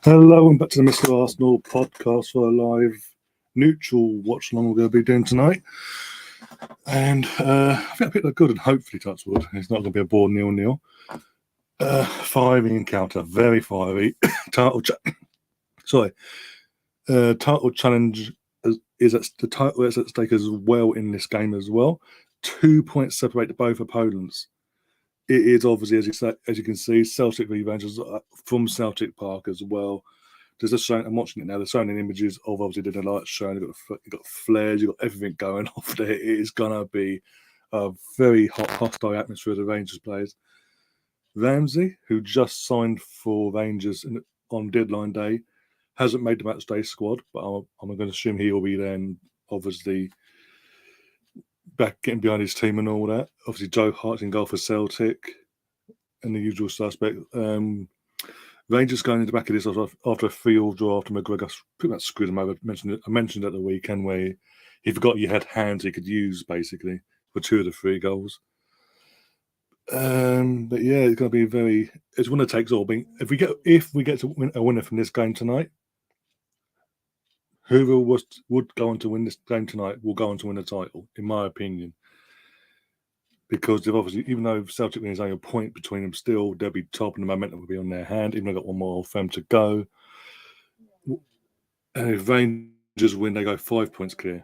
Hello and back to the Mr. Arsenal podcast for a live neutral watch along we're going to be doing tonight. And I think I picked that good, and hopefully, touch wood, it's not going to be a bored 0-0. Fiery encounter, very fiery. Title challenge is at the title is at stake as well in this game as well. 2 points separate both opponents. It is obviously, as you can see, Celtic v Rangers from Celtic Park as well. There's a showing, I'm watching it now. They're showing in images of obviously the lights showing. You've got flares, you've got everything going off there. It is gonna be a very hostile atmosphere of the Rangers players. Ramsey, who just signed for Rangers on deadline day, hasn't made the match day squad, but I'm going to assume he will be then obviously back getting behind his team and all that. Obviously, Joe Hart's in goal for Celtic and the usual suspect. Rangers going into the back of this after a 3-3 draw after McGregor pretty much screwed him over. I mentioned at the weekend where he forgot he had hands he could use basically for 2 of the 3 goals. But yeah, it's going to be it's winner takes all. If we get to win a winner from this game tonight, whoever would go on to win this game tonight will go on to win the title, in my opinion. Because they've obviously, even though Celtic win is only a point between them, still they'll be top and the momentum will be on their hand. Even though they've got one more for them to go. And if Rangers win, they go 5 points clear.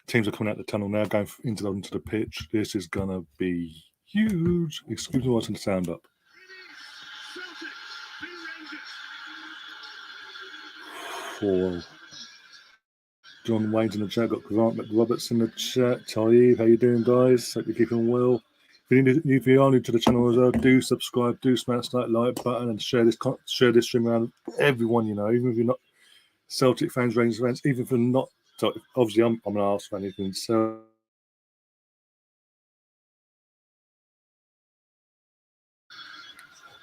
Teams are coming out the tunnel now, going into the pitch. This is going to be huge. Excuse me, watching the sound up. Whoa. John Wayne's in the chat, got Grant McRoberts in the chat. Taib, how you doing, guys? Hope you're keeping well. If you are new to the channel as well, do subscribe, do smash that like button, and share this stream around everyone you know, even if you're not Celtic fans, Rangers fans, even if you're not. Obviously, I'm an Arsenal fan. You can sell.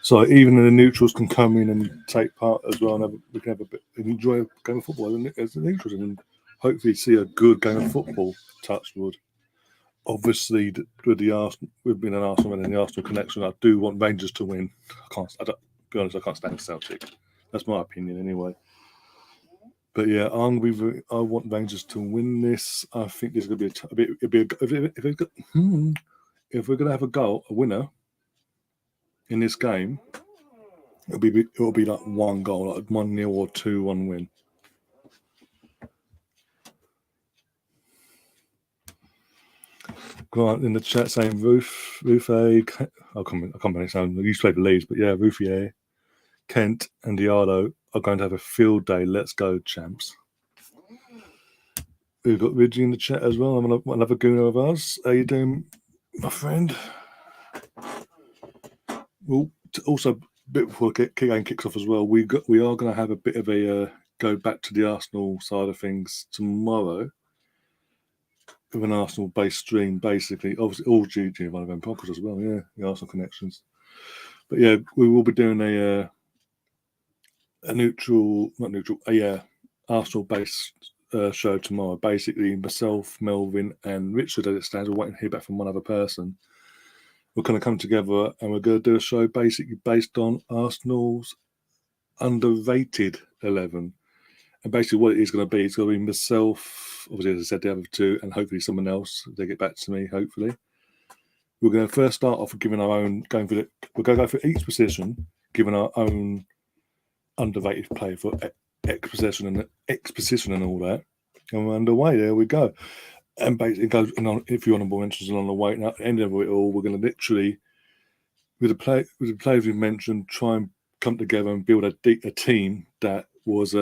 So even the neutrals can come in and take part as well, and we can enjoy a game of football as the neutrals, and hopefully see a good game of football. Touchwood. Obviously, with being an Arsenal and the Arsenal connection, I do want Rangers to win. Be honest, I can't stand Celtic. That's my opinion anyway. But yeah, I want Rangers to win this. I think this is going to be if we're going to have a winner in this game, it'll be like 1 goal, like 1-0 or 2-1 win. Grant in the chat saying Roof A. I can't remember sound. I used to play the Leeds, but yeah, Roofier, Kent, and Diallo are going to have a field day. Let's go, champs. We've got Ridgy in the chat as well. I'm another gooner of ours. How you doing, my friend? Well, also a bit before the game kicks off as well, we are going to have a bit of a go back to the Arsenal side of things tomorrow with an Arsenal-based stream, basically. Obviously, all due to one of them podcasts as well. Yeah, the Arsenal connections. But yeah, we will be doing a Arsenal-based show tomorrow. Basically, myself, Melvin, and Richard, as it stands, we're waiting to hear back from one other person. We're going to come together and we're going to do a show basically based on Arsenal's underrated 11. And basically what it is going to be, it's going to be myself, obviously, as I said, the other 2, and hopefully someone else. They get back to me, hopefully. We're going to first start off with giving our own, we're going to go for each position, giving our own underrated player for exposition and all that. And we're underway. There we go. And basically, it goes on, if you're on board mentions along the way. Now, at the end of it all, we're going to literally, with the players we mentioned, try and come together and build a team that was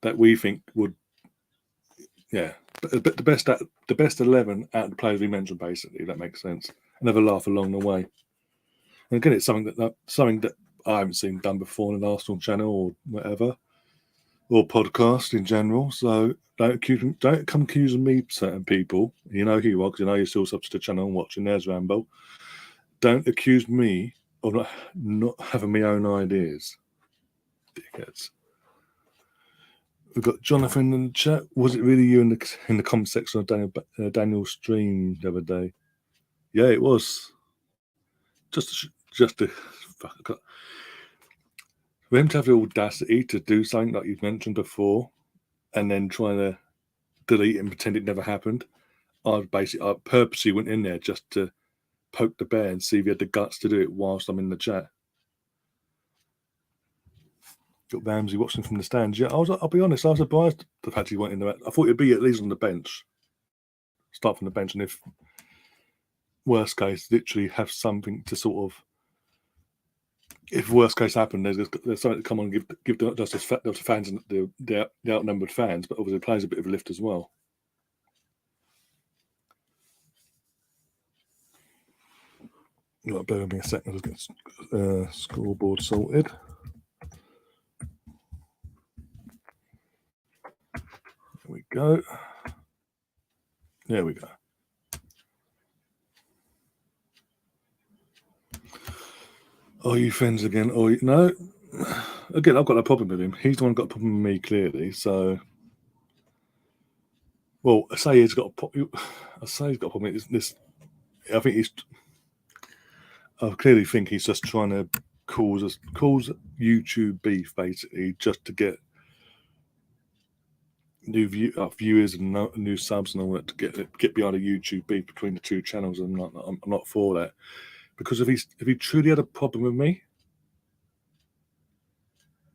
that we think would, the best 11 out of the players we mentioned. Basically, if that makes sense. And have a laugh along the way. And again, it's something that I haven't seen done before on an Arsenal channel or whatever, or podcast in general. So don't come accusing me, certain people. You know who you are, because you know you're still sub to the channel and watching. There's Rambo. Don't accuse me of not having my own ideas, dickheads. We've got Jonathan in the chat. Was it really you in the comment section of Daniel's stream the other day? Yeah, it was. Just to For him to have the audacity to do something like you've mentioned before, and then trying to delete and pretend it never happened, I purposely went in there just to poke the bear and see if he had the guts to do it whilst I'm in the chat. Got Ramsey watching from the stands. Yeah, I'll be honest, I was surprised the fact he went in there. I thought he'd be at least on the bench. Start from the bench, and if worst case, literally have something to sort of, if worst case happened, there's something to come on and give the fans and the outnumbered fans, but obviously plays a bit of a lift as well. Right, bear with me a second. I'll get scoreboard sorted. There we go. There we go. Are you friends again? No? Again, I've got no problem with him. He's the one who got a problem with me, clearly. So, well, I say he's got a problem. It's this. I clearly think he's just trying to cause YouTube beef, basically, just to get new viewers and new subs and all that, to get behind a YouTube beef between the two channels. I'm not for that, because if he truly had a problem with me,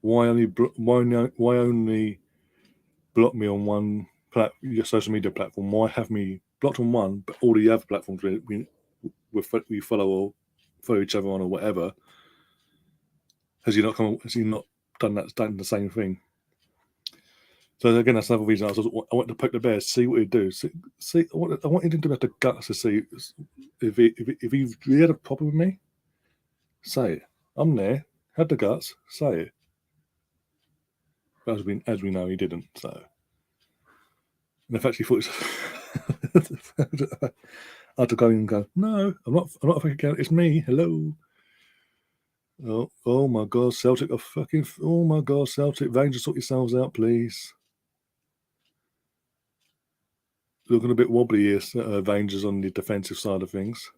why only block me on one social media platform? Why have me blocked on one, but all the other platforms we follow each other on or whatever? Has he not done the same thing? So again, that's another reason I want to poke the bear, see what he'd do. See, I want him to have the guts to see if he had a problem with me. Say it. I'm there. Had the guts. Say it. As we know, he didn't. So, and in fact, he thought I had to go in and go, no, I'm not a fucking account. It's me. Hello. Oh my God, Celtic are fucking. Oh my God, Celtic. Rangers, sort yourselves out, please. Looking a bit wobbly here, Rangers on the defensive side of things.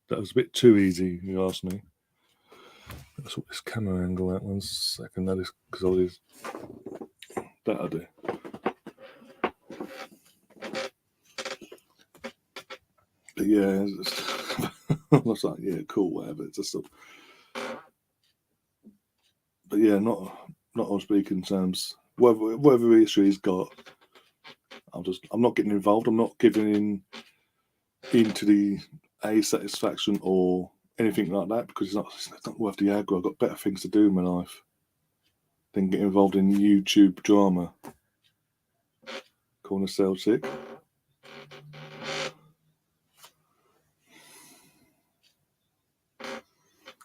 That was a bit too easy, if you ask me. Let's sort this camera angle out 1 second. That is because all these. That'll do. But yeah, I was like, yeah, cool, whatever. It's just. But yeah, not on speaking terms. Whatever issue he's got, I'm not getting involved. I'm not giving into the satisfaction or anything like that, because it's not worth the aggro. I've got better things to do in my life than get involved in YouTube drama. Corner Celtic.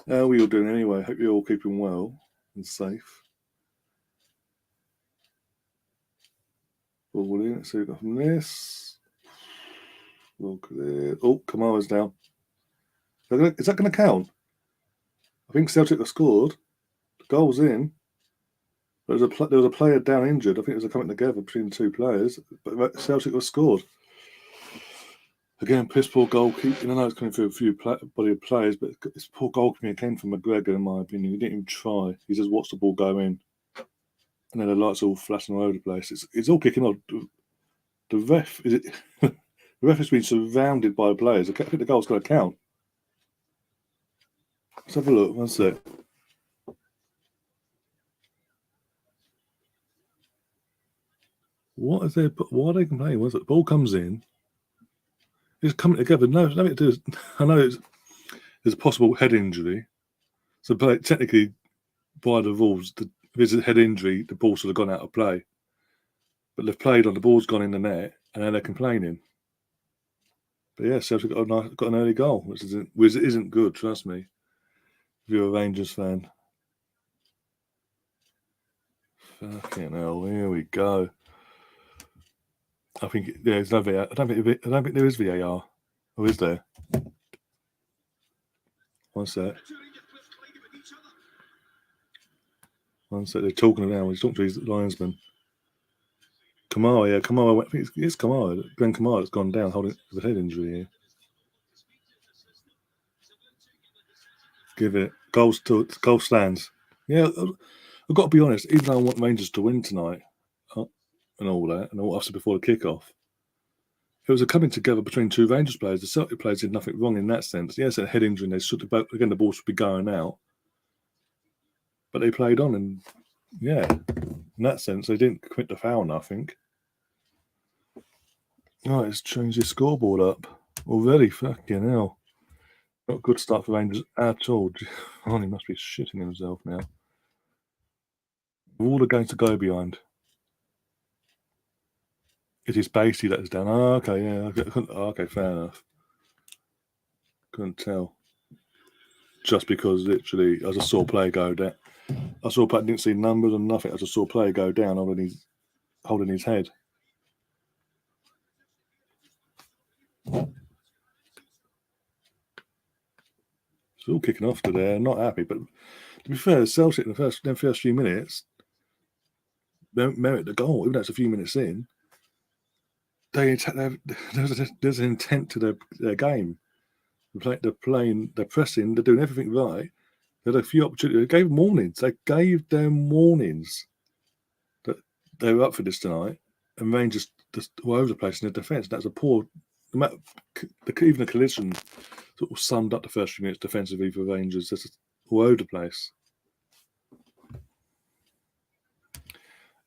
How are we all doing anyway? Hope you're all keeping well and safe. Well, let's see what we got from this. Oh, Kamara's down. Is that going to count? I think Celtic have scored. The goal's in. There was a player down injured. I think it was a coming together between the two players. But Celtic have scored. Again, piss poor goalkeeping. I know it's coming through a few body of players, but it's poor goalkeeping came from McGregor, in my opinion. He didn't even try. He just watched the ball go in. And then the lights all flashing all over the place. It's all kicking off. The ref the ref has been surrounded by players. I think the goal's going to count. Let's have a look. 1 sec. Why are they complaining? Once the ball comes in, it's coming together. No, nothing to do. I know there's a possible head injury. So technically, by the rules, if there's a head injury, the ball should have gone out of play. But they've played on, the ball's gone in the net, and now they're complaining. But yeah, Celtic got an early goal, which isn't good, trust me, if you're a Rangers fan. Fucking hell, here we go. I think there's no VAR. I don't think there is VAR. Or is there? 1 sec. 1 sec. They're talking now. He's talking to his linesman. Kamara, I think it's Kamara. Glenn Kamara that's gone down holding the head injury here. Give it. Goal stands. Yeah, I've got to be honest, even though I want Rangers to win tonight and all that, and all after before the kickoff, it was a coming together between two Rangers players. The Celtic players did nothing wrong in that sense. Yes, a head injury, and they should have, again, the ball should be going out, but they played on, and yeah, in that sense, they didn't commit the foul, I think. Oh, it's changed the scoreboard up already. Fucking hell. Not a good start for Rangers at all. Oh, he must be shitting himself now. All the games to go behind. It is Basie let us down. Oh, okay, yeah. Okay, fair enough. Couldn't tell. Just because literally, I just saw play go down. I didn't see numbers or nothing. I just saw play go down holding his head. It's all kicking off to there. Not happy, but to be fair, Celtic in the first few minutes don't merit the goal, even though it's a few minutes in. There's an intent to their game. They're playing, they're pressing, they're doing everything right. They had a few opportunities. They gave them warnings. They gave them warnings that they were up for this tonight, and Rangers just were over the place in their defence. That's a poor. Even the collision sort of summed up the first few minutes defensively for Rangers. Just all over the place.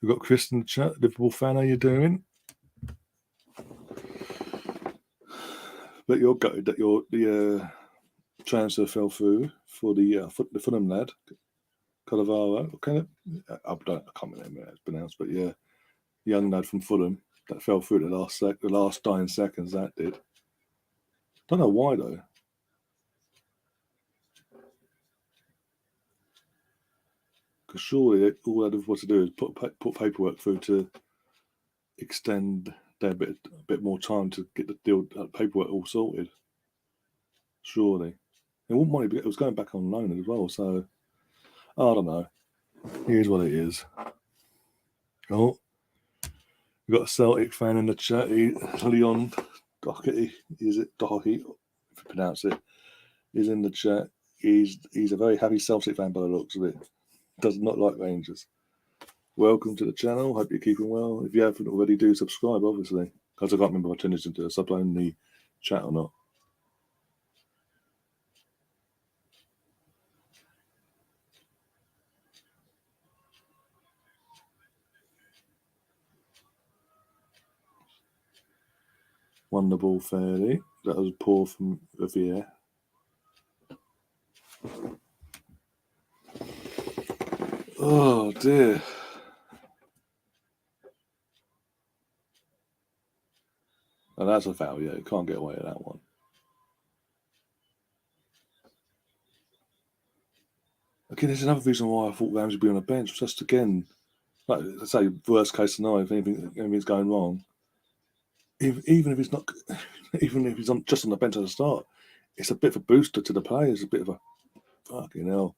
We've got Chris in the chat. Liverpool fan, how you doing? But you're gutted that the transfer fell through for the Fulham lad, Calavaro. I can't remember how it's pronounced, but yeah, young lad from Fulham that fell through the last dying seconds. That did. Don't know why though. Because surely all they'd have what to do is put paperwork through to extend their bit more time to get the deal paperwork all sorted. Surely. It wouldn't mind it was going back on loan as well, so I don't know. Here's what it is. Oh, we've got a Celtic fan in the chat. Leon Doherty, is it Doherty? If you pronounce it, he's in the chat. He's a very happy Celtic fan by the looks of it. Does not like Rangers. Welcome to the channel. Hope you're keeping well. If you haven't already, do subscribe, obviously. Because I can't remember if I turned this into a sub-only chat or not. Won the ball fairly. That was poor from Riviere. Oh dear. Oh, that's a foul, yeah. You can't get away with that one. Again, there's another reason why I thought Rams would be on the bench. Just again, like I say, worst case scenario, if anything's going wrong, even if he's not, even if he's just on the bench at the start, it's a bit of a booster to the players. A bit of a fucking hell.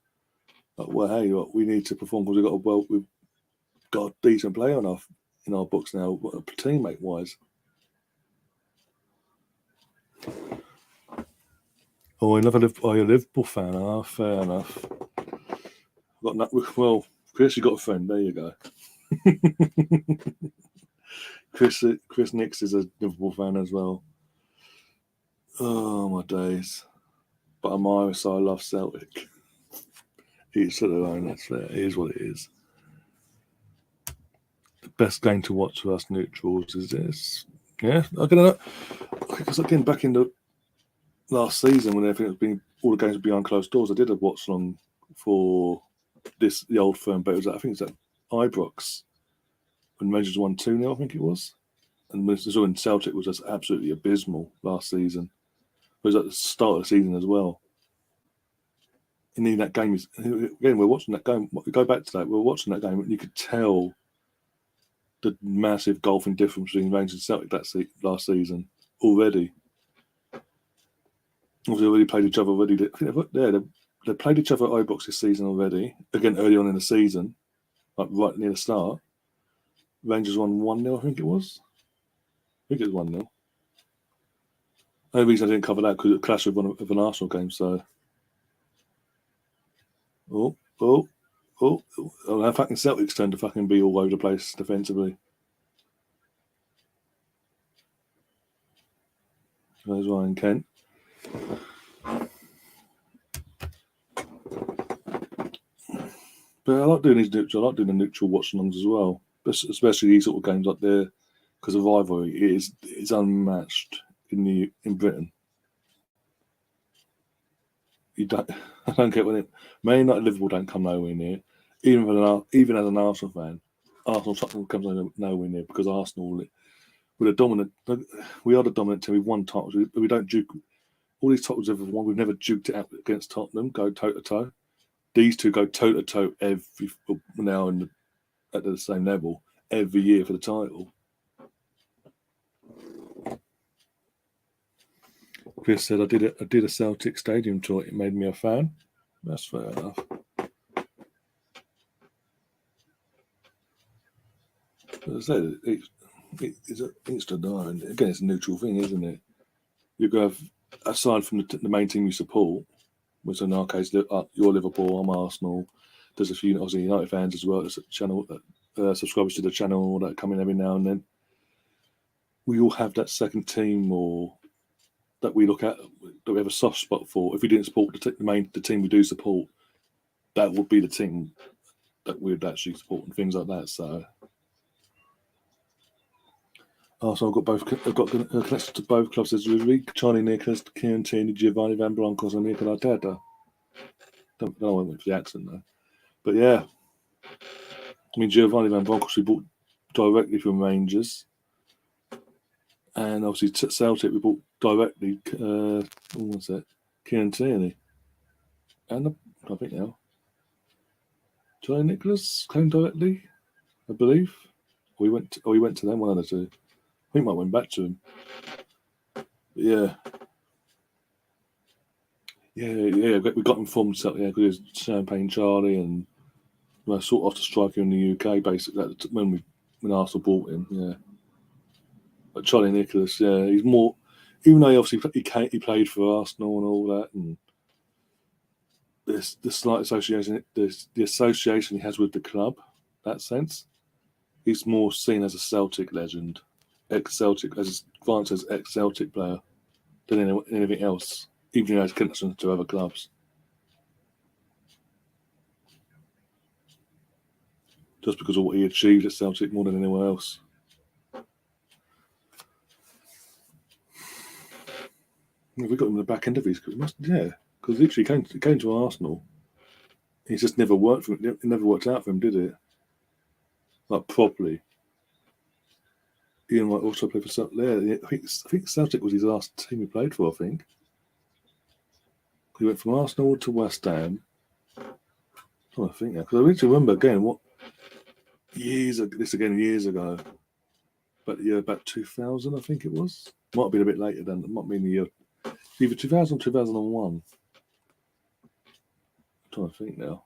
Like, well, hey, we need to perform because we've got a decent player in our books now, teammate wise. Oh, another Liverpool fan. Ah, fair enough. Well, Chris, you got a friend. There you go. Chris Nix is a Liverpool fan as well. Oh my days! But I'm Irish, so I love Celtic. Each to their own. That's fair. It is what it is. The best game to watch for us neutrals is this. Yeah, I don't know. Because again, back in the last season when all the games were behind closed doors, I did a watch along for the old firm, but I think it's at Ibrox when Rangers won 2-0, I think it was. And when Celtic was just absolutely abysmal last season. It was at the start of the season as well. And in that game, again, we're watching that game. We go back to that. We're watching that game, and you could tell the massive golfing difference between Rangers and Celtic last season already. Obviously, already played each other already. They played each other at Ibrox this season already. Again, early on in the season, like right near the start. Rangers won 1-0, I think it was. I think it was 1-0. The only reason I didn't cover that because it clashed with an Arsenal game. So, Oh, that fucking Celtics tend to fucking be all over the place defensively. There's Ryan Kent. But I like doing these neutral. I like doing the neutral watch-alongs as well, especially these sort of games like there, because of rivalry. It's unmatched in Britain. You don't. I don't get when it. Man United, Liverpool don't come nowhere near. Even as an Arsenal fan, Arsenal Tottenham comes nowhere near because Arsenal, we're the dominant. We are the dominant team. We've won titles. We don't duke. All these titles we've won. We've never duked it out against Tottenham. Go toe to toe. These two go toe to toe every now at the same level every year for the title. Chris said, I did a Celtic stadium tour. It made me a fan. That's fair enough. As I said, it's an instant iron. Again, it's a neutral thing, isn't it? You go have, aside from the main team you support, which in our case, you're Liverpool, I'm Arsenal. There's a few obviously United fans as well. There's a channel subscribers to the channel that come in every now and then. We all have that second team or that we look at that we have a soft spot for. If we didn't support the team we do support, that would be the team that we'd actually support and things like that. So, I've got connected to both clubs as Rivalry, Charlie Nicholas, Kieran Tierney, Giovanni Van Bronckhorst, and Nicola Teta. Don't know went for the accent though, but yeah, I mean Giovanni Van Bronckhorst we bought directly from Rangers, and obviously Celtic we bought directly. What was that? Kieran Tierney, and I think now Charlie Nicholas came directly, I believe. We went to them, one of the two. I think I went back to him. Yeah. We got him from Celtic, because it was Champagne Charlie and sort of the striker in the UK, basically, when Arsenal bought him, yeah. But Charlie Nicholas, yeah, he's more, even though he played for Arsenal and all that, and the slight association, the association he has with the club, that sense, he's more seen as a Celtic legend, ex-Celtic, as advanced as ex-Celtic player than anything else, even though he has connections to other clubs. Just because of what he achieved at Celtic more than anyone else. We got him in the back end of his career. Yeah, because literally he came to Arsenal. He's just never worked for him. It never worked out for him, did it? Like properly. Ian might also play for Celtic. Yeah, I think Celtic was his last team he played for. I think he went from Arsenal to West Ham. I think now because I really remember again what years ago. But yeah, about 2000, I think it was. Might have been a bit later than. It might have been the year. Either 2000 or 2001. I'm trying to think now.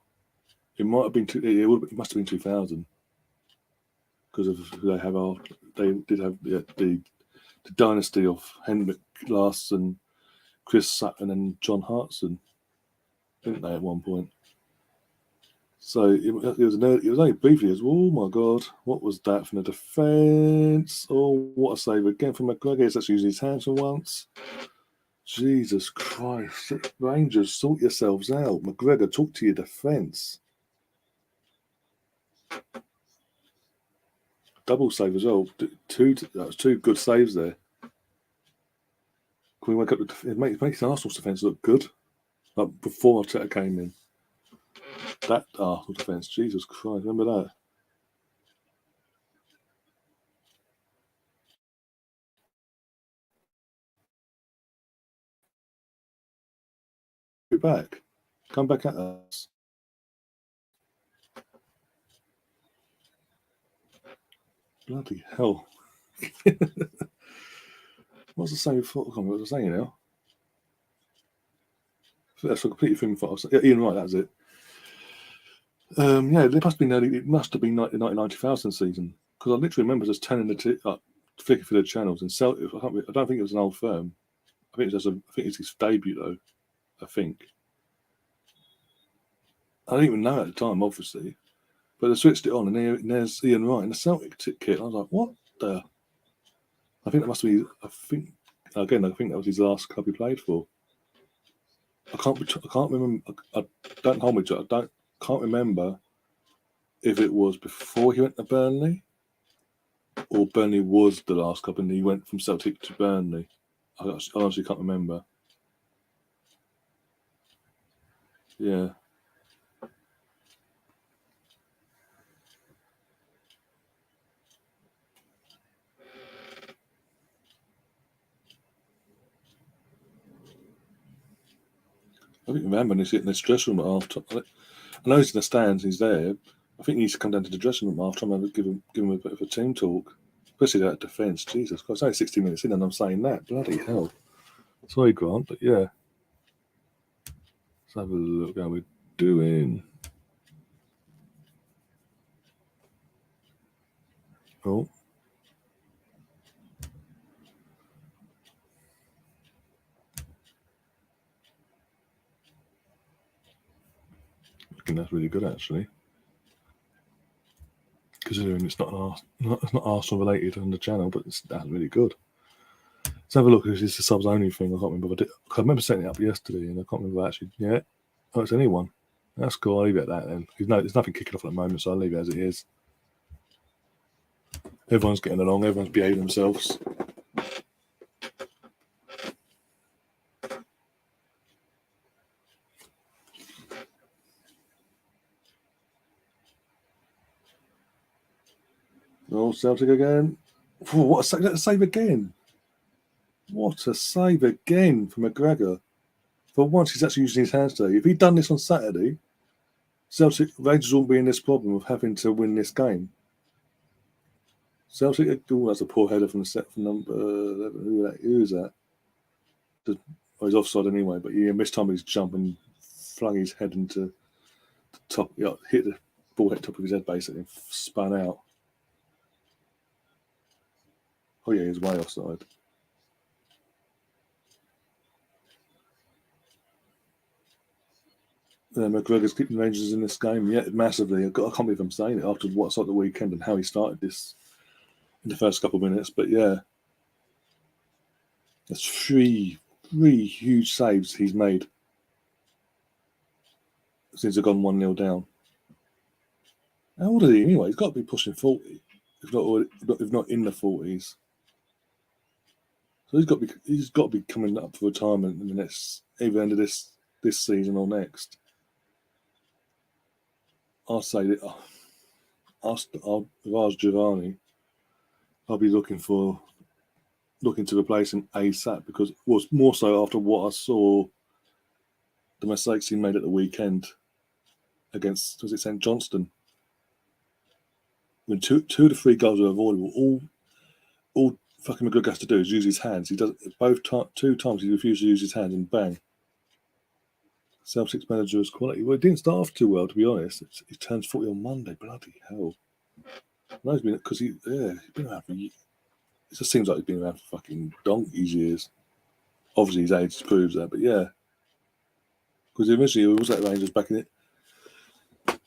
It might have been. It must have been 2000 because of they did have the dynasty of Henrik Larsson, Chris Sutton, and John Hartson, didn't they at one point? So it was only briefly as, oh my God, what was that from the defence? Oh, what a save again from McGregor. He's actually using his hands for once. Jesus Christ. Rangers, sort yourselves out. McGregor, talk to your defence. Double save as well. That was two good saves there. Can we wake up it makes Arsenal's defence look good. Like before Arteta came in. That Arsenal defence, Jesus Christ, remember that? Get back. Come back at us. Bloody hell. What's the same before? What was I saying now? That's a completely thing for us. Yeah, Ian Wright, that's it. Yeah, it must have been the 1990,000 season because I literally remember just turning flicking through the channels and Celtic. I don't think it was an old firm. I think it's his debut though. I think. I didn't even know at the time, obviously. But they switched it on, and there's Ian Wright in the Celtic kit. I was like, what the? I think that must be. I think that was his last club he played for. I can't remember. I don't hold me to it. Can't remember if it was before he went to Burnley, or Burnley was the last club, and he went from Celtic to Burnley. I honestly can't remember. Yeah. I think remember he's in this dressing room after. I know he's in the stands, he's there. I think he needs to come down to the dressing room after and give him a bit of a team talk. Especially that defence. Jesus Christ, it's only 60 minutes in and I'm saying that. Bloody hell. Sorry, Grant, but yeah. Let's have a look how we're doing. Oh. I think that's really good actually. Considering it's not Arsenal related on the channel, but that's really good. Let's have a look. It's a subs only thing. I can't remember. I remember setting it up yesterday, and I can't remember actually. Yeah, oh, it's anyone. That's cool. I'll leave it at that then. There's nothing kicking off at the moment, so I'll leave it as it is. Everyone's getting along. Everyone's behaving themselves. Oh, Celtic again. Ooh, what a save again. What a save again from McGregor. For once, he's actually using his hands today. If he'd done this on Saturday, Celtic Rangers wouldn't be in this problem of having to win this game. Celtic, that's a poor header from the set for number 11. Who is that? He's offside anyway, but yeah, missed time his jump and flung his head into the top, hit the ball hit the top of his head basically and spun out. Oh yeah, he's way offside. McGregor's keeping Rangers in this game, yeah, massively. I can't believe I'm saying it after what I saw at the weekend and how he started this in the first couple of minutes. But yeah, that's three huge saves he's made since they've gone 1-0 down. How old is he anyway? He's got to be pushing 40, if not in the 40s. So he's got to be coming up for retirement in the next either end of this season or next. I'll say that if I was Giovanni, I'll be looking to replace him ASAP because it was more so after what I saw the mistakes he made at the weekend against St Johnston. When two to three goals are avoidable, all fucking McGregor has to do is use his hands. He does two times he refused to use his hands and bang. Celtic's manager is quality. Well, it didn't start off too well, to be honest. He turns 40 on Monday. Bloody hell. No, because he's been around for years. It just seems like he's been around for fucking donkey's years. Obviously, his age proves that, but yeah. Because eventually he was at Rangers back in the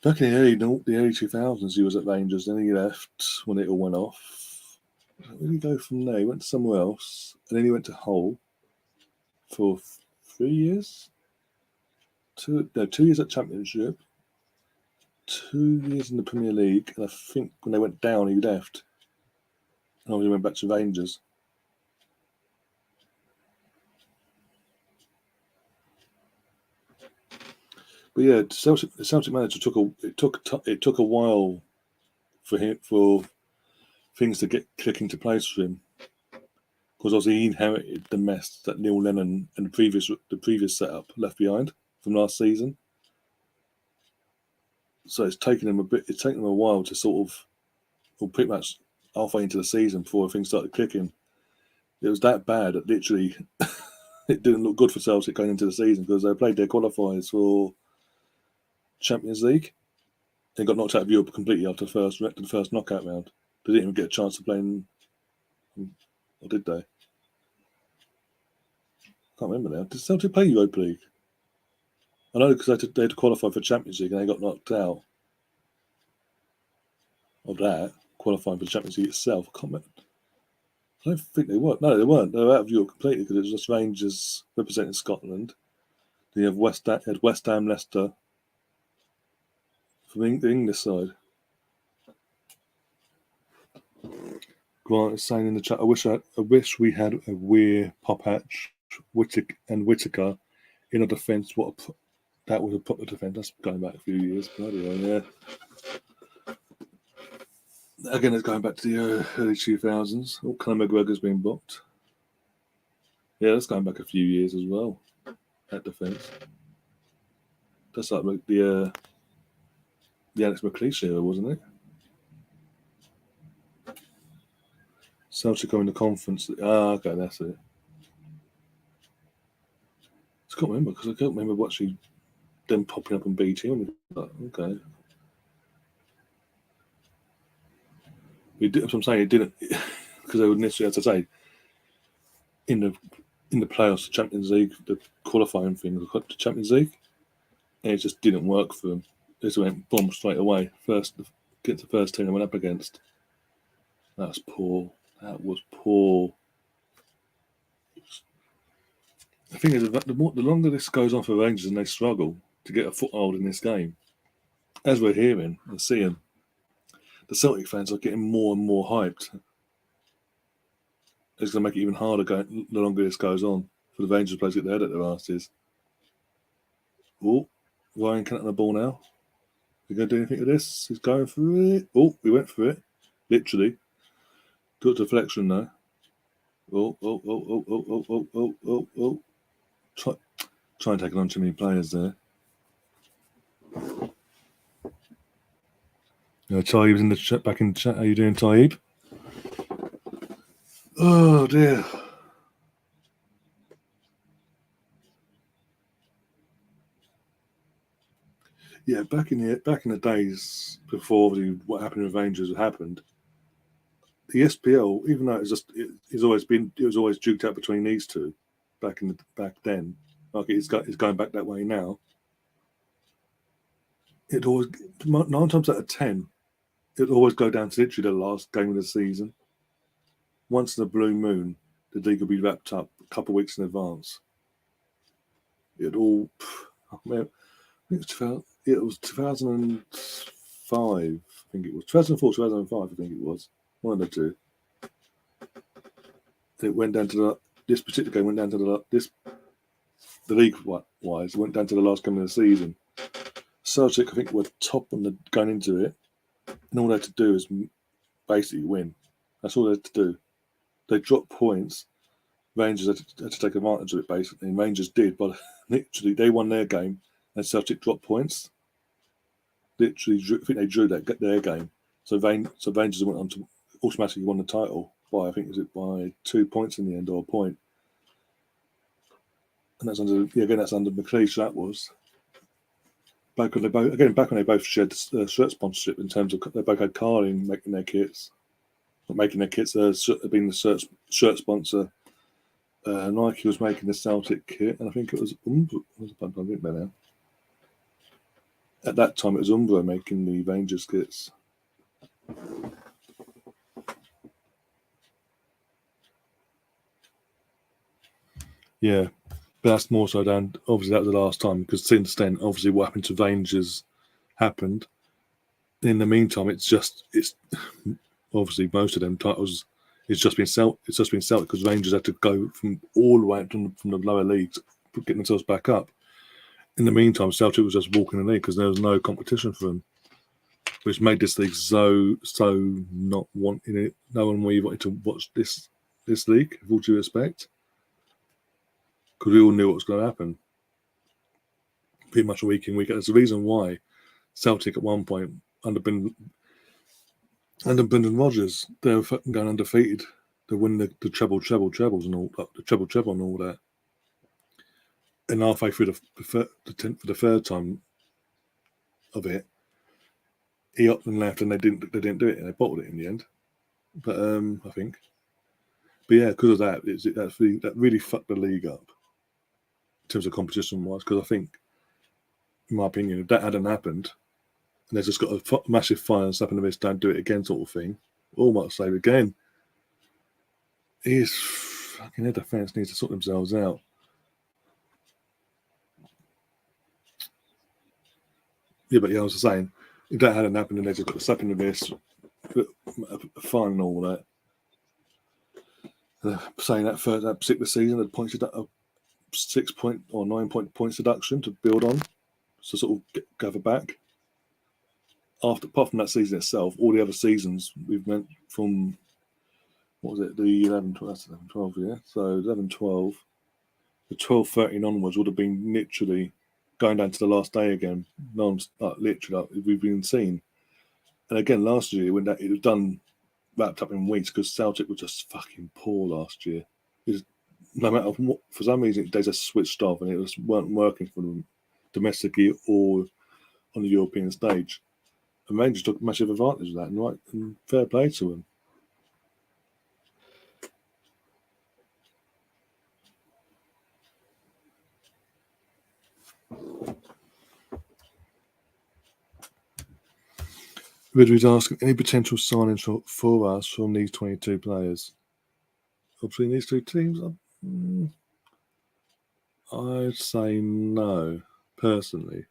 early 2000s. He was at Rangers, then he left when it all went off. Where did he go from there? He went to somewhere else, and then he went to Hull for 3 years. 2 years at Championship, 2 years in the Premier League, and I think when they went down, he left. And obviously went back to Rangers. But yeah, the Celtic manager took a while for things to get click into place for him, because obviously he inherited the mess that Neil Lennon and the previous setup left behind from last season. So it's taken him a while to sort of, well, pretty much halfway into the season before things started clicking. It was that bad that literally it didn't look good for Celtic going into the season because they played their qualifiers for Champions League. They got knocked out of Europe completely after the first knockout round. They didn't even get a chance to play or did they? Can't remember now. Did Celtic play Europa League? I know because they had to qualify for Champions League and they got knocked out of that, qualifying for the Champions League itself. I don't think they were. No, they weren't. They were out of Europe completely because it was just Rangers representing Scotland. Then you have West Ham, Leicester from the English side. Grant is saying in the chat, I wish we had a Weir, Popatch, Whittaker in a defence. That would have put the defence. That's going back a few years. Bloody hell, yeah. Again, it's going back to the early 2000s. Oh, Conor McGregor's been booked. Yeah, that's going back a few years as well. That defence. That's like the Alex McLeish era, wasn't it? Celtic are in the conference. Okay, that's it. I can't remember because I can't remember watching them popping up on BT. Okay. I'm saying it didn't because they would necessarily, as I say, in the playoffs, the Champions League, the qualifying thing, the Champions League, and it just didn't work for them. They just went bomb straight away. Get the first team they went up against. That was poor. That was poor. The thing is, the longer this goes on for Rangers and they struggle to get a foothold in this game, as we're hearing and seeing, the Celtic fans are getting more and more hyped. It's going to make it even harder the longer this goes on for the Rangers players to get their head at their asses. Oh, Ryan can't on the ball now. Is he going to do anything with this? He's going for it. Oh, he went for it. Literally. Got deflection though. Oh. Try and take on too many players there. Taib's in the chat, back in the chat. How you doing, Taib? Oh dear. Yeah, back in the days before what happened with Rangers happened, the SPL, even though it was always duked out between these two, back then, like it's going back that way now. It always 9 times out of 10, it'd always go down to literally the last game of the season. Once in a blue moon, the league will be wrapped up a couple of weeks in advance. It was 2005. I think it was 2004, 2005. I think it was one of the two. It went down to this particular game went down to the league wise went down to the last game of the season. Celtic, I think, were top on going into it, and all they had to do is basically win. That's all they had to do. They dropped points. Rangers had to take advantage of it, basically, and Rangers did, but literally they won their game, and Celtic dropped points. Literally, I think they drew their game, so Rangers went on to automatically won the title by, I think, by 2 points in the end, or a point. And that's under McLeish. That was back when they both shared shirt sponsorship in terms of they both had Carling making their kits, being the shirt sponsor. Nike was making the Celtic kit, and I think it was Umbro. I think now. At that time, it was Umbro making the Rangers kits. Yeah, but that's more so down. Obviously, that was the last time because since then, obviously, what happened to Rangers happened. In the meantime, it's obviously most of them titles. It's just been Celtic because Rangers had to go from all the way up from the lower leagues, getting themselves back up. In the meantime, Celtic was just walking the league because there was no competition for them, which made this league so not wanting it. No one really wanted to watch this league, with all due respect, because we all knew what was going to happen. Pretty much week in, week out. There's a reason why Celtic at one point under Brendan Rodgers, they were fucking going undefeated. They win the trebles and all that, the treble and all that. And halfway through for the third time of it, he upped and left, and they didn't do it, and they bottled it in the end. But I think, yeah, because of that, that really fucked the league up in terms of competition wise. Because I think in my opinion, if that hadn't happened, and they've just got a massive fine and slapping the wrist, don't do it again sort of thing, or might say again, fucking their defence needs to sort themselves out. Yeah, but yeah, I was saying, if that hadn't happened and they just got a slap in the wrist, a fine and all that, saying that for that particular season, the points a 6 point or 9 point points deduction to build on, to sort of gather back. Apart from that season itself, all the other seasons we've meant from, what was it, the 11, 12, that's 11, 12, yeah? So 11, 12, the 12, 13 onwards would have been literally going down to the last day again. Literally, we've been seen. And again, last year, when it was done, wrapped up in weeks, because Celtic were just fucking poor last year. No matter what, for some reason, they just switched off and it just weren't working for them domestically or on the European stage. And Rangers took massive advantage of that, and fair play to them. Ridley's asking, any potential signings for us from these 22 players? Between these two teams, I'd say no, personally.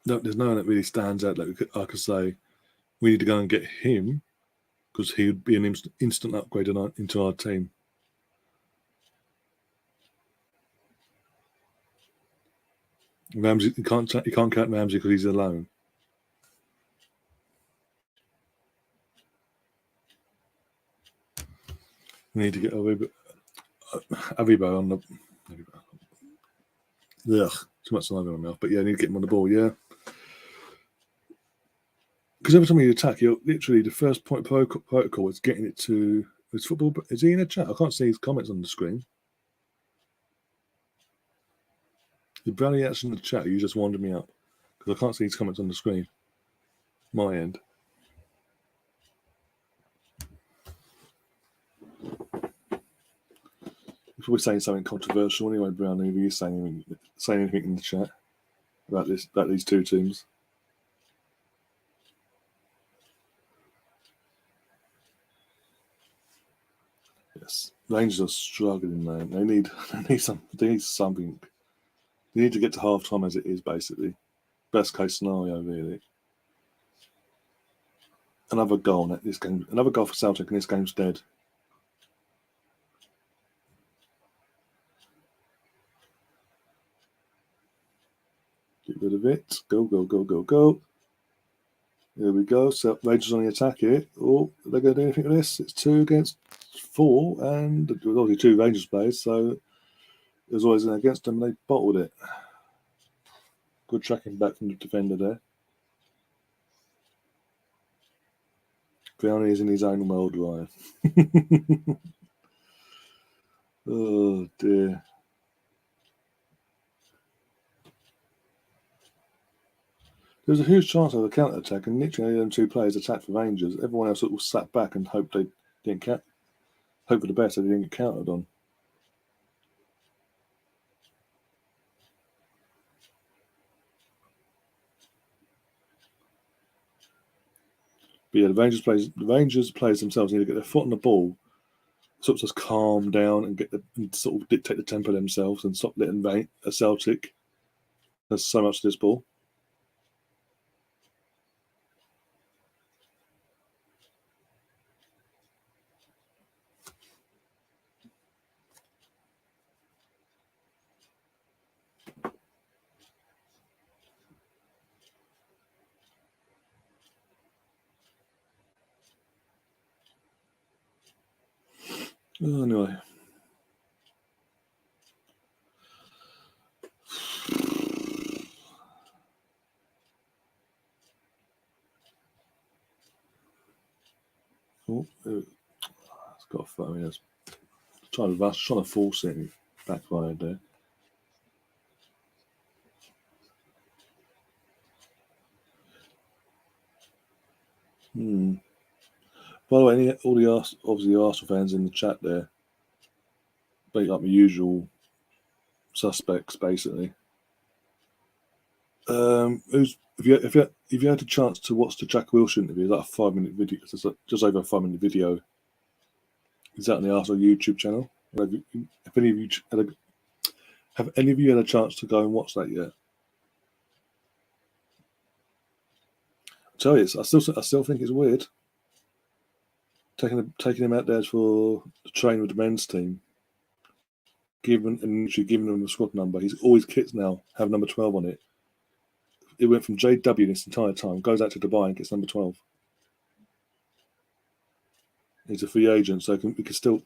No, there's no one that really stands out that I could say we need to go and get him because he would be an instant upgrade into our team. Ramsey, you can't count Ramsey because he's alone. We need to get Avibo on the. Ugh, too much saliva in my mouth. But yeah, I need to get him on the ball. Yeah, because every time you attack, you're literally the first point protocol is getting it to his football. Is he in a chat? I can't see his comments on the screen. Is Brownie actually in the chat? You just wandered me up because I can't see his comments on the screen. My end. If we're saying something controversial anyway, Brownie, if you're saying anything in the chat about these two teams. Yes, Rangers are struggling, man. They need something. They need to get to half time as it is, basically. Best case scenario, really. Another goal in this game. Another goal for Celtic, and this game's dead. Get rid of it. Go, go, go, go, go. There we go. So Rangers on the attack here. Oh, are they going to do anything with this? It's 2 against 4, and there was only 2 Rangers players, so there's always an against them. They bottled it. Good tracking back from the defender there. Brownie is in his own world, Ryan. Oh dear. There was a huge chance of a counter attack, and literally only 2 players attacked for Rangers. Everyone else sort of sat back and hoped they didn't hope for the best they didn't get countered on. But yeah, the Rangers players themselves need to get their foot on the ball, sort of just calm down and sort of dictate the tempo themselves and stop letting a Celtic. There's so much to this ball. Oh, anyway. Oh, it's got a I mean, it's trying to force it backfired there. By the way, all the Arsenal fans in the chat there, like my usual suspects basically. If you had a chance to watch the Jack Wilshere interview, like a 5-minute video, just over a 5-minute video, is that on the Arsenal YouTube channel? Have any of you had a chance to go and watch that yet? I tell you, I still think it's weird taking him out there for the train with the men's team, giving him the squad number. He's always kits now have number 12 on it. It went from JW this entire time, goes out to Dubai and gets number 12. He's a free agent, so we can still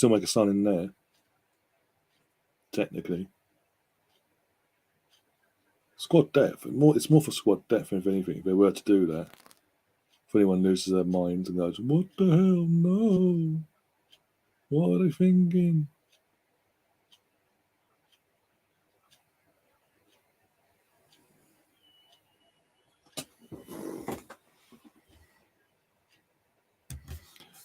make a signing there. Technically, squad depth. It's more for squad depth, if anything. If they were to do that, if anyone loses their minds and goes, "What the hell? No! What are they thinking?"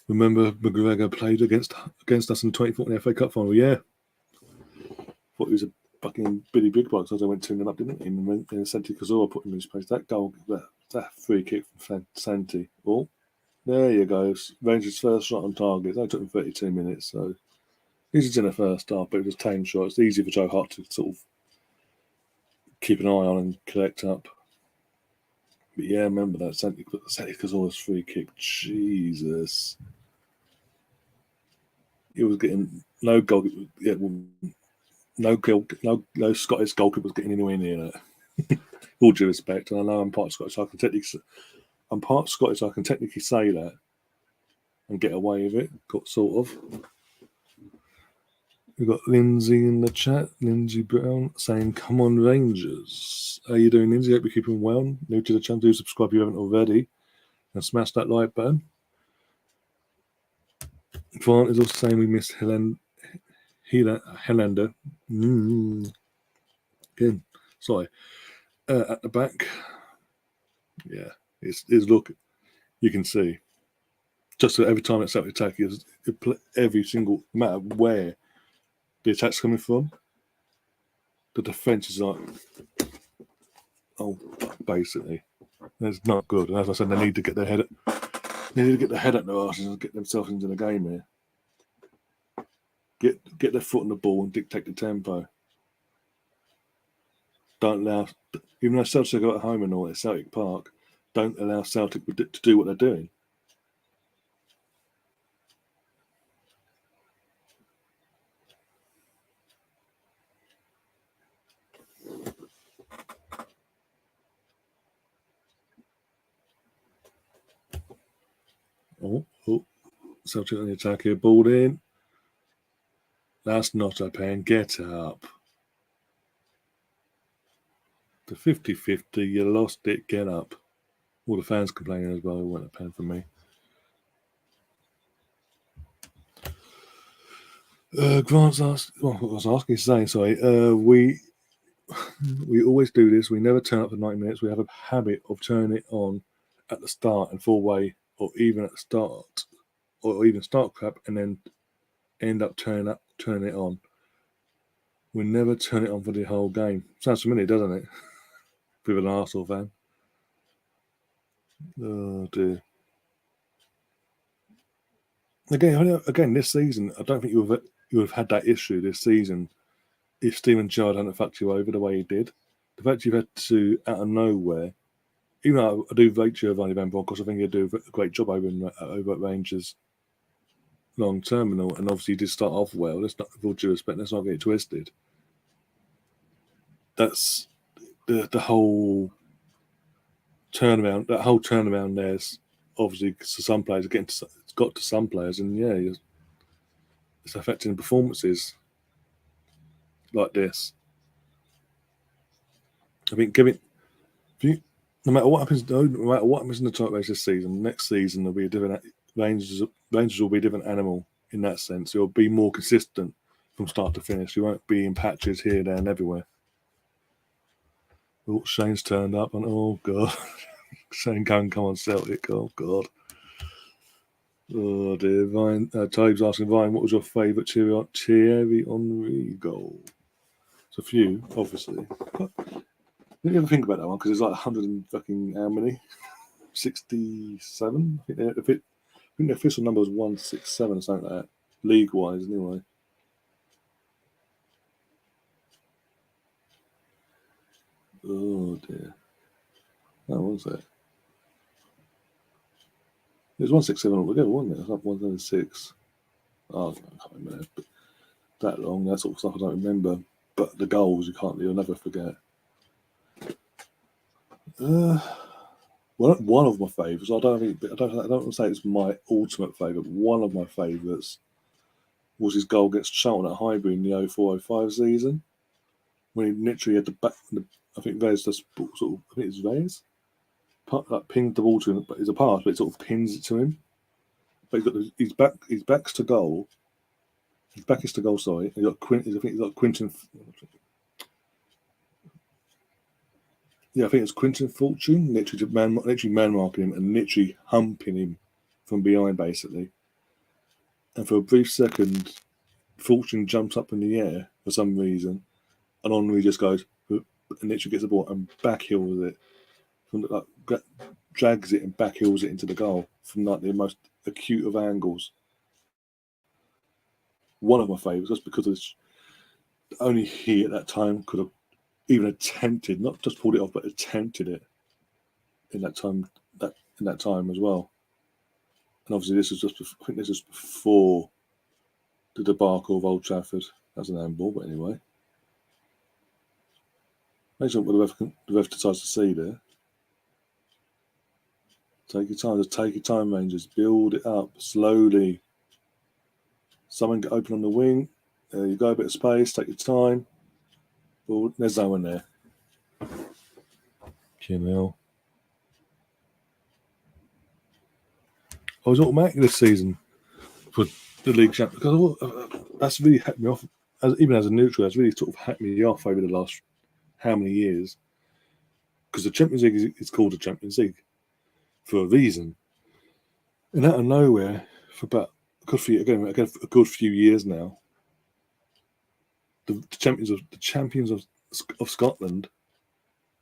Remember McGregor played against us in 2014 FA Cup final? Yeah. Thought he was a fucking Billy Big Box as I went 2-0 up, didn't he? And Santi Cazorla put him in his place. That goal, that free kick from Santi. Oh, there you go. Rangers' first shot on target. That took him 32 minutes. So he's in the first half, but it was a tame shot. It's easy for Joe Hart to sort of keep an eye on and collect up. But yeah, remember that Santi Cazorla's free kick. Jesus. He was getting no goal. Yeah, no Scottish goalkeeper was getting anywhere near that. All due respect, and I know I'm part Scottish, so I can technically say that and get away with it, sort of. We've got Lindsay in the chat, Lindsay Brown, saying, "Come on, Rangers." How you doing, Lindsay? Hope you're keeping well. New to the channel, do subscribe if you haven't already, and smash that like button. Grant is also saying we missed Helander. Again, sorry. At the back, yeah, it's look. You can see just every time it's Celtic attack, every single no matter where the attack's coming from, the defense is like, basically, it's not good. And as I said, they need to get their head up their arses and get themselves into the game here. Get their foot on the ball and dictate the tempo. Don't allow, even though Celtic are at home and all at Celtic Park, don't allow Celtic to do what they're doing. Oh, Celtic on the attack here, ball in. That's not a pen. Get up. The 50-50, you lost it. Get up. All the fans complaining as well. It wasn't a pen for me. Grant's asked. Well, what was I asking? Saying sorry. We always do this. We never turn up for 90 minutes. We have a habit of turning it on at the start and full way, or even at the start, or even start crap and then end up turning it on. We never turn it on for the whole game. Sounds familiar, doesn't it? With an Arsenal fan. Oh dear. Again, this season, I don't think you would have had that issue this season if Steven Gerrard hadn't fucked you over the way he did. The fact you've had to, out of nowhere, even though I do rate Giovanni Van Bronckhorst, I think he'll do a great job over at Rangers long term, and obviously he did start off well. Let's not, with all due respect, let's not get it twisted. That's the whole turnaround. That whole turnaround there's obviously to some players, it's got to some players, and yeah, it's affecting performances like this. I mean, no matter what happens in the top race this season, next season there'll be a different Rangers will be a different animal in that sense. It'll be more consistent from start to finish. You won't be in patches here, there, and everywhere. Oh, Shane's turned up, and oh god, Shane can't come on Celtic. Oh god. Oh dear. Ryan, Taib's asking, Ryan, what was your favourite Thierry Henry goal? It's a few, obviously. But didn't you ever think about that one? Because it's like 100 and fucking how many? 67? I think the official number was 167 or something like that, league-wise, anyway. Oh dear. What was that? It was 167 altogether, wasn't it? It was like 136. Oh, I can't remember. But that long, that sort of stuff I don't remember. But the goals, you'll never forget. One of my favourites. I don't want to say it's my ultimate favourite. But one of my favourites was his goal against Charlton at Highbury in the 04-05 season, when he literally had the back. I think Vez just sort of. I think it's Vez. Like pinged the ball to him, but it's a pass, but it sort of pins it to him. But he's back. His back's to goal. His back is to goal. Sorry, I think he's got Quinton. Yeah, I think it's Quinton Fortune, literally man marking him and literally humping him from behind, basically. And for a brief second, Fortune jumps up in the air for some reason, and Henry just goes and literally gets the ball and backheels it, drags it and backheels it into the goal from like the most acute of angles. One of my favourites, just because only he at that time could have even attempted, not just pulled it off, but attempted it in that time as well. And obviously, I think this was before the debacle of Old Trafford as an handball. But anyway, imagine what the ref decides to see there. Take your time. Just take your time, Rangers. Build it up slowly. Someone get open on the wing. There you go. A bit of space. Take your time. Well, there's no one there. Hell. I was automatic this season for the league champion because that's really hacked me off. Even as a neutral, that's really sort of hacked me off over the last how many years. Because the Champions League is called the Champions League for a reason. And out of nowhere, for about a good few years now, the champions of Scotland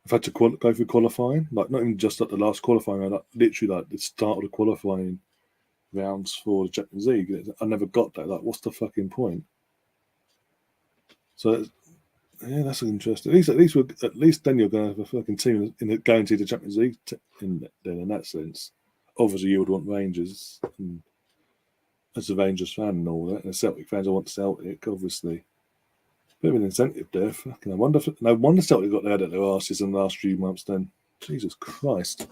have had to go through qualifying, like not even just at the last qualifying round, like literally like the start of the qualifying rounds for the Champions League. I never got that. Like, what's the fucking point? So yeah, that's interesting. At least then you're going to have a fucking team going to the Champions League in that sense. Obviously, you would want Rangers, and as a Rangers fan and all that, and the Celtic fans, I want Celtic, obviously. Bit of an incentive there. Fucking, no wonder Celtic got their asses in the last few months. Then, Jesus Christ.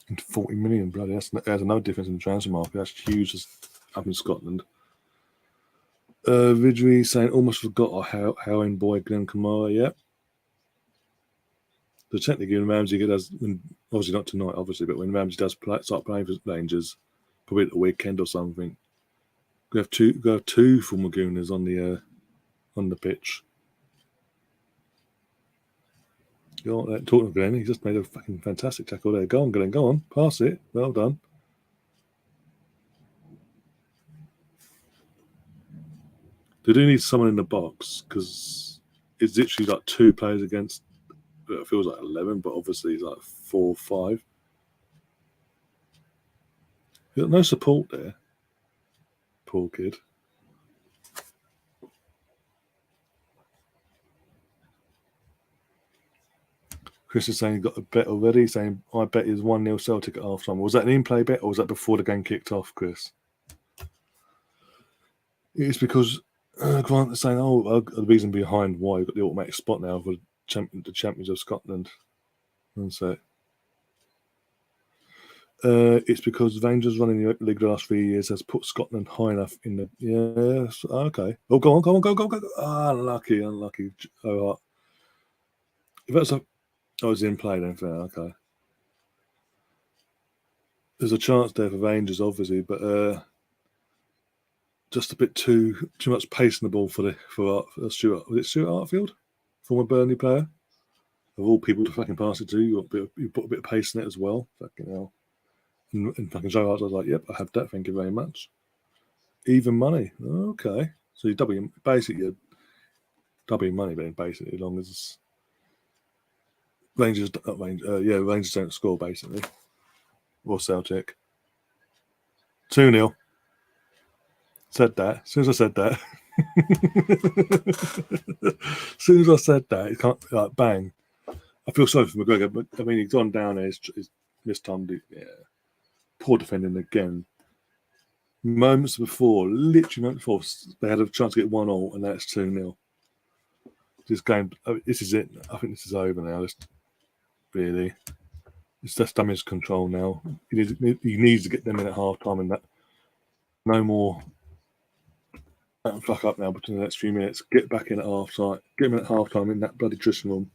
And 40 million, bloody. That's another difference in the transfer market. That's huge up in Scotland. Rivalry saying almost forgot how in boy Glenn Kamara. Yeah. So technically, when Ramsey does, obviously not tonight, obviously, but when Ramsey does start playing for Rangers, probably at the weekend or something, we have two former Gooners on the pitch. Talking of Glenn, he just made a fucking fantastic tackle there. Go on, Glenn, go on, pass it. Well done. They do need someone in the box because it's literally like two players against. It feels like 11, but obviously it's like 4 or 5. You got no support there. Poor kid. Chris is saying he got a bet already, saying I bet is 1-0 Celtic at half time. Was that an in-play bet or was that before the game kicked off, Chris? It's because Grant is saying, the reason behind why you've got the automatic spot now for the Champions of Scotland. One sec. It's because Rangers running the league the last 3 years has put Scotland high enough in the. Yes, okay. Oh, go on. Go. Unlucky. Oh, if that's it's in play then, fair. Okay. There's a chance there for Rangers, obviously, but just a bit too much pace in the ball for Stuart. Was it Stuart Artfield, former Burnley player? Of all people to fucking pass it to, you put a bit of pace in it as well. Fucking hell. And fucking Joe Hart was like, yep, I have that, thank you very much. Even money. Okay. So you're doubling, basically, you're doubling money, then, basically, as long as Rangers don't score, basically. Or Celtic. 2-0. Said that. As soon as I said that. As soon as I said that, it can't, like, bang. I feel sorry for McGregor, but I mean, he's gone down there. He's mistimed it. Yeah. Poor defending again. Moments before, literally moments before, they had a chance to get 1-0, and that's 2-0. This game, this is it. I think this is over now. Really, it's just damage control now. He needs to get them in at half time, and that no more. Fuck up now between the next few minutes. Get back in at half time. Get him in at half time in that bloody dressing room.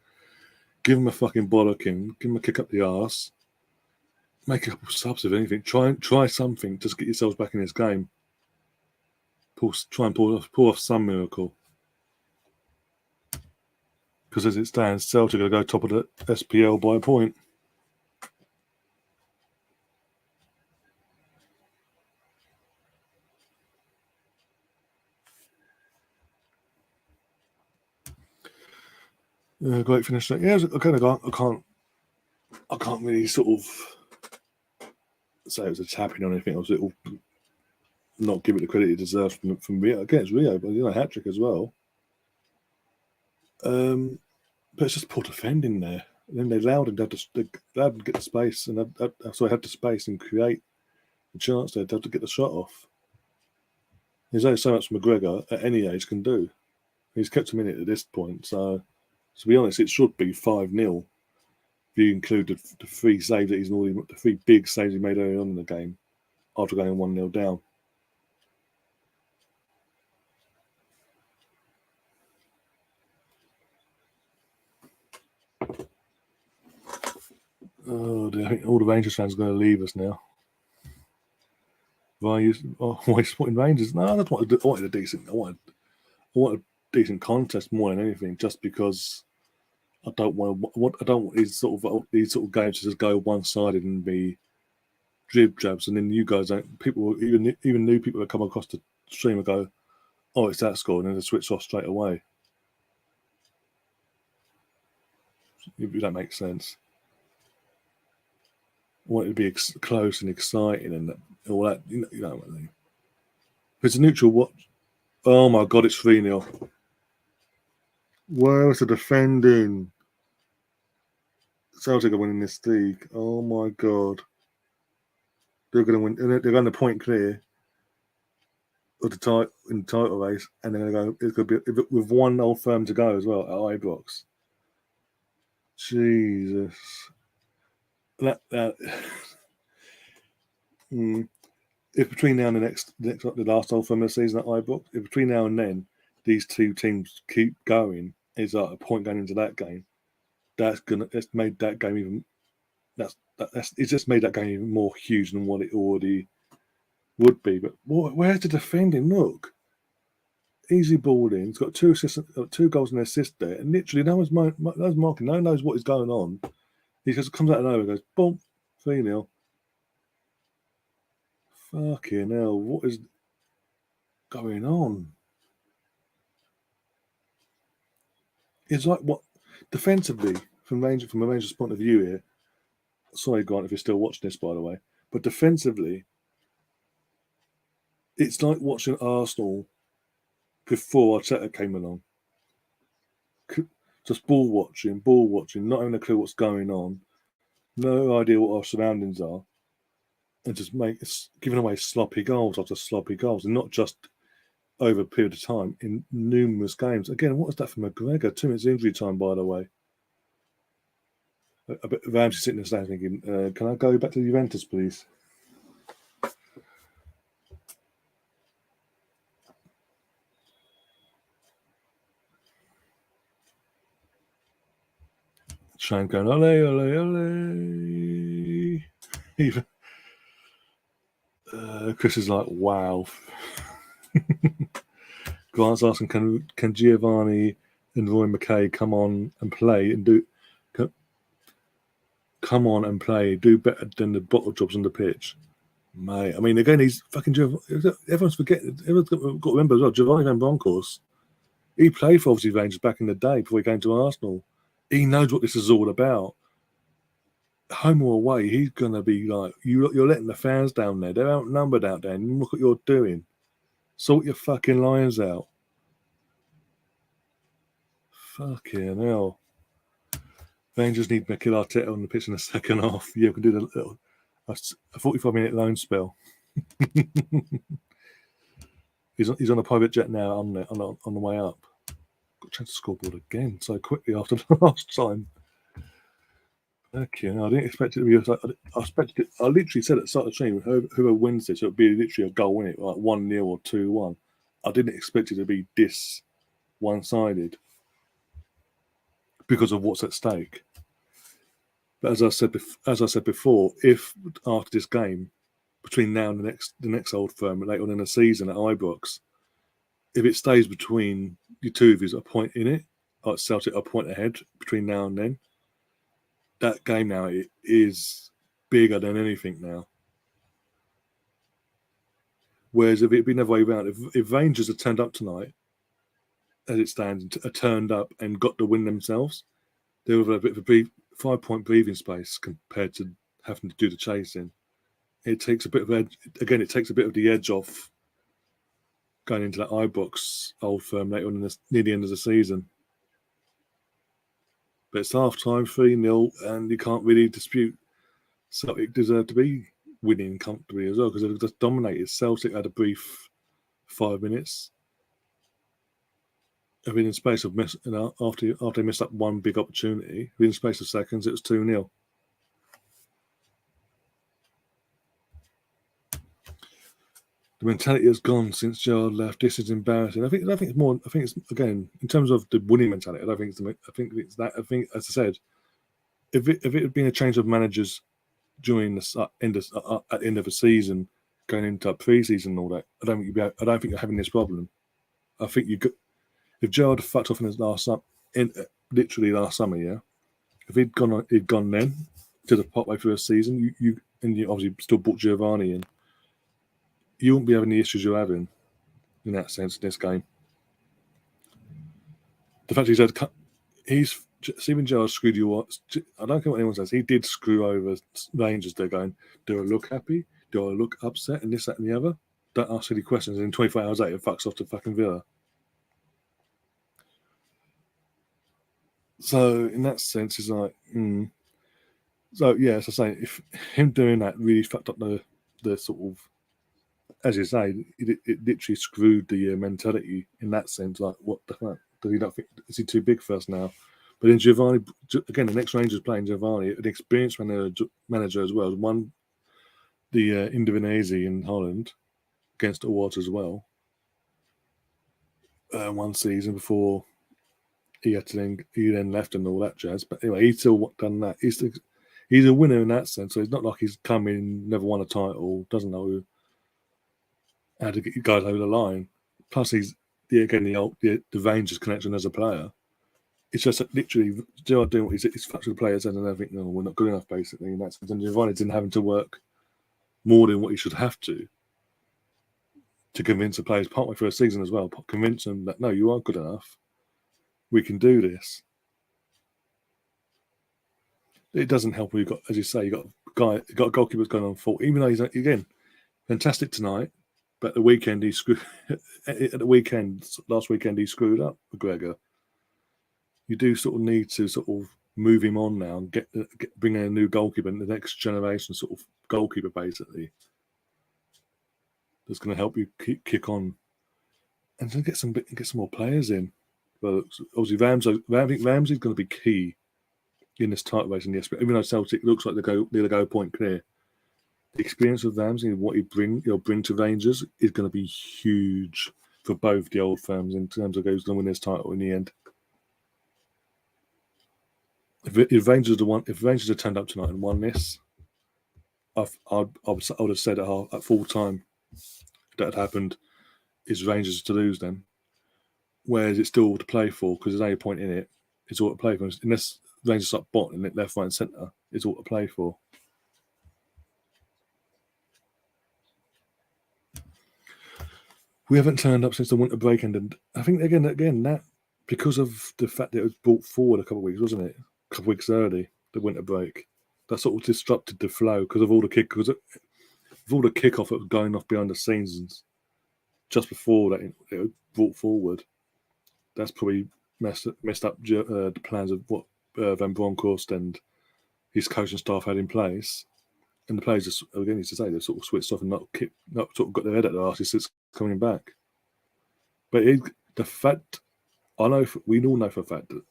Give him a fucking bollocking. Give him a kick up the arse. Make a couple of subs, if anything. Try something. Just get yourselves back in this game. Try and pull off some miracle. Because as it stands, Celtic are going to go top of the SPL by a point. Great finish. Yeah, I can't really sort of say it was a tapping or anything. I was not give it the credit it deserves from Rio against Rio, but hat trick as well. But it's just poor defending there. And then they allowed him to get the space, and so I had the space and create a chance there to get the shot off. There's only so much McGregor at any age can do. He's kept him in it at this point, so to be honest, it should be 5-0 if you include the three saves that the three big saves he made early on in the game after going 1-0 down. Oh dear, I think all the Rangers fans are going to leave us now. Why are you supporting Rangers? No, I wanted a decent contest more than anything, just because I don't want these sort of games to just go one-sided and be drib jabs, and then you guys don't. People, even new people that come across the stream will go, "Oh, it's that score," and then they switch off straight away. If that makes sense. I want it to be close and exciting and all that. You know what I mean. If it's a neutral, what? Oh my God, it's 3-0. Where's the defending? Celtic are winning this league. Oh my God. They're going to win. They're going to point clear of the title race, and they're going to go. It's going to be with 1-0 firm to go as well at Ibrox. Jesus. That if between now and the last Old Firm of the season at Ibrox, if between now and then these two teams keep going, it's like a point going into that game. It's made that game even. It's just made that game even more huge than what it already would be. But where's the defending? Look, easy ball in. He's got 2 assists, 2 goals and an assist there, and literally no one's marking. No one knows what is going on. He just comes out of nowhere and goes, boom, 3-0. Fucking hell, what is going on? It's like what defensively from a Rangers point of view here. Sorry, Grant, if you're still watching this, by the way. But defensively, it's like watching Arsenal before Arteta came along. Just ball watching, not having a clue what's going on, no idea what our surroundings are, and just giving away sloppy goals after sloppy goals, and not just over a period of time in numerous games. Again, what was that from McGregor? 2 minutes injury time, by the way. Ramsey sitting there standing thinking, can I go back to Juventus, please? Shane going, ole, ole, ole. Even Chris is like, wow. Grant's asking, can Giovanni and Roy McKay come on and play do better than the bottle jobs on the pitch? Mate, I mean, again, he's fucking. Everyone's forgetting. Everyone's got to remember as well. Giovanni Van Bronckhorst, he played for obviously Rangers back in the day before he came to Arsenal. He knows what this is all about. Home or away, he's gonna be like, you're letting the fans down there. They're outnumbered out there, and look what you're doing. Sort your fucking lines out. Fucking hell. Rangers need Mikel Arteta on the pitch in the second half. Yeah, we can do the little a 45-minute loan spell. He's on a private jet now on the way up. Got a chance to scoreboard again so quickly after the last time. Okay, no, I didn't expect it to be. I expected it. I literally said at the start of the stream, whoever wins this, it'll be literally a goal in it, like 1-0 or 2-1. I didn't expect it to be this one-sided because of what's at stake. But as I said before, if after this game, between now and the next Old Firm later on in the season at Ibrox, if it stays between the two of you a point in it, like Celtic a point ahead between now and then, that game now is bigger than anything now. Whereas if it'd been the other way around, if Rangers had turned up tonight, as it stands, turned up and got the win themselves, they would have a bit of a 5-point breathing space compared to having to do the chasing. It takes a bit of edge. Again, it takes a bit of the edge off going into that Ibrox Old Firm later on near the end of the season. But it's half time, 3-0, and you can't really dispute Celtic deserve to be winning comfortably as well because they've just dominated. Celtic had a brief 5 minutes. Within space of after they missed up one big opportunity, within space of seconds, it was 2-0. The mentality has gone since Gerrard left. This is embarrassing. I think it's more. I think it's again in terms of the winning mentality. I don't think it's. I think it's that. I think, as I said, if it had been a change of managers during the end of the season, going into pre-season and all that, I don't think you're having this problem. I think if Gerrard fucked off in his literally last summer, yeah. If he'd gone then to the partway through a season, you obviously still brought Giovanni in. You won't be having the issues you're having in that sense in this game. The fact Steven Gerrard screwed you up. I don't care what anyone says. He did screw over Rangers. They're going, do I look happy? Do I look upset? And this, that, and the other. Don't ask any questions. And 24 hours later, it fucks off to fucking Villa. So in that sense, it's like, So yeah, as I say, if him doing that really fucked up the sort of, as you say, it literally screwed the mentality in that sense. Like, what the fuck? Does he not think? Is he too big for us now? But in Giovanni, again, the next Rangers playing Giovanni, an experienced manager as well, won the Indovinese in Holland against Award as well. One season before he then left and all that jazz. But anyway, he's still done that. He's a winner in that sense. So it's not like he's come in, never won a title, doesn't know how to get you guys over the line. Plus, he's the Rangers connection as a player. It's just literally Gerrard doing what he's fucked with the players and everything. No, we're not good enough, basically. And that's and Giovanni didn't having to work more than what he should have to convince the players partway through a season as well. Convince them that no, you are good enough. We can do this. It doesn't help when you've got, as you say, you got a goalkeeper that's going on fault. Even though he's again fantastic tonight, but at the weekend he screwed. Last weekend he screwed up McGregor. You do sort of need to sort of move him on now and bring in a new goalkeeper, the next generation sort of goalkeeper, basically. That's going to help you kick on, and then get some more players in. But obviously, Ramsey's going to be key in this title race in the SPL. Even though Celtic looks like they'll go point clear, the experience of Ramsey and what he'll bring to Rangers is going to be huge for both the old firms in terms of who's going to win this title in the end. If Rangers had turned up tonight and won this, I would have said at full time that had happened is Rangers to lose then. Whereas it's still to play for because there's only a point in it. It's all to play for. Unless Rangers start bottom, left, right, and centre, it's all to play for. We haven't turned up since the winter break, and I think again that because of the fact that it was brought forward a couple of weeks, wasn't it? A couple of weeks early, the winter break. That sort of disrupted the flow because of all the kickoff that was going off behind the scenes and just before that it was brought forward. That's probably messed up the plans of what Van Bronckhorst and his coaching staff had in place. And the players just, again, used to say, they've sort of switched off and not sort of got their head at the arse since coming back. But the fact, we all know for a fact that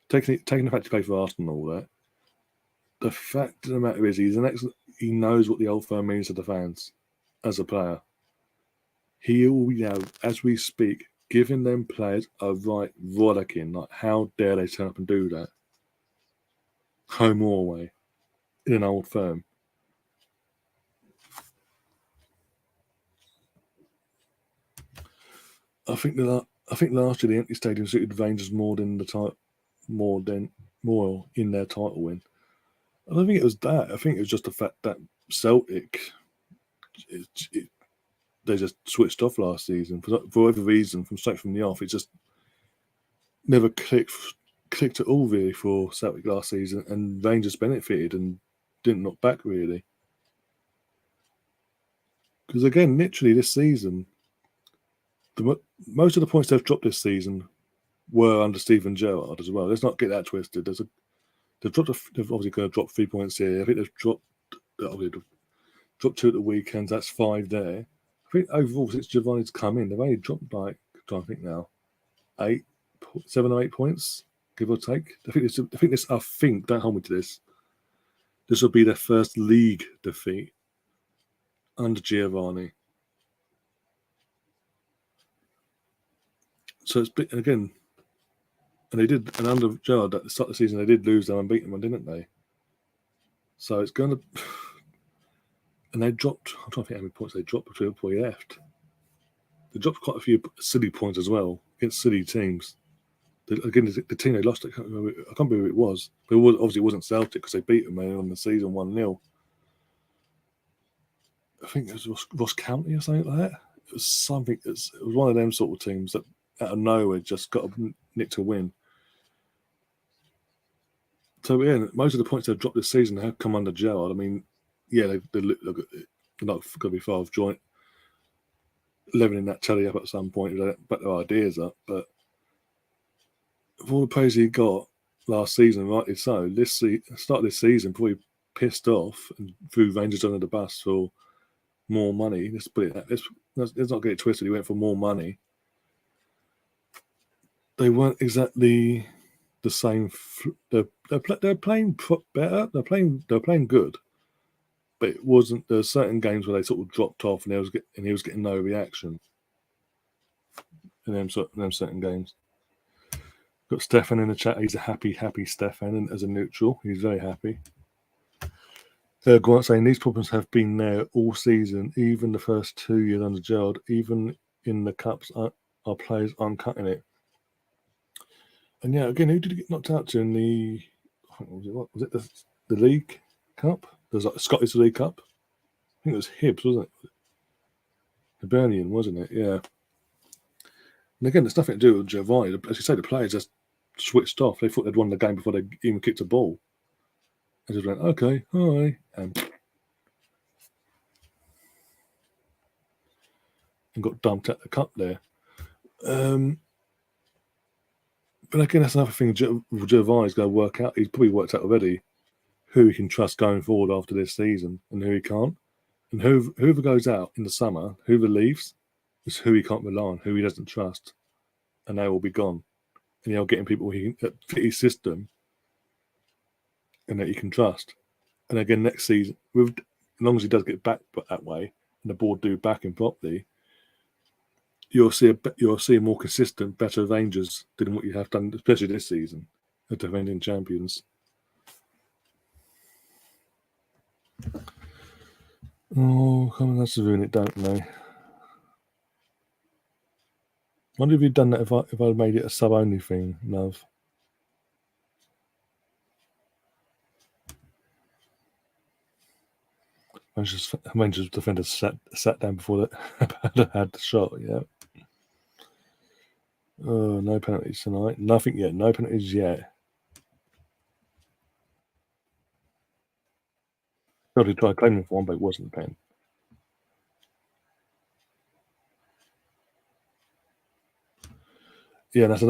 taking the fact he played for Arsenal and all that, the fact of the matter is he knows what the old firm means to the fans as a player. He will, as we speak, giving them players a right rollicking. Like, how dare they turn up and do that? Home or away in an old firm. I think last year the empty stadium suited Rangers more in their title win. I don't think it was that. I think it was just the fact that Celtic, they just switched off last season for whatever reason. Straight from the off, it just never clicked at all really for Celtic last season, and Rangers benefited and didn't knock back really. Because again, literally this season, most of the points they've dropped this season were under Steven Gerrard as well. Let's not get that twisted. They've obviously going to drop 3 points here. I think they've dropped 2 at the weekends. That's 5 there. I think overall since Giovanni's come in, they've only dropped like, I'm trying to think now, 7 or 8 points, give or take. I think don't hold me to this. This will be their first league defeat under Giovanni. So it's again, and they did, and under Gerrard at the start of the season, they did lose their unbeaten one, didn't they? So it's going to, and they dropped. I'm trying to think how many points they dropped before he left. They dropped quite a few silly points as well against silly teams. Again, the team they lost, I can't remember who it was. But obviously it wasn't Celtic because they beat them on the season 1-0. I think it was Ross County or something like that. It was something. It was one of them sort of teams that out of nowhere just got a nick to win. So yeah, most of the points they've dropped this season have come under Gerrard. I mean, yeah, they're not going to be far off joint leveling that tally up at some point if they don't back their ideas up. But of all the praise he got last season, rightly so, start of this season, probably pissed off and threw Rangers under the bus for more money. Let's put it that. Let's not get it twisted. He went for more money. They weren't exactly the same. They're playing better. They're playing good. But it wasn't. There were certain games where they sort of dropped off, and he was getting no reaction in them certain games. Got Stefan in the chat. He's a happy Stefan, and as a neutral, he's very happy. Grant saying these problems have been there all season, even the first 2 years under Gerrard. Even in the cups, our players aren't cutting it. And yeah, again, who did he get knocked out to in the? Was it the League Cup? There was like the Scottish League Cup. I think it was Hibs, wasn't it? Hibernian, wasn't it? Yeah. And again, there's nothing to do with Giovanni. As you say, the players just switched off. They thought they'd won the game before they even kicked a ball. And just went, okay, hi. And got dumped at the cup there. But again, that's another thing Giovanni's going to work out. He's probably worked out already who he can trust going forward after this season and who he can't. And whoever goes out in the summer, whoever leaves, is who he can't rely on, who he doesn't trust. And they will be gone. And he'll get in people that fit his system and that he can trust. And again, next season, as long as he does get back that way and the board do back him properly, you'll see a more consistent, better Rangers than what you have done, especially this season, as defending champions. Oh, come on, let's ruin it, don't they? Wonder if you'd done that if I'd made it a sub-only thing, love. Rangers defender sat down before they had the shot. Yeah. No penalties tonight. Nothing yet. No penalties yet. Probably tried claiming for one, but it wasn't a pen. Yeah, that's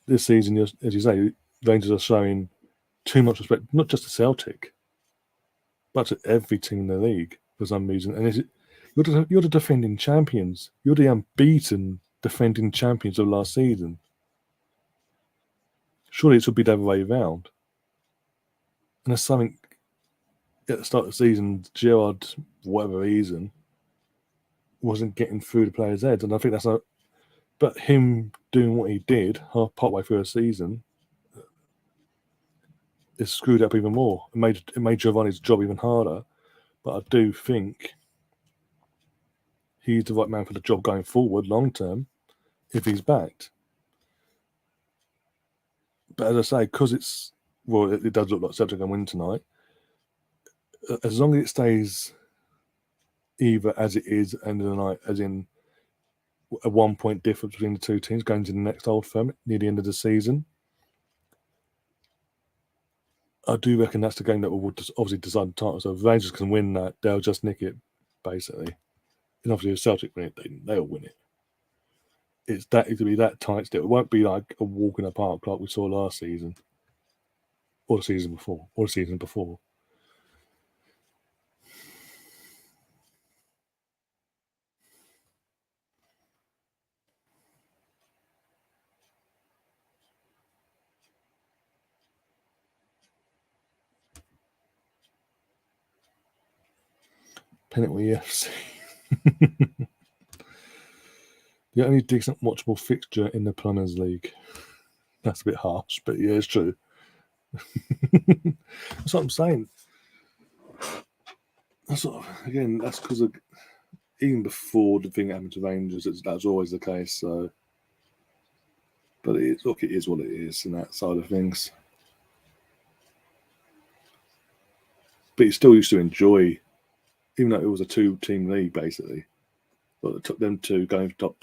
this season. As you say, Rangers are showing too much respect, not just to Celtic, but to every team in the league for some reason. And you're the defending champions. You're the unbeaten defending champions of last season. Surely it should be the other way around. And there's something at the start of the season, Gerrard, for whatever reason, wasn't getting through the players' heads. And I think but him doing what he did partway through the season, it screwed up even more. It made Giovanni's job even harder. But I do think he's the right man for the job going forward, long term, if he's backed. But as I say, because it does look like Celtic can win tonight. As long as it stays either as it is end of the night, as in a 1 point difference between the two teams going to the next Old Firm near the end of the season, I do reckon that's the game that will obviously decide the title. So if Rangers can win that, they'll just nick it, basically. And obviously, if Celtic win it, they'll win it. It'll be that tight still. It won't be like a walk in the park like we saw last season, or the season before. Penalty FC. The only decent watchable fixture in the Plumbers League. That's a bit harsh, but yeah, it's true. That's what I'm saying. That's because of even before the thing happened to Rangers, that's always the case. So, but it is what it is in that side of things. But you still used to enjoy, even though it was a 2-team league basically. But it took them two going for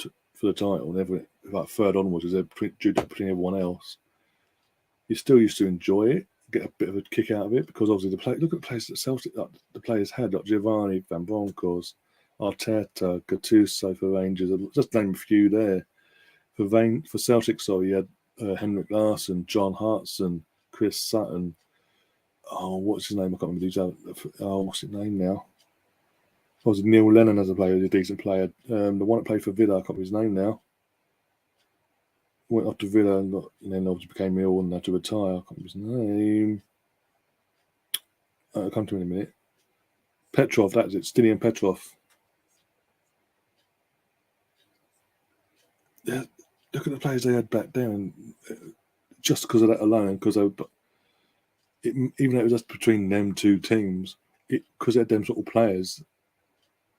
the title, and like third onwards, was due to putting everyone else. You still used to enjoy it, get a bit of a kick out of it, because obviously look at the players that Celtic, the players had, like Giovanni, Van Bronckhorst, Arteta, Gattuso for Rangers. Just name a few there. For Celtic, you had Henrik Larsson, John Hartson, Chris Sutton. Oh, what's his name? I can't remember these other. Oh, what's his name now? Was Neil Lennon as a player? He was a decent player. The one that played for Villa, I can't remember his name now. Went off to Villa and then obviously became ill and had to retire. I can't remember his name. I'll come to him in a minute. Petrov, that's it. Stilian Petrov. Yeah, look at the players they had back then. Just because of that alone, even though it was just between them two teams, because they had them sort of players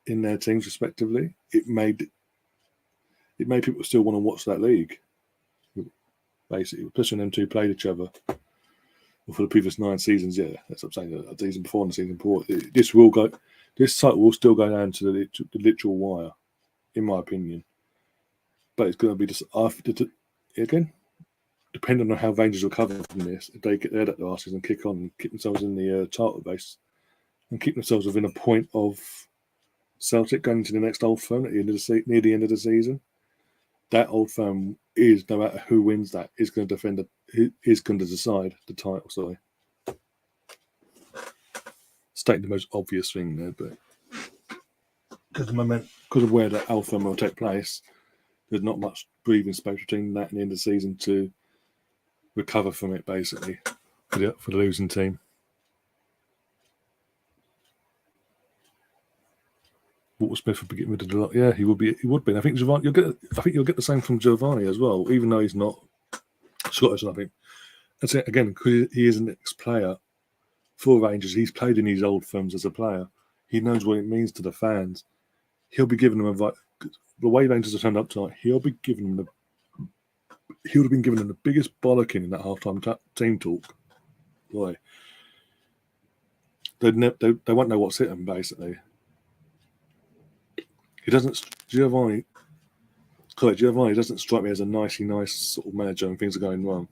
in their teams respectively, it made people still want to watch that league. Basically, especially when them two played each other. For the previous 9 seasons, yeah, that's what I'm saying. The season before and the season before, this title will still go down to the literal wire, in my opinion. But it's going to be just after again, depending on how Rangers recover from this. If they get their asses and kick on and keep themselves in the title race and keep themselves within a point of Celtic going to the next Old Firm near the end of the season, that Old Firm is, no matter who wins that, is going to decide the title. Sorry, stating the most obvious thing there, but because of where that Old Firm will take place, there's not much breathing space between that and the end of the season to recover from it, basically, for the losing team. Walter Smith would be getting rid of the lot. Yeah, he would be. And I think Giovanni. I think you'll get the same from Giovanni as well, even though he's not Scottish. I think that's it again, because he is an ex-player for Rangers. He's played in these Old Firms as a player. He knows what it means to the fans. He'll be giving them the way Rangers have turned up tonight. He would have been giving them the biggest bollocking in that halftime team talk. Boy, They won't know what's hit them, basically. He doesn't, Giovanni doesn't strike me as a nice sort of manager when things are going wrong.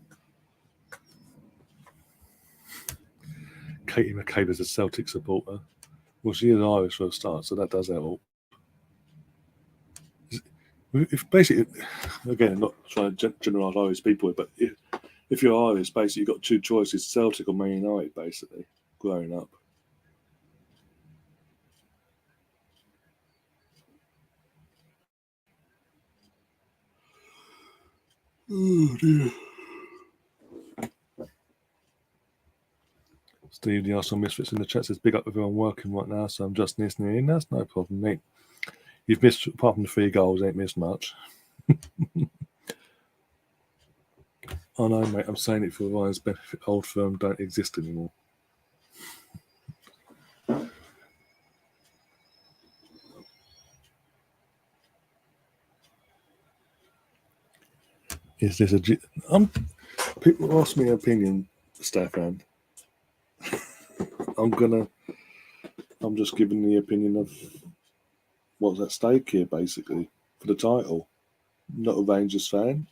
Katie McCabe is a Celtic supporter. Well, she is Irish for a start, so that does help. If basically, again, not trying to generalise Irish people, but if you're Irish, basically you've got two choices: Celtic or Man United, basically, growing up. Oh dear. Steve, the Arsenal Misfits in the chat says, big up everyone working right now, so I'm just listening in. That's no problem, mate. You've missed, apart from the 3 goals, ain't missed much. I know, mate, I'm saying it for Ryan's benefit. Old firm don't exist anymore. Is this a... people ask me opinion, Stefan. I'm just giving the opinion of what's at stake here, basically, for the title. Not a Rangers fan,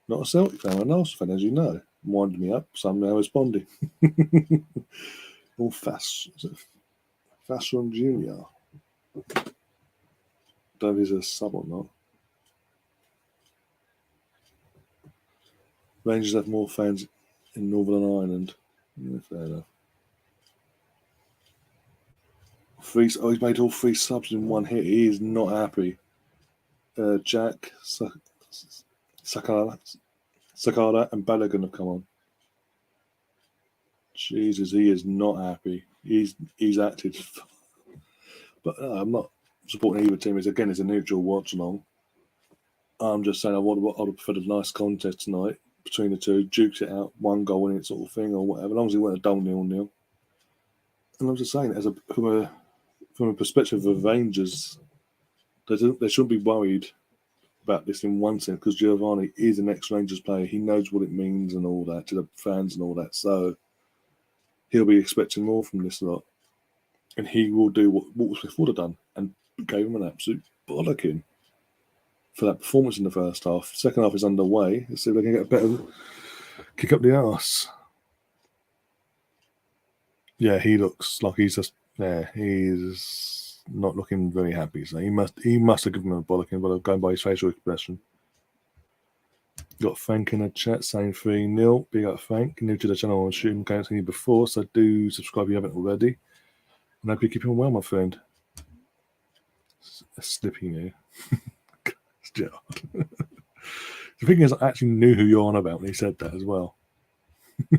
not a Celtic fan, an Arsenal fan, as you know. Winding me up, so I'm now responding. All fast from Junior. Don't know if he's a sub or not. Rangers have more fans in Northern Ireland. Yeah, fair enough. He's made all 3 subs in one hit. He is not happy. Jack, Sakara, and Balogun have come on. Jesus, he is not happy. He's acted. But I'm not supporting either team. It's a neutral watch along. I'm just saying I would have preferred a nice contest tonight between the two. Dukes it out, 1 goal in it sort of thing or whatever. As long as it went a dull 0-0. And I'm just saying, from a perspective of Rangers, they shouldn't be worried about this in one sense, because Giovanni is an ex-Rangers player. He knows what it means and all that to the fans and all that. So he'll be expecting more from this lot. And he will do what Wolfsmith would have done and gave him an absolute bollocking for that performance in the first half. Second half is underway. Let's see if they can get a better kick up the arse. Yeah, he looks like he's not looking very happy. So he must have given him a bollocking, but going by his facial expression. Got Frank in the chat saying 3-0. Big up Frank. New to the channel, I'm shooting can't see you before, so do subscribe if you haven't already. And I hope you're keeping well, my friend. Slipping you. The thing is, I actually knew who you're on about when he said that as well. I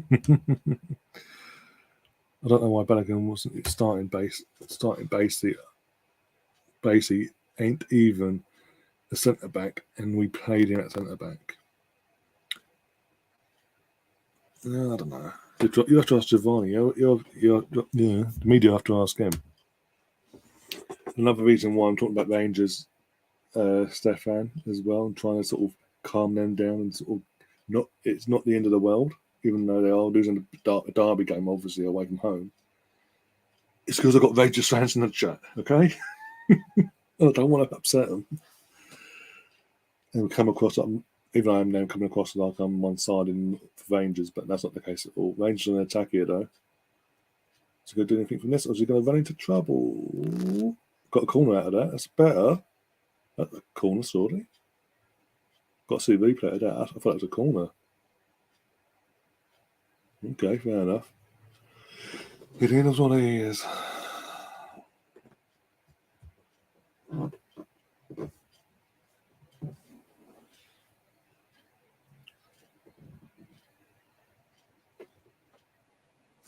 don't know why Balogun wasn't starting base. Basically ain't even a centre back, and we played him at centre back. No, I don't know. You have to ask Giovanni. The media have to ask him. Another reason why I'm talking about Rangers, Stefan, as well, and trying to sort of calm them down and sort of it's not the end of the world, even though they are losing a derby game, obviously, away from home. It's because I've got Rangers fans in the chat, okay? I don't want to upset them. And we come across, even though I'm now coming across like I'm one-sided for Rangers, but that's not the case at all. Rangers are an attack here, though. Is he going to do anything from this, or is he going to run into trouble? Got a corner out of that. That's better. That's a corner, sorry. Got to see the replay of that. I thought it was a corner. Okay, fair enough. It is what it is.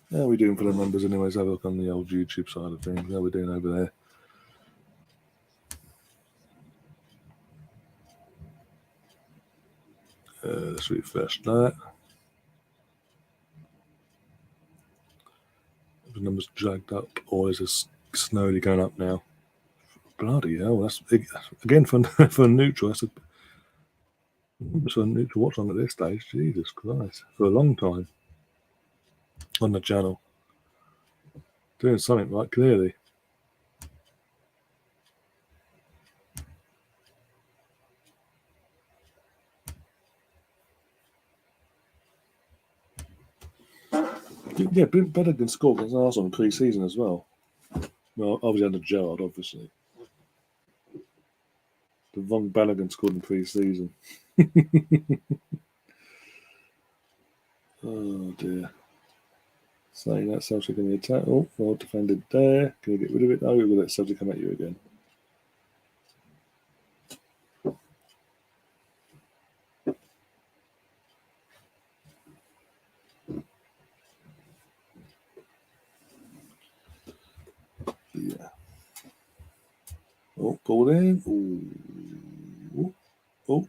How are we doing for the numbers anyways? Have a look on the old YouTube side of things. How are we doing over there? Let's refresh that. The numbers dragged up, or is it slowly going up now? Bloody hell! That's again for a neutral. That's a neutral watch on at this stage. Jesus Christ! For a long time on the channel. Doing something right, clearly. Yeah, better than score against Arsenal in pre-season as well. Well, obviously under Gerrard, obviously. The Von Balogun scored in pre-season. Oh dear. Saying that Celtic in the attack. Oh, well defended there. Can you get rid of it? No, we'll let Celtic come at you again. Yeah. Oh, ball in. Ooh. Oh.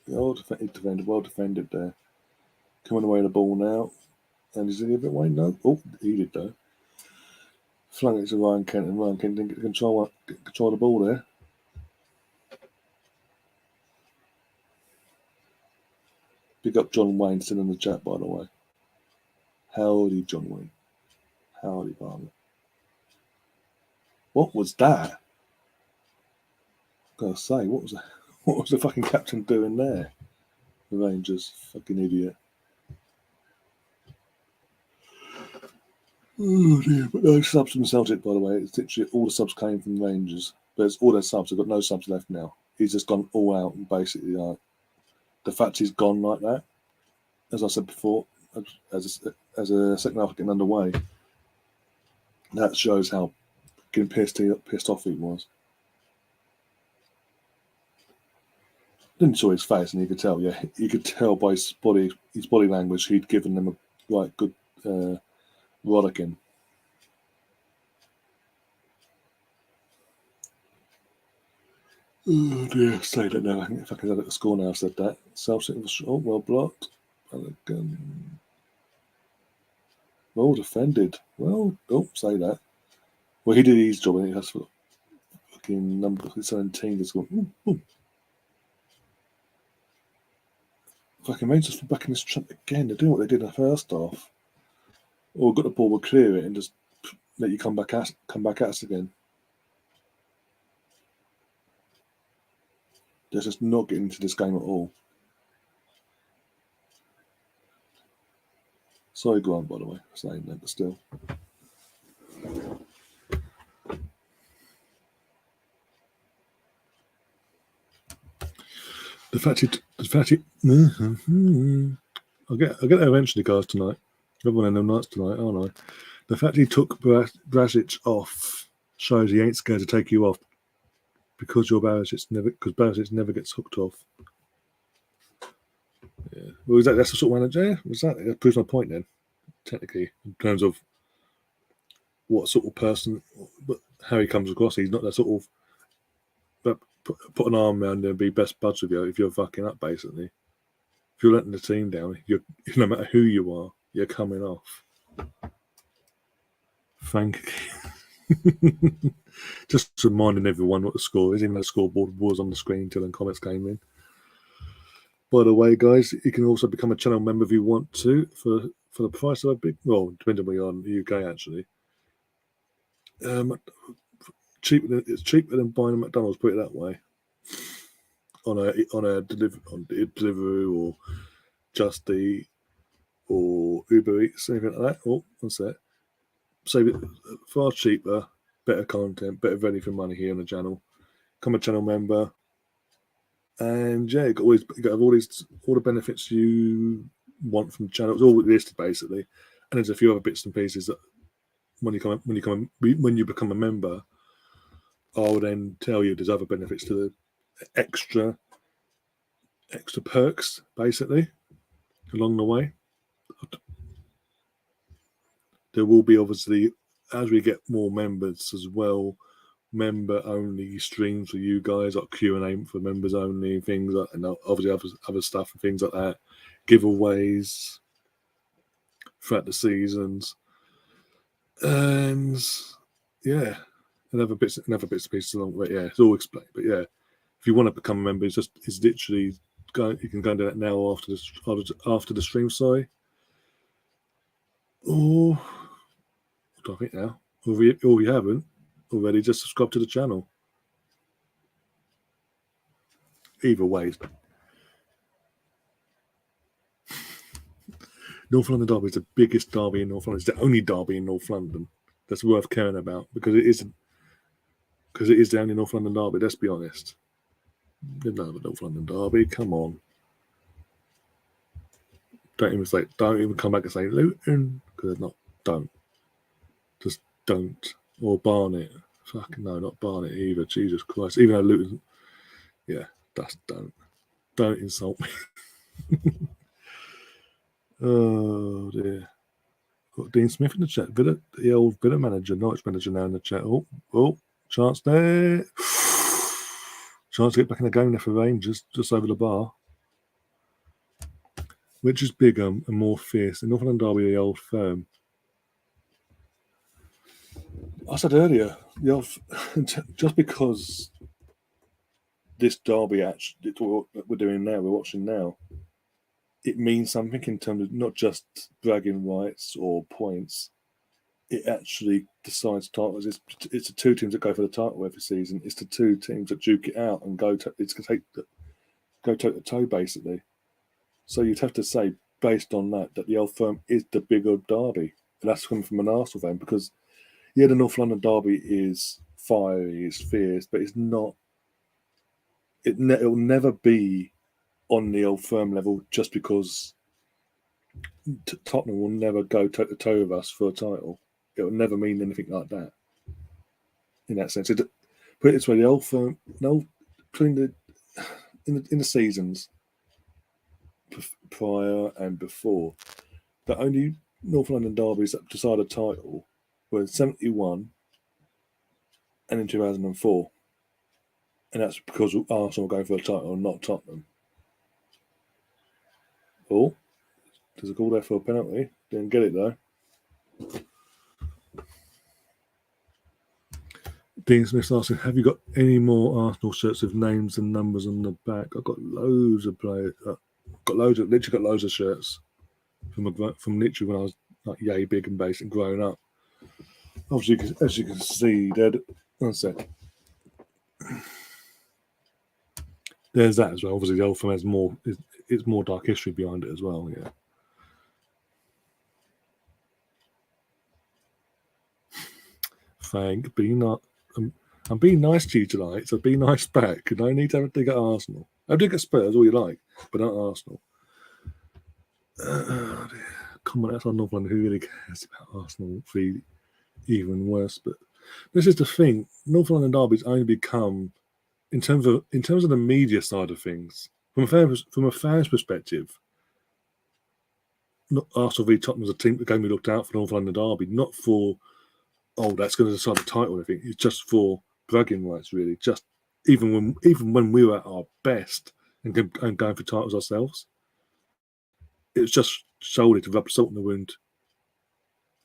Well defended there. Coming away the ball now. And is he give it away? No. Oh, he did though. Flung it to Ryan Kent, and Ryan Kent didn't get control of the ball there. Big up John Wayne, still in the chat, by the way. Howdy, John Wayne. Howdy, Barney. What was that? Gotta say, what was the fucking captain doing there? The Rangers, fucking idiot. Oh dear, but no subs from Celtic, by the way. It's literally all the subs came from the Rangers. But it's all their subs. They've got no subs left now. He's just gone all out and basically the fact he's gone like that, as I said before, as a second half getting underway, that shows how getting pissed off he was. Didn't show his face, and you could tell. Yeah, you could tell by his body language. He'd given them a right good rollicking. Oh dear, say that now. If I can look at the score now, I've said that. Celtic was well blocked. Well defended. Well, don't say that. Well, he did his job, and that's for fucking number 17 that's gone. Ooh. Fucking Rangers for back in this trap again. They're doing what they did in the first half. Or got the ball, we'll clear it and just let you come back at us again. They're just not getting into this game at all. Sorry, Grant, by the way, for saying that, but still. The fact he I'll get there eventually, guys, tonight. Everyone in them nights tonight, aren't I? The fact he took Brasic off shows he ain't scared to take you off because Barisic never gets hooked off. Yeah. Well, that's the sort of manager. That proves my point then, technically, in terms of what sort of person, how he comes across. He's not that sort of, but put an arm around and be best buds with you if you're fucking up, basically. If you're letting the team down, no matter who you are, you're coming off. Thank you. Just reminding everyone what the score is, even though the scoreboard was on the screen until the comments came in. By the way, guys, you can also become a channel member if you want to for the price of a big, well, depending on where you're in the UK, actually. It's cheaper than buying a McDonald's, put it that way. On a delivery or Just Eat or Uber Eats, anything like that. Oh, what's that? Save it far cheaper, better content, better value for money here on the channel. Become a channel member. And yeah, you got all the benefits you want from the channel. It's all listed basically, and there's a few other bits and pieces that when you become a member, I'll then tell you there's other benefits to the extra perks basically along the way. There will be obviously, as we get more members as well, member only streams for you guys, like Q&A for members only, things like, and obviously other stuff and things like that, giveaways throughout the seasons, and yeah, and other bits and pieces along the way. Yeah, it's all explained. But yeah, if you want to become a member, it's literally you can go and do that now after the stream. Sorry, or I think now. Or if you haven't already, just subscribe to the channel. Either way, North London Derby is the biggest derby in North London. It's the only derby in North London that's worth caring about because it is the only North London derby. Let's be honest. There's no North London derby. Come on. Don't even come back and say Luton because they're not. Don't. Just don't. Or Barnet. Fucking no, not Barnet either. Jesus Christ. Even though Luton, yeah, that's don't. Don't insult me. Oh dear. Got Dean Smith in the chat. Villa, the old Villa manager, Norwich manager now in the chat. Oh, chance there. Chance to get back in the game there for Rangers, just over the bar. Which is bigger and more fierce? The Northern Derby or the Old Firm? I said earlier, just because this derby actually what we're doing now, we're watching now, it means something in terms of not just bragging rights or points. It actually decides titles. It's the two teams that go for the title every season. It's the two teams that duke it out and go toe to toe basically. So you'd have to say, based on that the Old Firm is the bigger derby, and that's coming from an Arsenal fan because the North London derby is fiery, it's fierce, but it's not. It'll never be on the Old Firm level just because Tottenham will never go toe to toe with us for a title. It will never mean anything like that. In that sense, put it this way: the Old Firm, between in the seasons prior and before, the only North London derbies that decide a title were in 1971 and in 2004. And that's because Arsenal were going for a title and not Tottenham. Oh, there's a call there for a penalty. Didn't get it though. Dean Smith's asking, have you got any more Arsenal shirts with names and numbers on the back? I've got loads of players. Literally got loads of shirts from literally when I was like yay big and basic and growing up. Obviously, as you can see, one sec. There's that as well. Obviously, the Old Firm has more. It's more dark history behind it as well. Yeah. Frank, I'm being nice to you tonight, so be nice back. And I need to have a dig at Arsenal. I dig at Spurs, all you like, but not Arsenal. Come on, that's on North London. Who really cares about Arsenal? Be even worse. But this is the thing. North London derbies only become, in terms of the media side of things, from a fan's perspective, not Arsenal v Tottenham is a team that game we looked out for North London derby, not for that's going to decide the title. I think it's just for bragging rights, really. Just even when we were at our best and going for titles ourselves, it was just solely to rub salt in the wound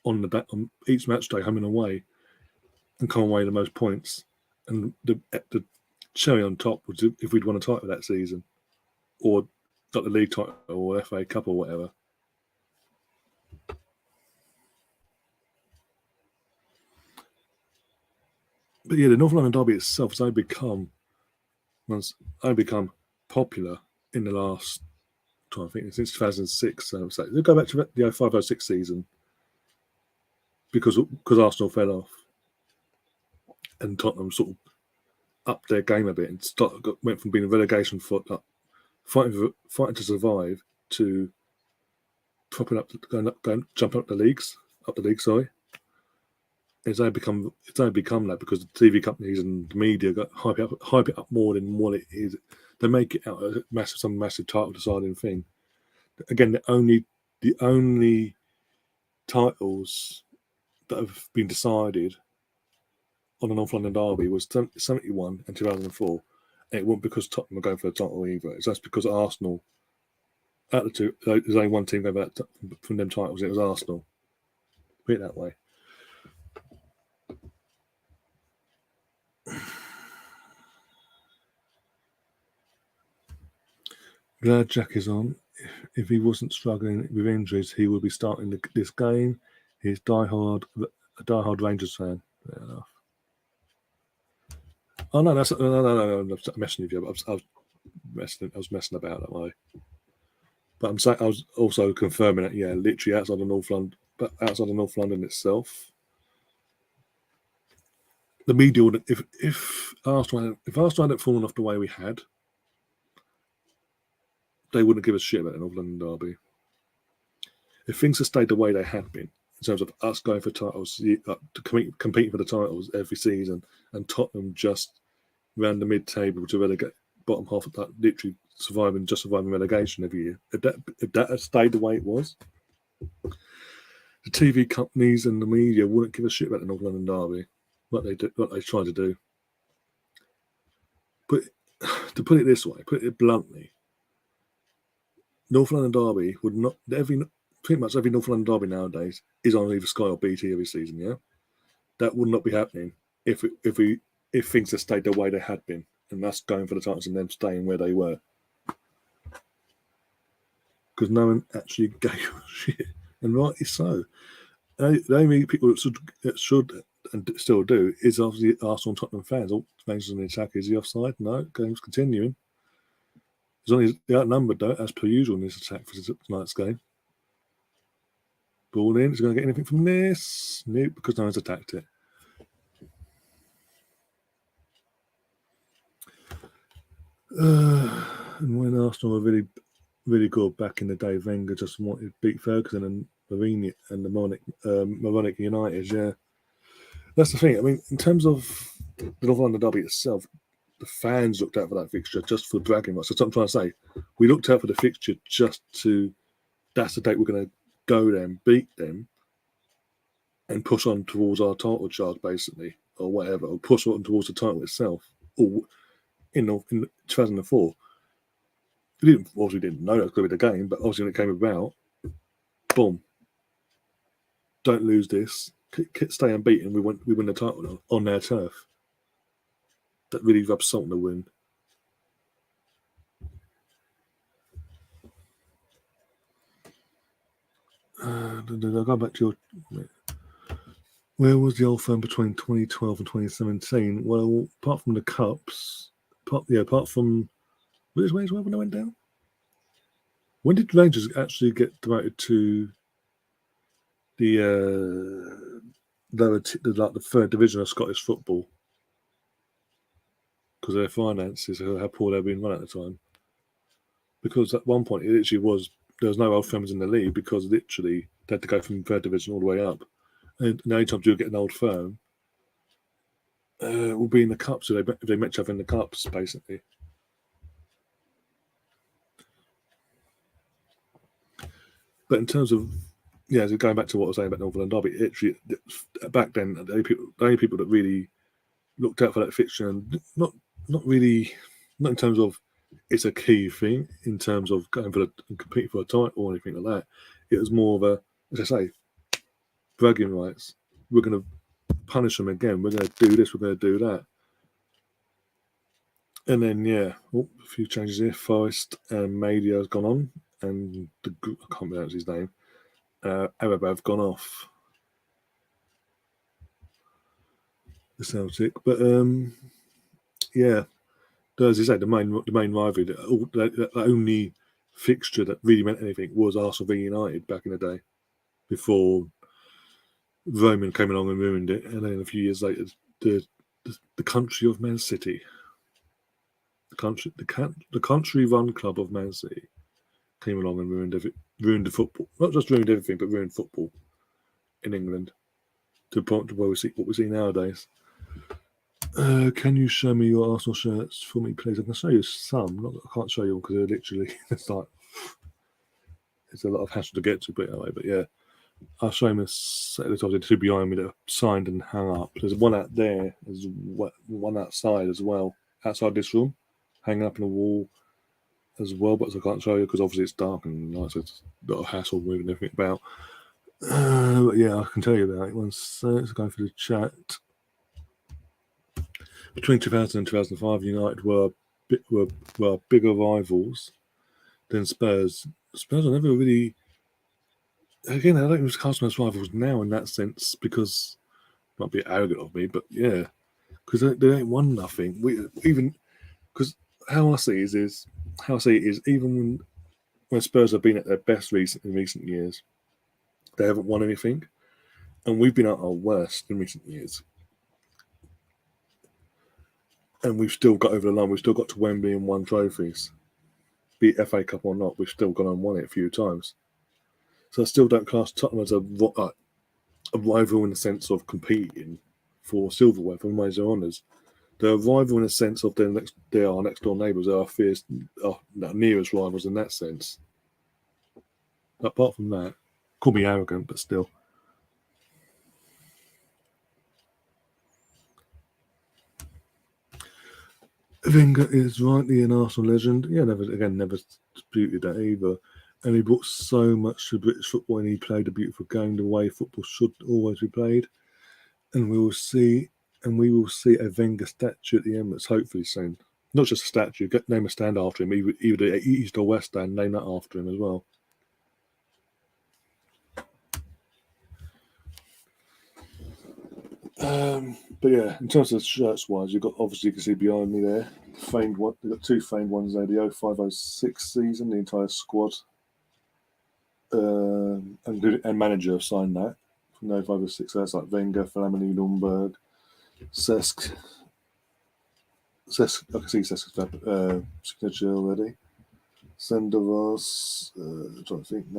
on each match day, home and away, and come away the most points. And the cherry on top was if we'd won a title that season, or got the league title or FA Cup or whatever. But yeah, the North London derby itself has only become popular in the last, I think, since 2006. So they go back to the 05-06 season because Arsenal fell off and Tottenham sort of upped their game a bit and went from being a relegation foot up, fighting to survive, to propping up, jumping up the league. Sorry. It's only become that because the TV companies and the media got hype it up more than what it is. They make it out some massive title deciding thing. Again, the only titles that have been decided on the North London derby was 71 and 2004, and it wasn't because Tottenham were going for the title either. It's just because Arsenal, out of the two, there's only one team going from them titles. It was Arsenal. Put it that way. Glad Jack is on. If he wasn't struggling with injuries, he would be starting this game. He's diehard A diehard Rangers fan. Fair enough. Oh no, no. I'm messing with you. I was messing about that way. But I'm saying I was also confirming it. Yeah, literally outside of North London, but outside of North London itself, the media would if Arsenal hadn't fallen off the way we had, they wouldn't give a shit about the North London derby. If things had stayed the way they had been, in terms of us going for titles, competing for the titles every season, and Tottenham just around the mid-table to relegate bottom half of that, literally surviving relegation every year. If that had stayed the way it was, the TV companies and the media wouldn't give a shit about the North London derby, what they try to do. But to put it this way, put it bluntly, North London derby would not pretty much every North London derby nowadays is on either Sky or BT every season. Yeah, that would not be happening if things had stayed the way they had been, and us going for the titles and them staying where they were, because no one actually gave a shit, and rightly so. The only people that should and still do is obviously Arsenal and Tottenham fans. All fans on the attack. Is the offside? No, game's continuing. As long as they're outnumbered, though, as per usual in this attack for tonight's game. Ball in. Is going to get anything from this? Nope, because no one's attacked it. And when Arsenal were really, really good back in the day, Wenger just wanted to beat Ferguson and Mourinho and the Moronic United. Yeah, that's the thing. I mean, in terms of the North London derby itself, the fans looked out for that fixture just for bragging rights. That's what I'm trying to say. We looked out for the fixture just to. That's the date we're going to go there and beat them, and push on towards our title charge, basically, or whatever, or push on towards the title itself. Or in 2004, we didn't know that was going to be the game, but obviously when it came about, boom, don't lose this, stay unbeaten. We win the title on their turf. That really rubs salt in the wind. I'll go back to your. Where was the old firm between 2012 and 2017? Well, apart from the cups, apart from which ways when they went down. When did Rangers actually get promoted to the the third division of Scottish football? Because of their finances, how poor they've been run at the time. Because at one point, it literally was there was no old firms in the league because literally they had to go from third division all the way up. And the only time you'll get an old firm will be in the cups if they met each other in the cups, basically. But in terms of so going back to what I was saying about Northern Derby, actually back then the only people that really looked out for that fixture, and not in terms of it's a key thing in terms of going for competing for a title or anything like that. It was more of a, as I say, bragging rights. We're going to punish them again. We're going to do this. We're going to do that. And then a few changes here. Forest and Media has gone on, and I can't pronounce his name. Arab have gone off the Celtic, but as you say, the main rivalry, the only fixture that really meant anything was Arsenal v United back in the day, before Roman came along and ruined it, and then a few years later, the country of Man City, the country-run club of Man City, came along and ruined the football. Not just ruined everything, but ruined football in England to the point to where we see what we see nowadays. Can you show me your Arsenal shirts for me, please? I can show you some. I can't show you all because they're literally it's a lot of hassle to get to, put it that way. But yeah, I'll show him a set of the two behind me that are signed and hung up. There's one out there, there's one outside as well, outside this room, hanging up on the wall as well. But I can't show you because obviously it's dark and nice. So it's a lot of hassle moving everything about. But yeah, I can tell you about it. Let's go for the chat. Between 2000 and 2005, United were bigger rivals than Spurs. Spurs are never really. Again, I don't think it was cast as rivals now in that sense because Might be arrogant of me, but yeah, because they ain't won nothing. Because how I see it is even when Spurs have been at their best in recent years, they haven't won anything, and we've been at our worst in recent years, and we've still got over the line. We've still got to Wembley and won trophies, be it FA Cup or not. We've still gone and won it a few times. So I still don't class Tottenham as a rival in the sense of competing for silverware, for major honours. They're a rival in the sense of they are next door neighbours. They are fierce, nearest rivals in that sense. Apart from that, call me arrogant, but still. Wenger is rightly an Arsenal legend. Yeah, never disputed that either. And he brought so much to British football, and he played a beautiful game the way football should always be played. And we will see a Wenger statue at the Emirates hopefully soon. Not just a statue, name a stand after him. Either the East or West Stand, name that after him as well. But yeah, in terms of shirts wise, you've got, obviously you can see behind me there, famed one. You've got two famed ones there, the 05-06 season, the entire squad. And manager have signed that from the 05-06. That's like Wenger, Flamini, Lundberg, Cesc. I can see Cesk's signature already. Senderos, trying to think.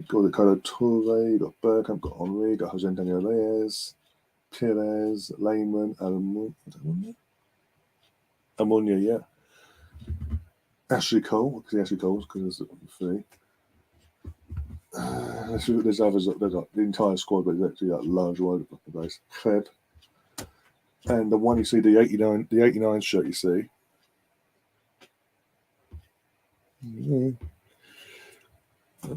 Got Ricardo Toure, got Bergkamp, got Henri, got Jose Daniel Reyes, Pires, Lehmann, Almunia, yeah. Ashley Cole, because Ashley Cole's because there's three. There's others. There's like the entire squad, but there's actually like large all over the place. Feb, and the one you see, the 89 shirt you see.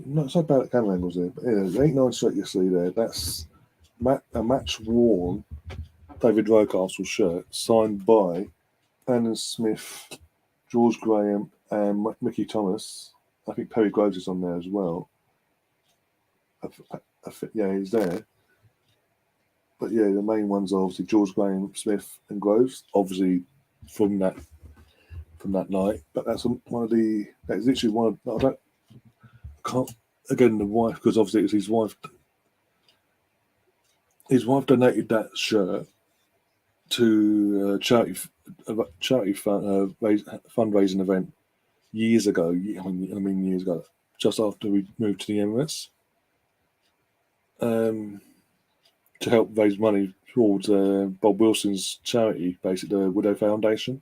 Not so bad at camera angles there, but yeah, the 89 shirt you see there, that's a match worn David Rocastle shirt signed by Alan Smith, George Graham, and Mickey Thomas. I think Perry Groves is on there as well. Yeah, he's there. But yeah, the main ones are obviously George Graham, Smith, and Groves. Obviously, from that night. But that's one of the. That's literally one of. I can't. Again, the wife, because obviously it was his wife. His wife donated that shirt to a charity fundraising event years ago. Years ago, just after we moved to the Emirates. To help raise money towards Bob Wilson's charity, basically the Widow Foundation.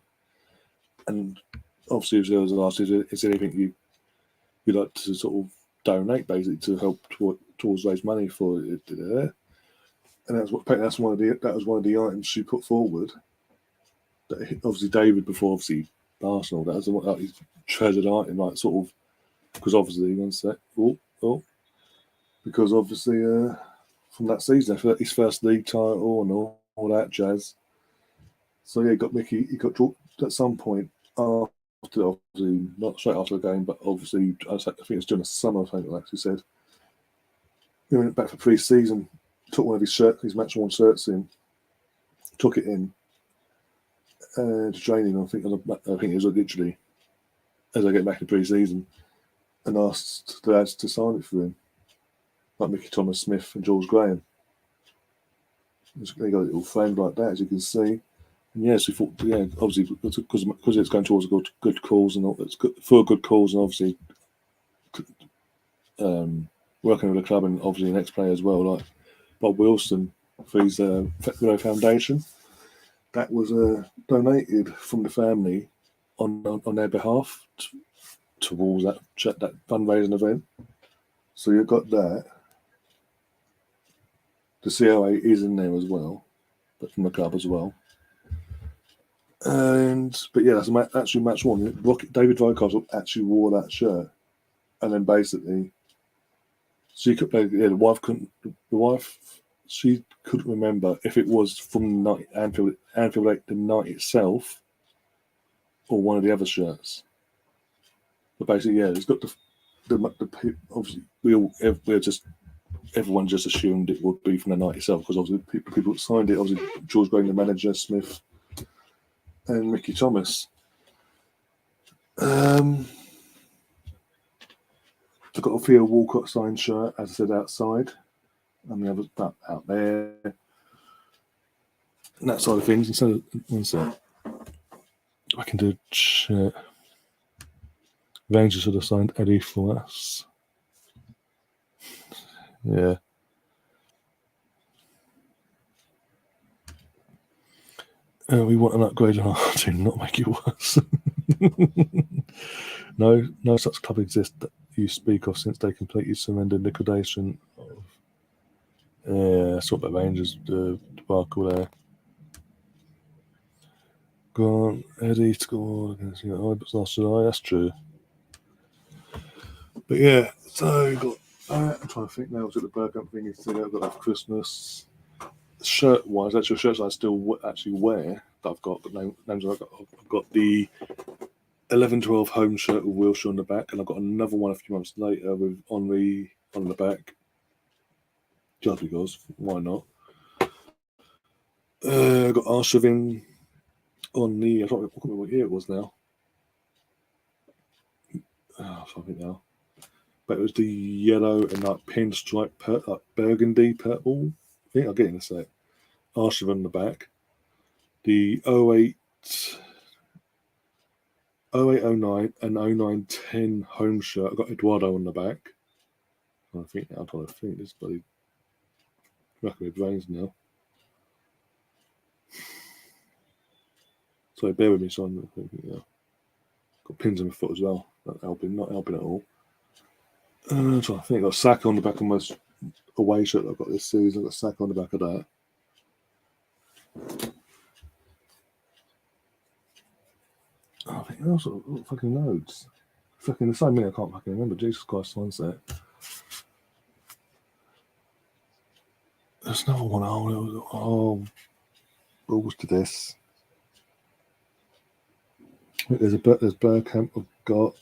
And obviously, as I was asked, is there anything you'd like to sort of donate, basically, to help towards raise money for it? And that was one of the items she put forward. That obviously David, before obviously Arsenal, that was like his treasured item, like sort of, because obviously because obviously from that season, his first league title and all that jazz. So yeah, he got at some point after, obviously not straight after the game, but obviously I think it's during the summer. I think like he said, he went back for pre-season, took one of his match-worn shirts in, took it in to training. I think it was literally as I get back to pre-season, and asked the lads to sign it for him, like Mickey Thomas, Smith, and George Graham. They got it all framed like that, as you can see. And yes, we thought, yeah, obviously because it's going towards a good cause and all, it's good for a good cause, and obviously working with the club and obviously an ex-player as well, like Bob Wilson for his Widow Foundation. That was donated from the family on their behalf towards that fundraising event. So you've got that. The COA is in there as well, but from the club as well. But yeah, that's actually match one. David Rocastle actually wore that shirt, and then basically, she could. Yeah, the wife. She couldn't remember if it was from the night Anfield the night itself, or one of the other shirts. But basically, yeah, it's got the obviously we're just everyone just assumed it would be from the night itself, because obviously people that signed it, obviously George Graham, the manager, Smith, and Mickey Thomas. I've got a Theo Walcott signed shirt, as I said, outside, and the others out there, and that side of things. Instead of one sec, I can do shirt. Rangers should have signed Eddie for us. Yeah. We want an upgrade on our team, not make it worse. No such club exists that you speak of since they completely surrendered liquidation of sort of Rangers debacle there. Grant, Eddie scored against Ibis last July, that's true. But yeah, so got that. I'm trying to think now, was it the Bergkamp thing? I've got that for Christmas. Shirt wise, actual shirts I still actually wear that I've got names I've got the 11-12 home shirt with Wilshere on the back, and I've got another one a few months later with Henry on the back, just because, why not? I got Arshavin on the, I can't remember what year it was now. I think now. But it was the yellow and like pinstripe, like burgundy purple. I think I'll get in a sec. Arshavin on the back. The 08, 09 and 09-10 home shirt. I've got Eduardo on the back. I'm trying to think this bloody racking my brains now. So bear with me, son. Got pins in my foot as well. Not helping at all. I'm trying to think. I've got Saka on the back of my away shirt that I've got this season. I've got Saka on the back of that. I think also fucking loads. Fucking the same minute I can't fucking remember. Jesus Christ, one sec. There's another one. Balls to this. There's Bergkamp I've got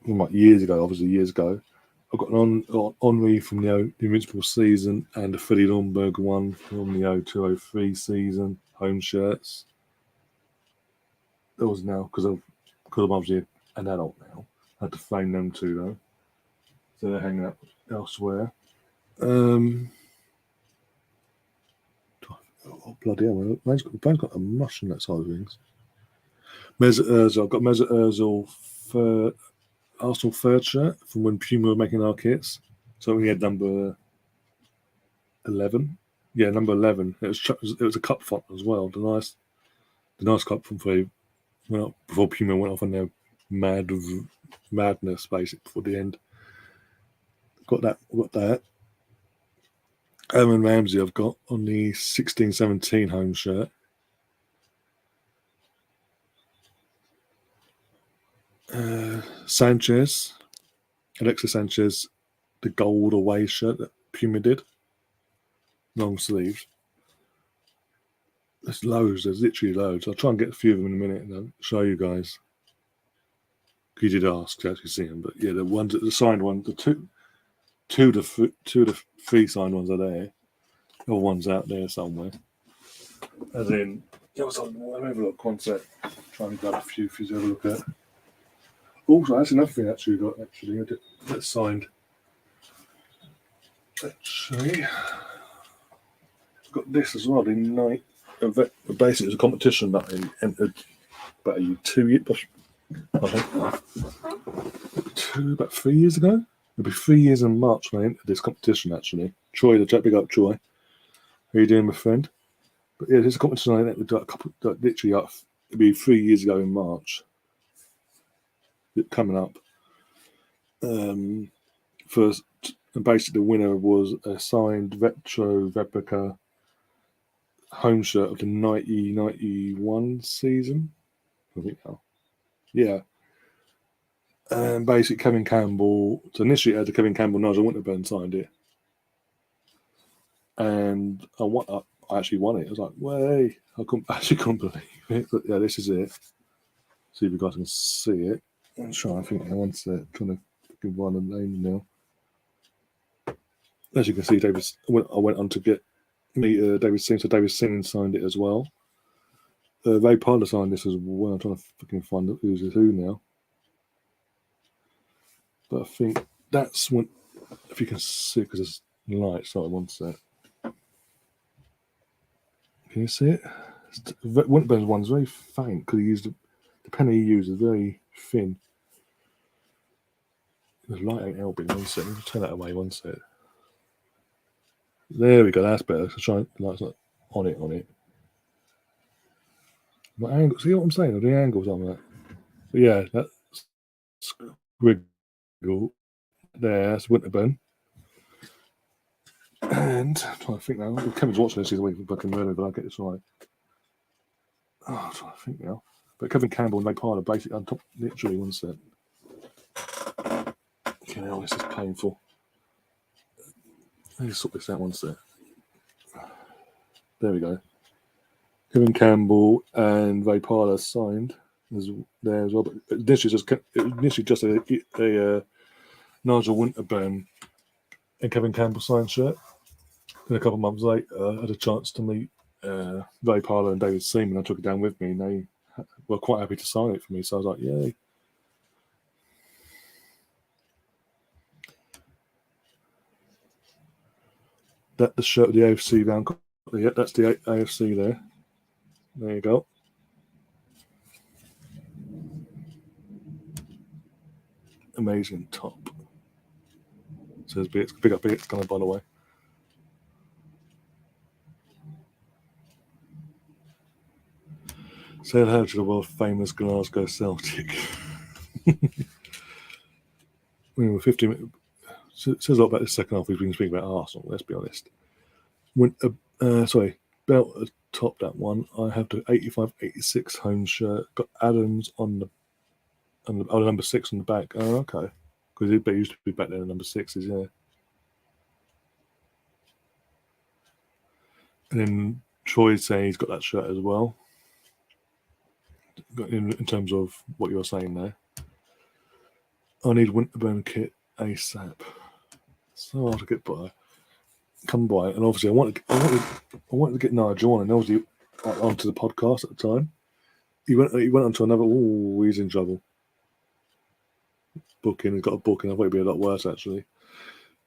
like years ago. I've got an Henry from the Invincible season and a Freddie Lundberg one from the 02-03 season home shirts. Those now because I'm obviously an adult now. I had to frame them too though, so they're hanging up elsewhere. Oh bloody hell! Man's got a mush on that side of things. Mesut Ozil. I've got Mesut Ozil for Arsenal third shirt from when Puma were making our kits. So we had number 11. Yeah, number 11. It was a cup font as well. The nice cup from before Puma went off on their madness basically before the end. Got that. Aaron Ramsey I've got on the 16-17 home shirt. Alexis Sanchez, the gold away shirt that Puma did. Long sleeves. There's literally loads. I'll try and get a few of them in a minute and I'll show you guys. You did ask to actually see them, but yeah, the signed ones, the two of the three signed ones are there. The other one's out there somewhere. As in, let me have a look. One sec. Try and grab a few for you to have a look at. Also, that's another thing actually got that's signed. Actually, I've got this as well. The night event. Basically, it's a competition that I entered about 2 years. About 3 years ago. It'll be 3 years in March when I entered this competition. Actually, Troy, big up Troy. How you doing, my friend? But yeah, there's a competition I entered literally it'll be 3 years ago in March. Coming up. First, and basically the winner was a signed retro replica home shirt of the 90-91 season. I think now. Yeah. And basically Kevin Campbell, so initially it had the Kevin Campbell Nigel Winterburn signed it. And I actually won it. I was like, way, I couldn't believe it. But yeah, this is it. See if you guys can see it. I'm trying to think now, one sec, trying to find the name now. as you can see, I went on to get meet David Seaman, so David Seaman signed it as well. Ray Parler signed this as well. I'm trying to fucking find who's who now. But I think that's when, if you can see, because there's light, sorry, one sec. Can you see it? Winterburn's one's very faint because he used the pen he used is very thin. The light ain't helping. One sec. Let me turn that away. One sec. There we go. That's better. So try the light's not on it. What angle? See what I'm saying? The angles on that. But yeah, that's Squiggle. There, that's Winterburn. And I'm trying to think now. Kevin's watching this. He's away from fucking murder, but I'll get this right. Oh, I'm trying to think now. But Kevin Campbell and Ray Parler basically on top, literally one set. Okay, now this is painful. Let me sort this out one set. There we go. Kevin Campbell and Ray Parler signed there as well. But initially just a Nigel Winterburn and Kevin Campbell signed shirt. Then a couple of months later, I had a chance to meet Ray Parler and David Seaman. I took it down with me, and they were quite happy to sign it for me. So I was like, yay. That's the shirt with the AFC down. Yeah, that's the AFC there. There you go. Amazing top. Says big up bits coming, by the way. Say hello to the world famous Glasgow Celtic. We were 50 minutes. Says a lot about the second half. We've been speaking about Arsenal, let's be honest. Belt atop that one. I have the 85-86 home shirt. Got Adams on the number 6 on the back. Oh, okay. Because he used to be back there, the number 6s, yeah. And then Troy's saying he's got that shirt as well. In terms of what you're saying there. I need Winterburn kit ASAP. So hard to get by. Come by, and obviously I wanted to get Nigel on, and obviously onto the podcast at the time. He went on to another. Oh, he's in trouble. Booking. He's got a booking. I thought it'd be a lot worse actually.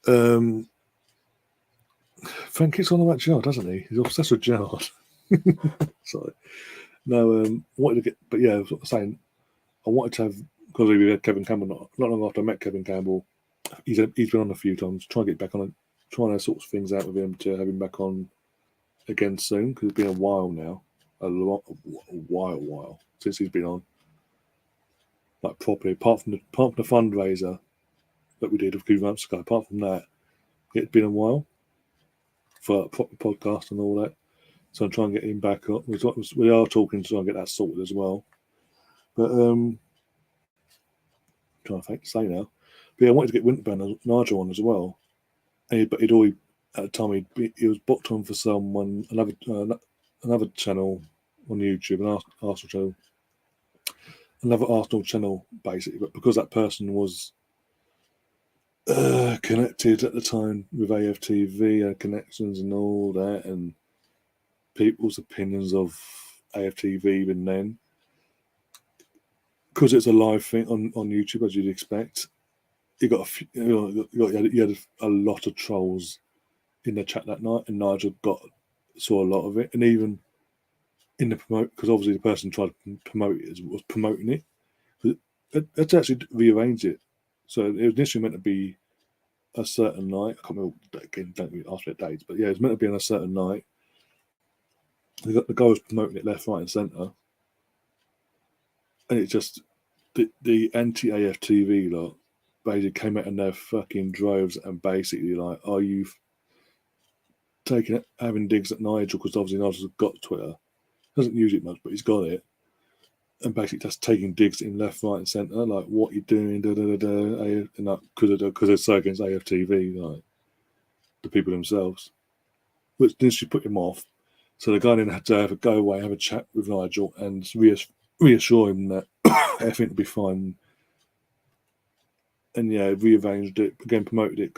Frank keeps on about Gerrard, doesn't he? He's obsessed with Gerrard. Sorry. No, wanted to get, but yeah, I was saying I wanted to have, because we had Kevin Campbell. Not long after I met Kevin Campbell, he's been on a few times. Trying to get back on it. Trying to sort things out with him to have him back on again soon, because it's been a while now, a while since he's been on, like properly. Apart from the fundraiser that we did a few months ago, apart from that, it's been a while for a proper podcast and all that. So I'm trying to get him back up. We are talking to try and get that sorted as well. But trying to think to say now. But yeah, I wanted to get Winterburn and Nigel on as well. But he'd already, at the time, he was booked on for someone, another channel on YouTube, an Arsenal channel, another Arsenal channel, basically. But because that person was connected at the time with AFTV, had connections and all that, and people's opinions of AFTV even then, because it's a live thing on YouTube, as you'd expect. You had a lot of trolls in the chat that night, and Nigel saw a lot of it, and even in the promote, because obviously the person tried to promote it was promoting it. Let's actually rearrange it. So it was initially meant to be a certain night. I can't remember again. Don't really ask me the dates, but yeah, it was meant to be on a certain night. The guy was promoting it left, right, and centre, and it just the anti-AFTV lot basically came out in their fucking droves and basically like, are you having digs at Nigel, because obviously Nigel's got Twitter, doesn't use it much, but he's got it, and basically just taking digs in left, right, and centre, like what you doing, because it's so against AFTV, like the people themselves, which initially put him off. So the guy then had to go away, have a chat with Nigel, and reassure him that everything would be fine. And yeah, rearranged it again, promoted it.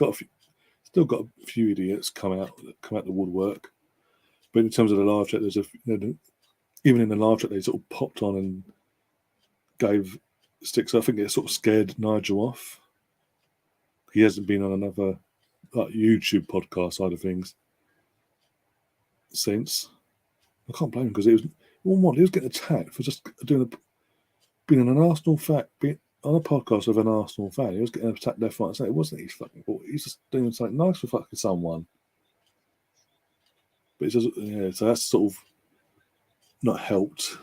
Still got a few idiots come out the woodwork. But in terms of the live chat, there's even in the live chat, they sort of popped on and gave sticks. I think it sort of scared Nigel off. He hasn't been on another YouTube podcast side of things since. I can't blame him because he was getting attacked for just being an Arsenal fan, being on a podcast with an Arsenal fan. He was getting attacked left, right, and centre. It wasn't his fucking fault. He's just doing something nice for fucking someone. But it's just, so that's sort of not helped.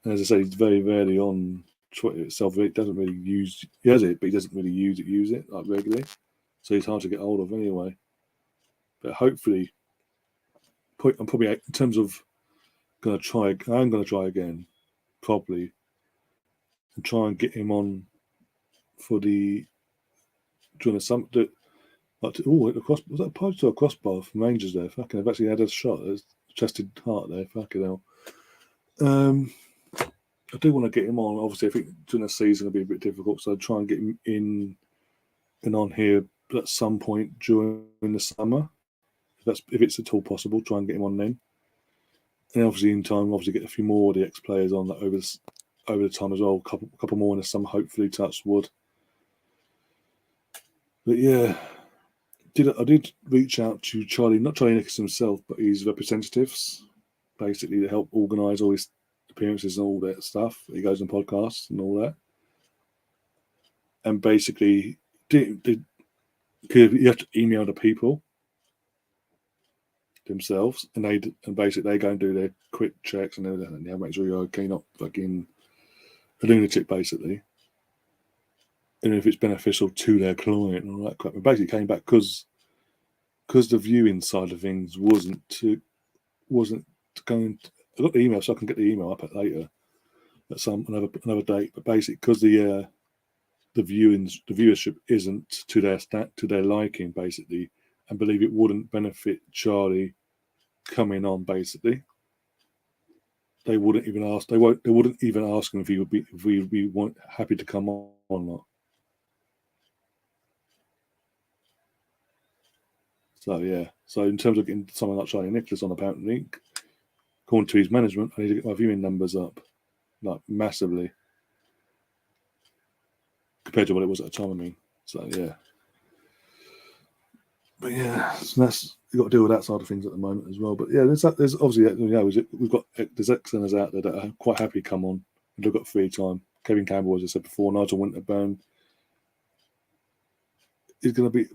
And as I say, he's very rarely on Twitter itself. It doesn't really he has it, but he doesn't really use it like regularly. So he's hard to get hold of anyway. But hopefully, I'm probably, in terms of I'm going to try again, probably, and try and get him on for during the summer. Was that a post or a crossbar from Rangers there? Fucking, I've actually had a shot. There's chested heart there. Fucking hell. I do want to get him on. Obviously, I think during the season it'll be a bit difficult, so I'll try and get him in and on here at some point during the summer. If it's at all possible, try and get him on then. And obviously, in time, get a few more of the ex-players on that over the time as well. A couple more in the summer, hopefully, touch wood. But yeah, I did reach out to not Charlie Nicholas himself, but his representatives, basically to help organise all his appearances and all that stuff. He goes on podcasts and all that. And basically, you have to email the people themselves, and basically they go and do their quick checks and everything, and make sure you're okay, not fucking a lunatic, basically. And if it's beneficial to their client and all that crap. It basically came back because the viewing side of things wasn't going. I got the email, so I can get the email up later at another date. But basically, because the viewership isn't to their liking, basically, and believe it wouldn't benefit Charlie coming on. Basically, they wouldn't even ask. They wouldn't even ask him if he would be happy to come on or not. So yeah. So in terms of getting someone like Charlie Nicholas on, apparently, according to his management, I need to get my viewing numbers up, like massively, compared to what it was at the time. I mean, so yeah. But yeah, so you've got to deal with that side of things at the moment as well. But yeah, there's obviously, we've got there's ex-centers out there that are quite happy to come on and they've got free time. Kevin Campbell, as I said before, Nigel Winterburn is going to be.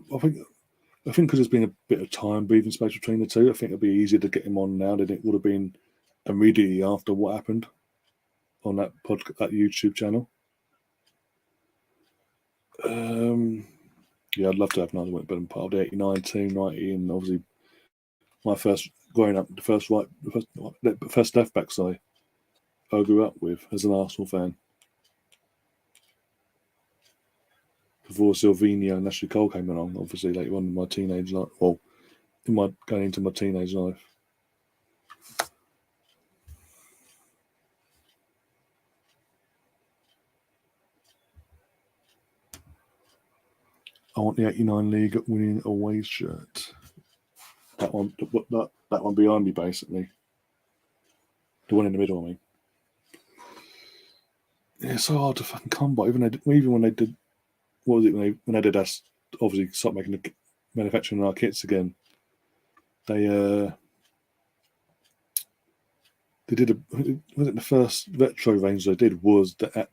I think because there's been a bit of time breathing space between the two, I think it'll be easier to get him on now than it would have been immediately after what happened on that YouTube channel. Yeah, I'd love to have Nigel Winterburn part of the 89 team, 90, and obviously my first growing up, the first left back side I grew up with as an Arsenal fan. Before Silvino and Ashley Cole came along, obviously later on in my teenage life, going into my teenage life. I want the 89 league winning away shirt. That one behind me, basically. The one in the middle, I mean. Yeah, it's so hard to fucking come by. Even when they did, what was it when they did us obviously stop manufacturing our kits again? They did was it the first retro range they did was the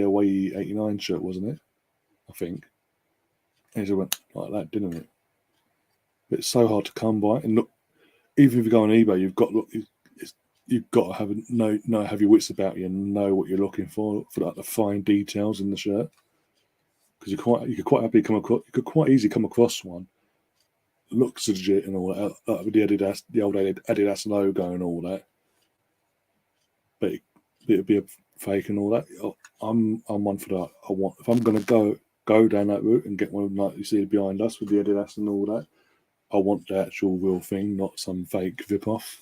away 89 shirt, wasn't it? I think. And it went like that, didn't it? It's so hard to come by, and look, even if you go on eBay, you've got to have your wits about you and know what you're looking for like the fine details in the shirt, because you could quite easily come across one looks legit and all that, like with the old Adidas logo and all that, but it'd be a fake and all that. I'm one for that. If I'm going to go down that route and get one like you see behind us with the Adidas and all that, I want the actual real thing, not some fake rip-off.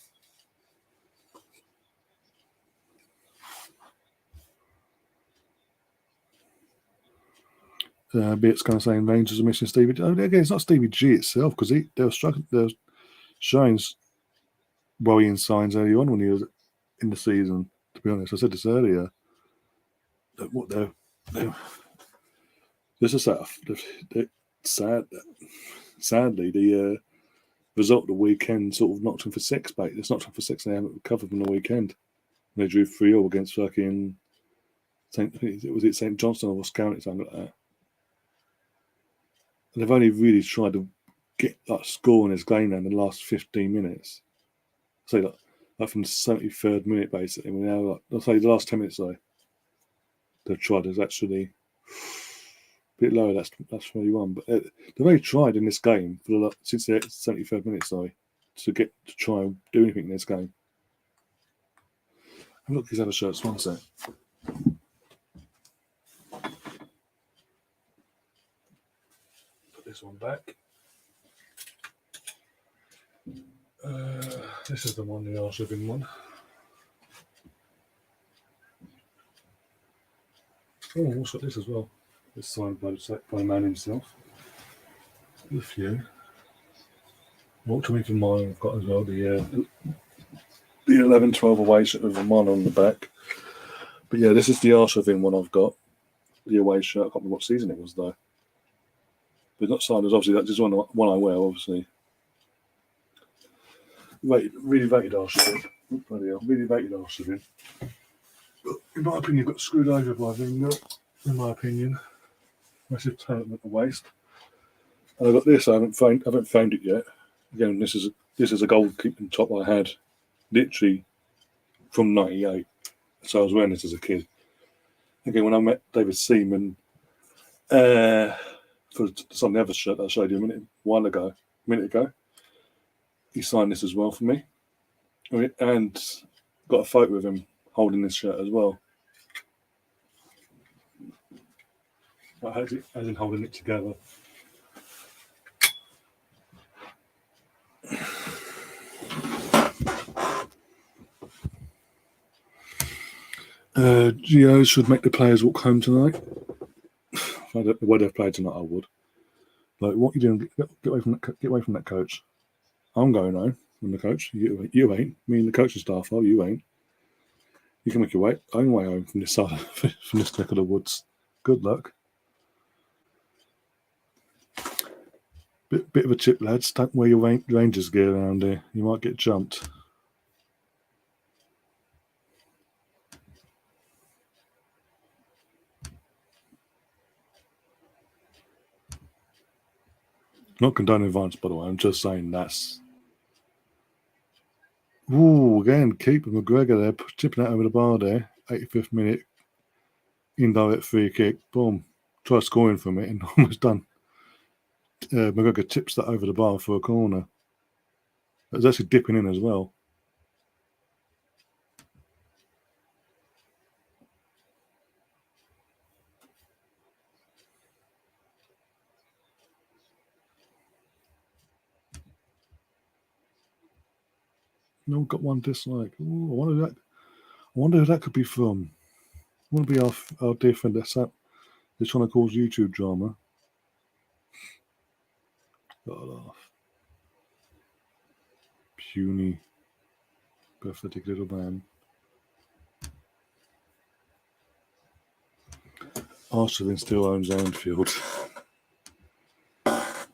Bits kind of saying Rangers are missing Stevie G. Again, it's not Stevie G itself because they were struggling. They were showing worrying signs early on when he was in the season. To be honest, I said this earlier. What they're this is sadly the result of the weekend sort of knocked them for six. Mate, it's knocked them for six. And they haven't recovered from the weekend. They drew 3-0 against fucking St Johnston or County, something like that. And they've only really tried to get that score in this game now in the last 15 minutes. So like from the 73rd minute, basically. We're now I'll say the last 10 minutes though. They've tried is actually a bit lower. That's 21, but they've only tried in this game for since the 73rd minute, to try and do anything in this game. And look, these other shirts. One sec. Put this one back. This is the one, the Arshavin one. Oh, what's got this as well? It's signed by the man himself. A few. What to me for mine I've got as well, the 11-12 away shirt with a man on the back. But yeah, this is the Arshavin one I've got. The away shirt. I can't remember what season it was though. But not signed as obviously that's just one I wear, obviously. Really rated Arshavin. Bloody hell, really rated Arshavin. In my opinion, got screwed over by Wenger. In my opinion, massive talent at the waist. And I got this. I haven't found it yet. Again, this is a goalkeeping top I had, literally from '98. So I was wearing this as a kid. Again, when I met David Seaman for some of the other shirt that I showed you a minute ago, he signed this as well for me, and got a photo of him holding this shirt as well. As in holding it together. Gio should make the players walk home tonight. If I don't know where they've played tonight, I would. Like, what are you doing? Get away from that coach. I'm going home from the coach. You ain't. Me and the coaching staff are. You ain't. You can make your own way home from this side, from this neck of the woods. Good luck. Bit of a tip, lads. Don't wear your Rangers gear around here. You might get jumped. Not condoning violence, by the way. I'm just saying that's. Ooh, again, keeper McGregor there, tipping it over the bar there. 85th minute, indirect free kick. Boom. Try scoring from it and almost done. McGregor tips that over the bar for a corner. It was actually dipping in as well. No one got one dislike. Ooh, I wonder who that could be from. I want to be our dear friend that's trying to cause YouTube drama. Got laugh. Puny, pathetic little man. Arshavin still owns Anfield.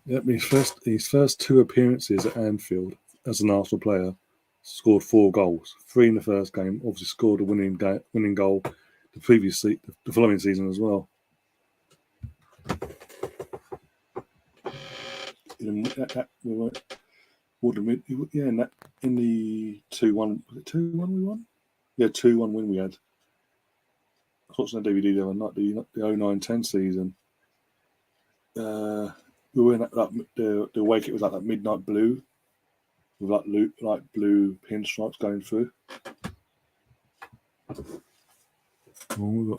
Yep, his first two appearances at Anfield as an Arsenal player, scored 4 goals. 3 in the first game. Obviously scored a winning goal the following season as well. In the 2-1, was it 2-1 we won? Yeah, 2-1 win we had. I was watching the DVD the other night, the 09-10 season. We were in the away kit was like that midnight blue with like blue pinstripes going through. Oh,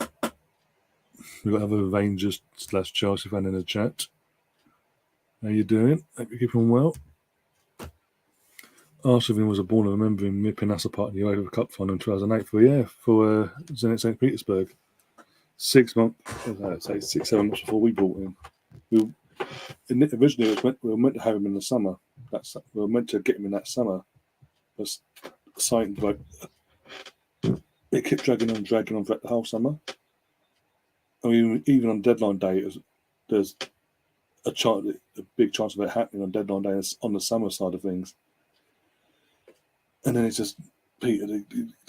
we got other Rangers / Chelsea fan in the chat. How you doing? Hope you're keeping well. Arshavin was born a member in Pinnassa part of the UEFA Cup final in 2008 for Zenit St. Petersburg. 6 months, I'd say 6-7 months before we brought him. Originally, we were meant to have him in the summer. We were meant to get him in that summer. But signed, but it kept dragging on throughout the whole summer. I mean, even on deadline day, there's a big chance of it happening on deadline day on the summer side of things. And then it's just Peter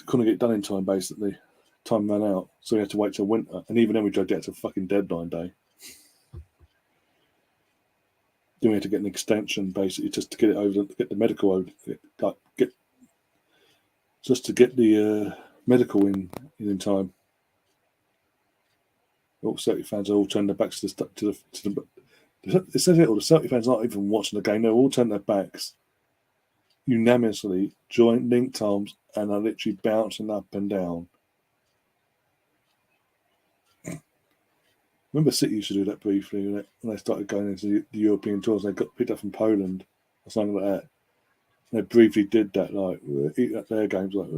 couldn't get it done in time. Basically, time ran out, so we had to wait till winter. And even then, we dragged it to fucking deadline day. Then we had to get an extension, basically, just to get it over, get the medical over, just to get the medical in time. All Celtic fans are all turning their backs to the. It says it all. The Celtic fans aren't even watching the game; they're all turning their backs unanimously, joint linked arms, and are literally bouncing up and down. Remember, City used to do that briefly when they started going into the European tours. They got picked up from Poland or something like that. They briefly did that, like at their games, like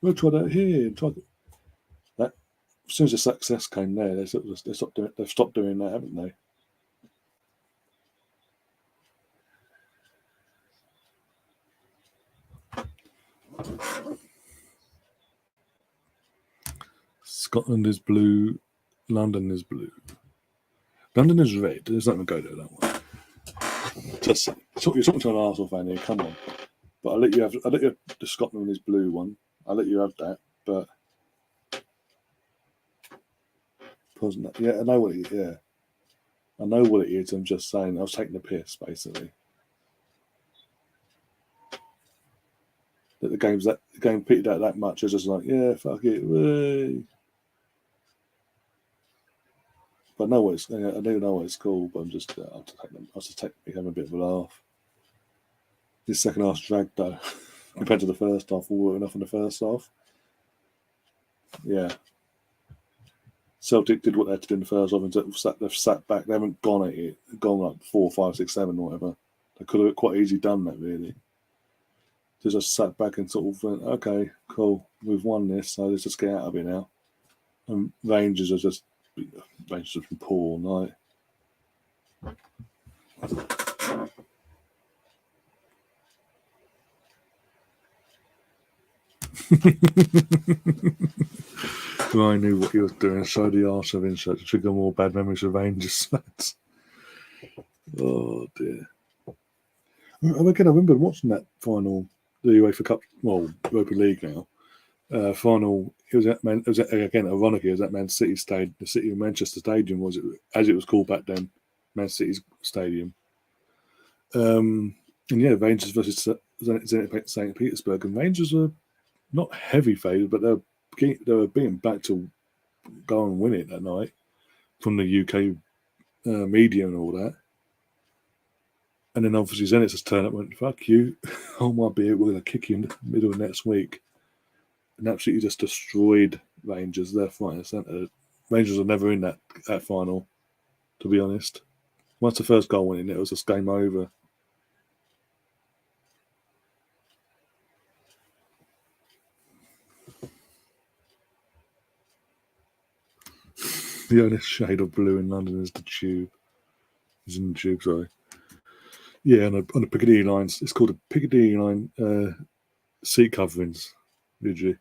we'll try that here. That as soon as the success came there, they stopped doing. They've stopped doing that, haven't they? Scotland is blue. London is blue. London is red. There's nothing to go there, that one. Just you're talking to an Arsenal fan here. Come on, but I'll let you have the Scotland is blue one. I'll let you have that, but yeah, I know what it is. Yeah, I know what it is. I'm just saying. I was taking the piss, basically. That the game petered out that much. It's just like, yeah, fuck it. Way. But I know what it's. I do know what it's called, but I'm just. I'll just having a bit of a laugh. This second half's dragged though, compared to the first half. All enough in the first half. Yeah. Celtic did what they had to do in the first half, and they've sat back. They haven't gone at it. Gone like 4, 5, 6, 7, or whatever. They could have quite easily done that, really. They just sat back and sort of went, okay, cool, we've won this, so let's just get out of it now. And Rangers have been poor all night. I knew what he was doing. So the arse of insert to trigger more bad memories of Rangers fans. Oh dear. Again, I remember watching that final, the UEFA Cup, Europa League now. Final. It was again ironically, it was at Man City Stadium, the City of Manchester Stadium, was it, as it was called back then, Man City's Stadium. And yeah, Rangers versus Zenit St. Petersburg, and Rangers were not heavy favourites, but they were being back to go and win it that night from the UK media and all that. And then obviously Zenit's just turned up and went, fuck you, hold my beer, we're going to kick you in the middle of next week. And absolutely just destroyed Rangers left, right and centre. Rangers were never in that final, to be honest. Once the first goal went in, it was just game over. The only shade of blue in London is the Tube. Is in the Tube, sorry. Yeah, on the Piccadilly lines. It's called a Piccadilly line seat coverings, did you?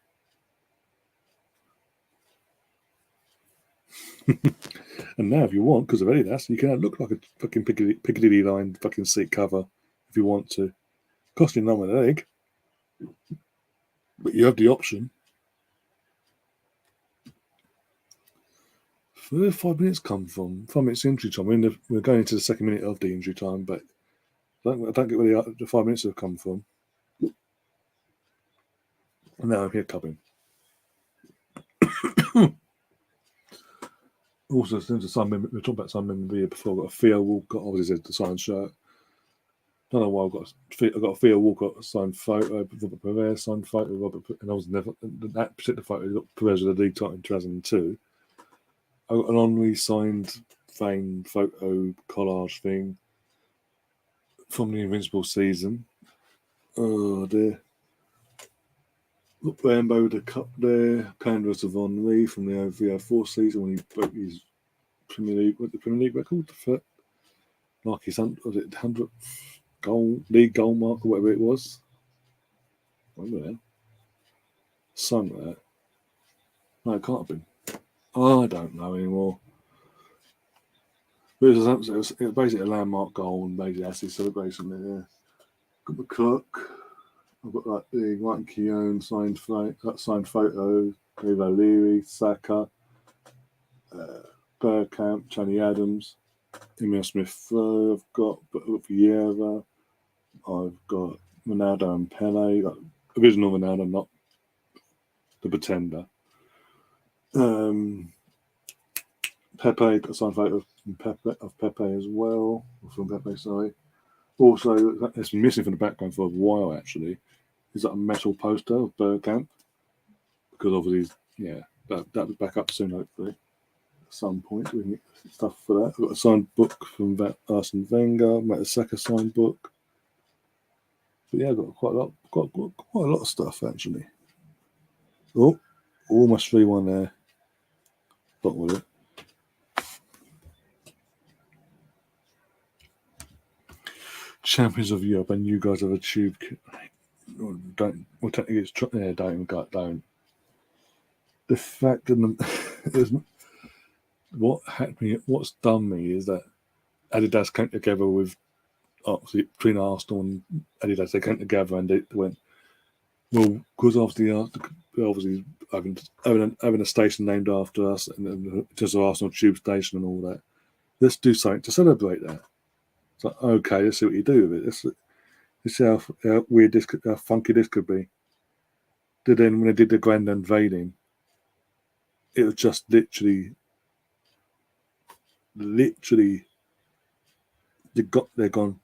And now, if you want, because of Adidas, you can look like a fucking Piccadilly line fucking seat cover if you want to. Costing them an egg, but you have the option. Where 5 minutes come from? 5 minutes injury time. We're going into the second minute of the injury time, but I don't get where the 5 minutes have come from. And now I'm here coming. Also, since the sign, we talked about sign memorabilia before. I've got a Theo Walcott, obviously says the signed shirt. Don't know why I've got a Theo Walcott signed photo, Robert Perez signed photo, and I was never that particular photo got Perez with the league title in 2002. I got an Henry signed fame photo collage thing from the Invincible season. Oh dear. Look, Rambo with the cup there. Canvas of On Lee from the OVO4 season when he broke his Premier League record. Like his 100th league goal mark or whatever it was. Remember that? Something like that. No, it can't have been. I don't know anymore. But it was basically a landmark goal and basically that's his celebration there. Yeah. Got the clock. I've got like the White and Keown signed photo, Dave O'Leary, Saka, Bergkamp, Channy Adams, Emil Smith Rowe, I've got Vieira, I've got Ronaldo and Pele, like original Ronaldo, not the pretender. Pepe, got a signed photo of Pepe as well, from Pepe, sorry. Also, that's been missing from the background for a while actually. Is that a metal poster of Bergkamp? Because obviously, yeah, that'll be back up soon, hopefully. At some point, we can get stuff for that. I've got a signed book from Arsene Wenger, Saka signed book. But yeah, I've got quite a lot of stuff actually. Oh, almost 3-1 there. Bottom with it. Champions of Europe, and you guys have achieved. Don't. Well, technically, it's don't. The fact that what's done me is that Adidas came together with obviously between Arsenal and Adidas. They came together and they went well because obviously having a station named after us and just Arsenal Tube Station and all that. Let's do something to celebrate that. It's like, okay, let's see what you do with it. Let's see how weird how funky this could be. Then when they did the grand unveiling, it was just literally they're gone.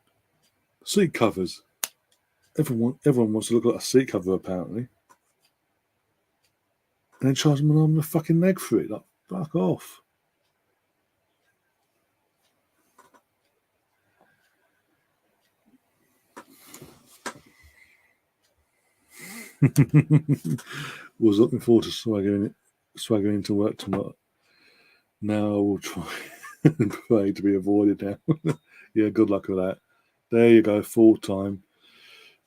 Seat covers. Everyone wants to look like a seat cover apparently. And then charge them an arm and a fucking leg for it. Like, fuck off. Was looking forward to swaggering into work tomorrow. Now I will try and pray to be avoided now. Yeah, good luck with that. There you go, full time.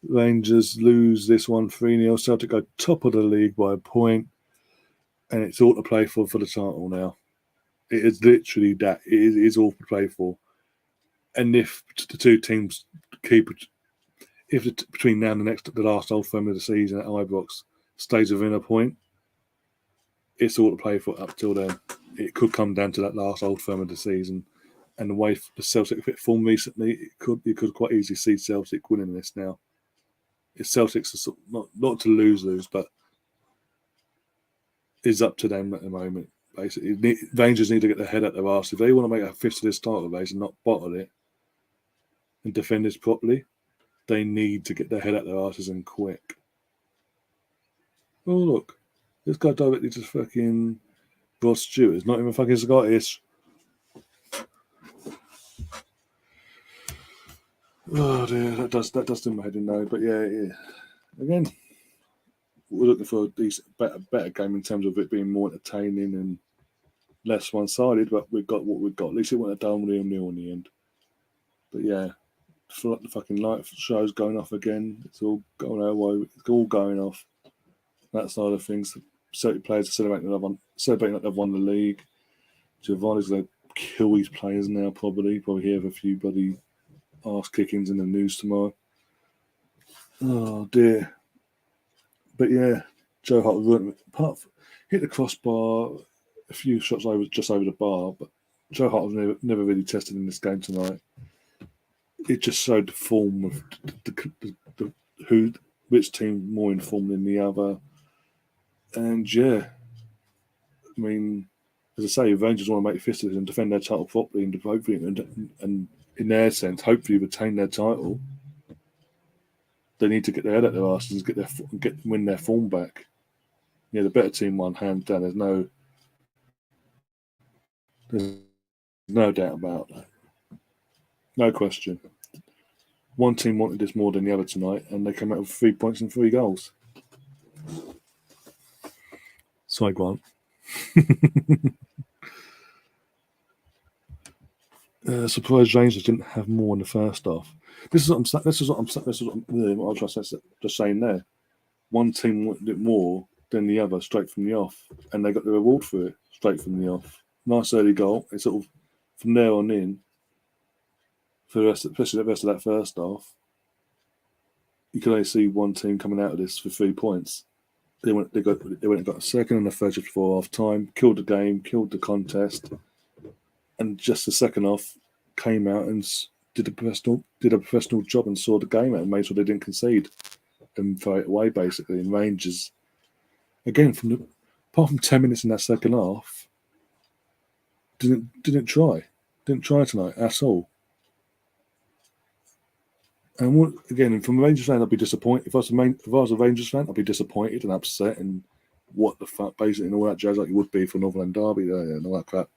Rangers lose this one 3-0. Celtic go top of the league by a point. And it's all to play for the title now. It is literally that. It is all to play for. And if the two teams keep between now and the last Old Firm of the season at Ibrox stays within a point, it's all to play for up till then. It could come down to that last Old Firm of the season, and the way the Celtic fit form recently, you could quite easily see Celtic winning this now. If Celtics are not to lose, but it's up to them at the moment. Basically, Rangers need to get their head out their arse if they want to make a fist of this title race and not bottle it and defend this properly. They need to get their head out their asses and quick. Oh look, this guy directly to fucking Ross Stewart. It's not even fucking Scottish. Oh dear, that does do my head in though. But yeah. Again, we're looking for a decent, better game in terms of it being more entertaining and less one-sided. But we've got what we've got. At least it went a down 0-0 in the end. But yeah, the fucking light show's going off again. It's all going our way. It's all going off. That side of things. Certain players are celebrating like they've won the league. Giovanni's going to kill his players now, probably hear of a few bloody arse kickings in the news tomorrow. Oh dear. But yeah, Joe Hart hit the crossbar, a few shots just over the bar, but Joe Hart was never really tested in this game tonight. It just showed the form of which team more informed than the other. And yeah, I mean, as I say, Rangers want to make fists and defend their title properly and in their sense, hopefully retain their title. They need to get their head out their asses and win their form back. Yeah, the better team won hands down. There's no doubt about that. No question. One team wanted this more than the other tonight, and they came out with 3 points and 3 goals. Sorry, Grant. Surprised Rangers didn't have more in the first half. This is what I'm just saying there. One team wanted it more than the other straight from the off, and they got the reward for it straight from the off. Nice early goal. It's sort of from there on in. For the rest, especially the rest of that first half, you can only see one team coming out of this for 3 points. They went and got a second and a third just before half time, killed the game, killed the contest, and just the second half came out and did a professional job and saw the game out and made sure they didn't concede and throw it away basically. And Rangers, again, apart from 10 minutes in that second half, didn't try tonight at all. And again, from a Rangers fan, I'd be disappointed. If I was a Rangers fan, I'd be disappointed and upset and what the fuck, basically, and all that jazz, like you would be for Northern Derby and all that crap.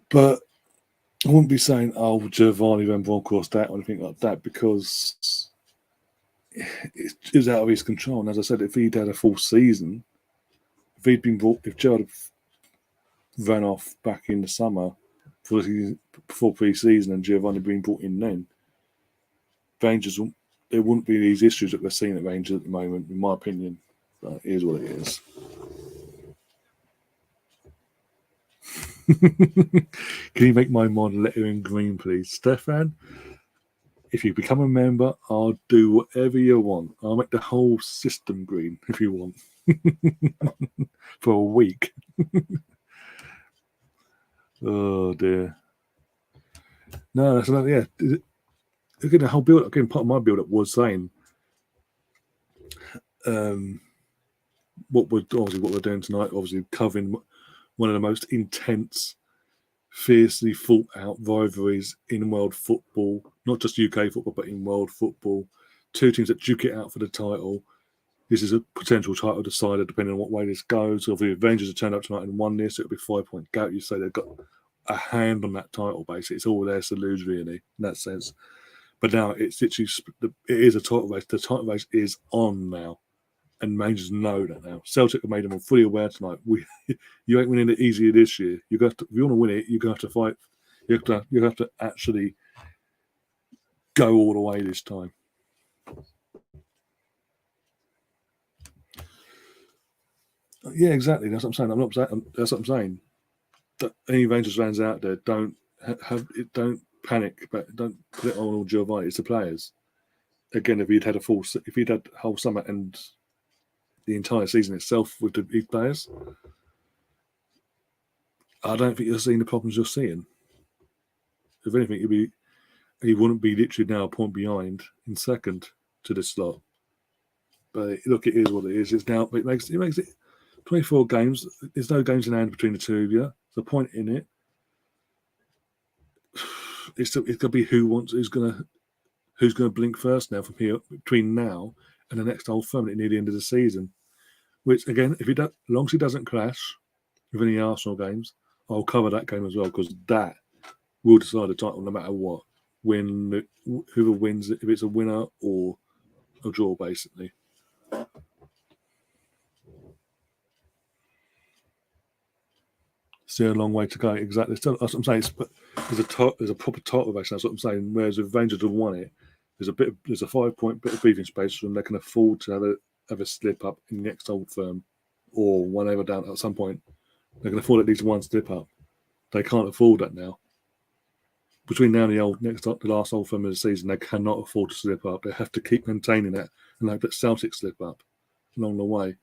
But I wouldn't be saying, "Oh, Giovanni Van Bronckhorst that" or anything like that, because it was out of his control. And as I said, if he'd had a full season, if Gerrard ran off back in the summer before pre-season and Giovanni being brought in then, Rangers, there wouldn't be these issues that we're seeing at Rangers at the moment, in my opinion. But it is what it is. Can you make my mod lettering green, please? Stefan, if you become a member, I'll do whatever you want. I'll make the whole system green if you want. For a week. Oh, dear. No, that's not, yeah. Again, the whole build up, again, part of my build up was saying what we're doing tonight, obviously covering one of the most intense, fiercely fought out rivalries in world football, not just UK football, but in world football. Two teams that duke it out for the title. This is a potential title decider, depending on what way this goes. So if the Rangers have turned up tonight and won this, it'll be 5-point gap. You say they've got a hand on that title, basically. It's all theirs to lose, really, in that sense. But now it's literally, it is a title race. The title race is on now. And Rangers know that now. Celtic have made them all fully aware tonight. You ain't winning it easier this year. If you want to win it, you're going to have to fight. You have to actually go all the way this time. Yeah, exactly. That's what I'm saying. That's what I'm saying. Any Rangers fans out there, don't panic, but don't put it on all Giovanni. It's the players. Again, if he'd had a whole summer and the entire season itself with the players, I don't think you're seeing the problems you're seeing. If anything, he wouldn't be literally now a point behind in second to this slot. But look, it is what it is. It's now. It makes it 24 games. There's no games in hand between the two of you. There's a point in it. It's going to be who's going to blink first now from here between now and the next Old Firm near the end of the season. Which again, as long as he doesn't clash with any Arsenal games, I'll cover that game as well, because that will decide the title no matter what. Whoever wins it, if it's a winner or a draw, basically. Still a long way to go. Exactly. That's what I'm saying. There's a proper title race. That's what I'm saying. Whereas if Rangers have won it, there's a 5-point bit of breathing space for them. They can afford to have a slip up in the next Old Firm, or whenever down at some point. They can afford at least one slip up. They can't afford that now. Between now and the last Old Firm of the season, they cannot afford to slip up. They have to keep maintaining that and hope that Celtic slip up along the way,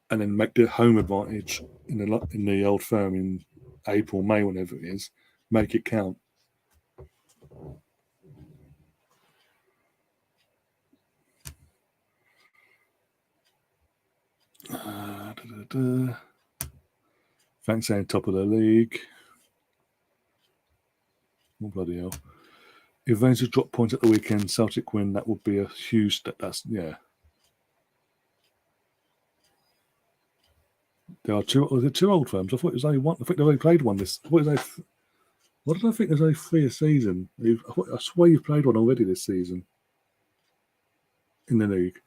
and then make the home advantage in the Old Firm in April, May, whenever it is, make it count. Thanks, saying top of the league. Oh, bloody hell. If Rangers drop points at the weekend, Celtic win, that would be a huge step. Yeah. There are two Old Firms. I thought it was only one. I think they've only played one this. What did I think? There's only 3 a season. I swear you've played one already this season in the league.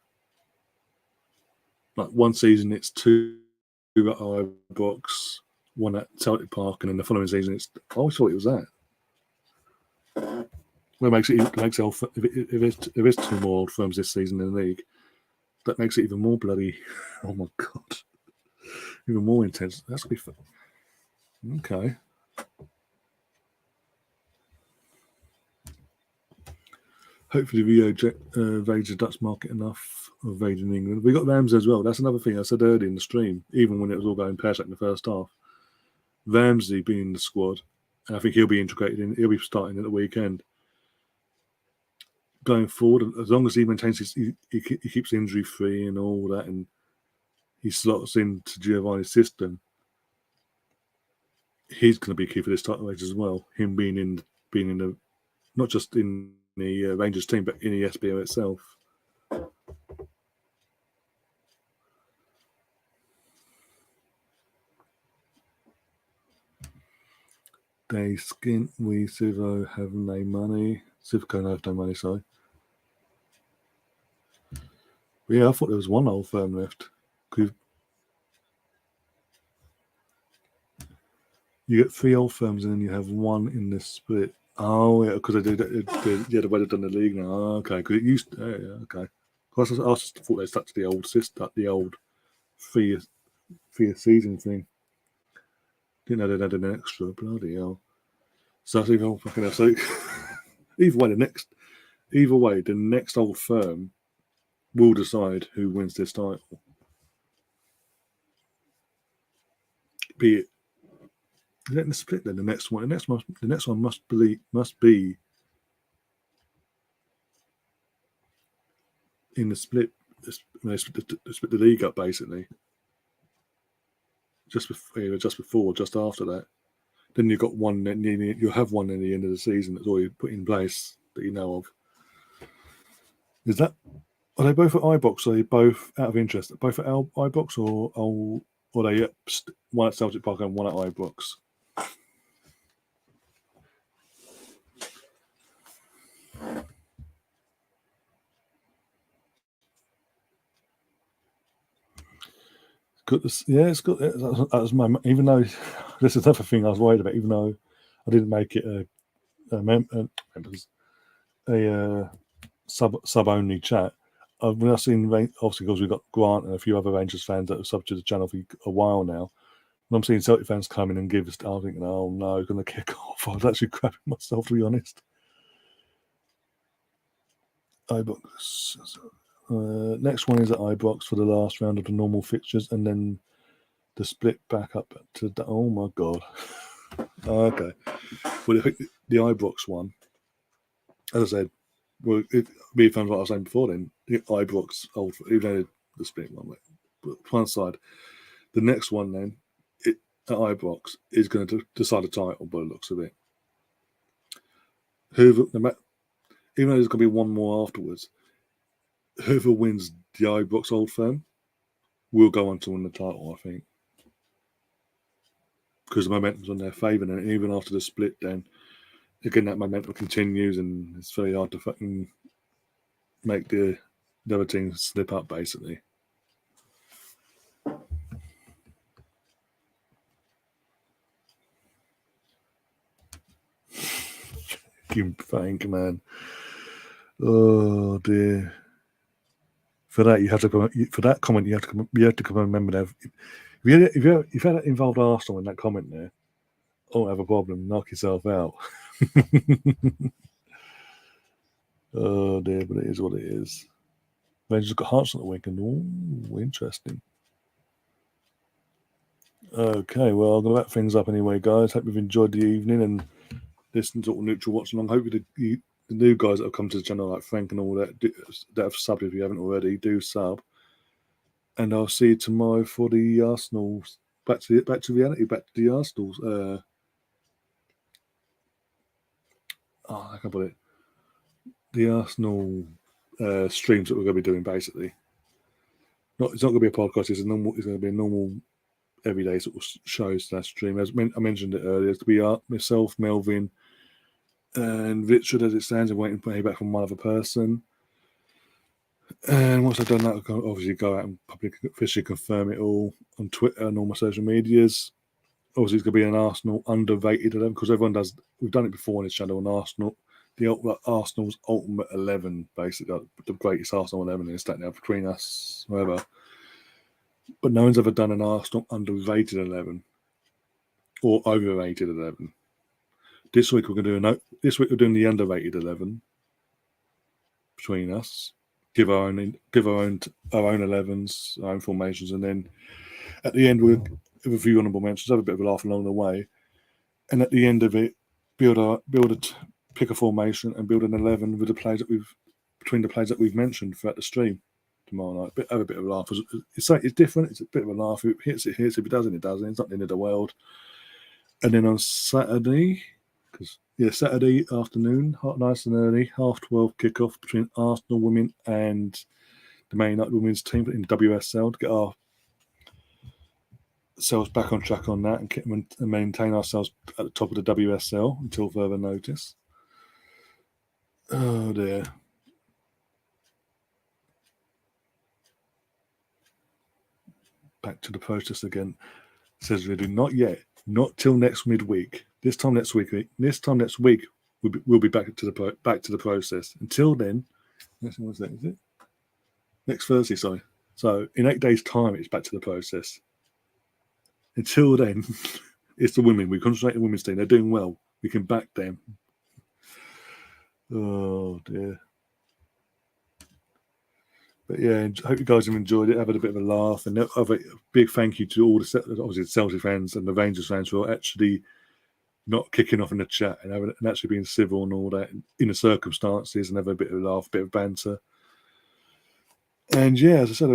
Like one season it's 2 at Ibrox, 1 at Celtic Park, and then the following season it's. I always thought it was that. Well, it makes it if there's 2 more old firms this season in the league, that makes it even more bloody. Oh my god, even more intense. That's gonna be fun. Okay. Hopefully, we invade the Dutch market enough of invading England. We got Ramsey as well. That's another thing I said earlier in the stream. Even when it was all going pear-shaped in the first half, Ramsey being in the squad, and I think he'll be integrated in. He'll be starting at the weekend. Going forward, as long as he maintains he keeps injury free and all that, and he slots into Giovanni's system, he's going to be key for this title race as well. Him being in the not just in the Rangers team, but in the SPL itself. They skint, we Civo have no money. Civco have no money, sorry. Yeah, I thought there was 1 old firm left. You get 3 old firms and then you have 1 in this split. Oh, yeah, because they do yeah, the way they've done the league now. Oh, okay, because it used to, yeah, okay. I just thought they stuck to the old system, the old 3 season thing. Didn't know they'd added an extra, bloody hell. So that's even fucking hell. So either way, the next old firm will decide who wins this title. Be it in the split, then the next one must be in the split. When they split the league up, basically, just before, just after that. Then you've got 1. Then you'll have 1 in the end of the season that's already put in place that you know of. Are they both at Ibrox? Are they both out of interest? Both at Ibrox, or are they 1 at Celtic Park and 1 at Ibrox? It's good. That was my. Even though this is another thing I was worried about. Even though I didn't make it a sub only chat. When I've seen, obviously, because we've got Grant and a few other Rangers fans that have subbed to the channel for a while now. When I'm seeing Celtic fans come in and give us, I'm thinking, oh no, it's going to kick off. I was actually crapping myself, to be honest. Ibrox. Next one is at Ibrox for the last round of the normal fixtures, and then the split back up to. Oh my god. Okay. Well, the Ibrox one, as I said, well, me fans, what I was saying before, then the Ibrox old, even though the split one, but one side, the next one then at Ibrox is going to decide the title by the looks of it. Even though there's going to be 1 more afterwards, whoever wins the Ibrox Old Firm will go on to win the title, I think, because the momentum's on their favour, and even after the split, then again that momentum continues, and it's very hard to fucking make the other team slip up, basically. Thank you, man. Oh dear. For that, you have to come. For that comment, you have to come. You have to come and remember that if you had involved Arsenal in that comment there, I don't have a problem. Knock yourself out. Oh dear, but it is what it is. Rangers got Hearts on the weekend. Oh, interesting. Okay, well, I'm going to wrap things up anyway, guys. Hope you've enjoyed the evening and listened to Neutral Watch Along. Hopefully, the new guys that have come to the channel, like Frank and all that have subbed, if you haven't already, do sub. And I'll see you tomorrow for the Arsenal. Back to reality. Back to the Arsenal's. I can't put it. The Arsenal streams that we're going to be doing, basically. It's not going to be a podcast. It's going to be a normal, everyday sort of show/stream. As I mentioned it earlier, it's to be myself, Melvin, and Richard as it stands, and waiting for back from one other person. And once I've done that, I'll obviously go out and publicly officially confirm it all on Twitter and all my social medias. Obviously, it's going to be an Arsenal underrated 11 because everyone does. We've done it before on this channel on Arsenal. Arsenal's ultimate 11, basically the greatest Arsenal 11 is that now between us, whatever. But no one's ever done an Arsenal underrated 11 or overrated 11. This week we're doing the underrated 11 between us. Give our own 11s, our own formations, and then at the end we'll have a few honourable mentions, have a bit of a laugh along the way, and at the end of it, pick a formation and build an 11 with the players that we've mentioned throughout the stream tomorrow night. Have a bit of a laugh. It's different. It's a bit of a laugh. If it hits, it hits. If it doesn't, it doesn't. It's not the end of the world. And then on Saturday, Saturday afternoon, nice and early, 12:30 kickoff between Arsenal women and the Man United women's team in WSL to get ourselves back on track on that and maintain ourselves at the top of the WSL until further notice. Oh dear. Back to the process again. Says really, not yet. Not till next midweek. This time next week, we'll be back to the process. Until then, what's that? Is it next Thursday? Sorry. So in 8 days' time, it's back to the process. Until then, it's the women. We concentrate on the women's team. They're doing well. We can back them. Oh dear. But yeah, I hope you guys have enjoyed it. Have had a bit of a laugh, and a big thank you to all the Celtic fans and the Rangers fans for actually not kicking off in the chat and actually being civil and all that in the circumstances and have a bit of a laugh, a bit of banter. And yeah, as I said,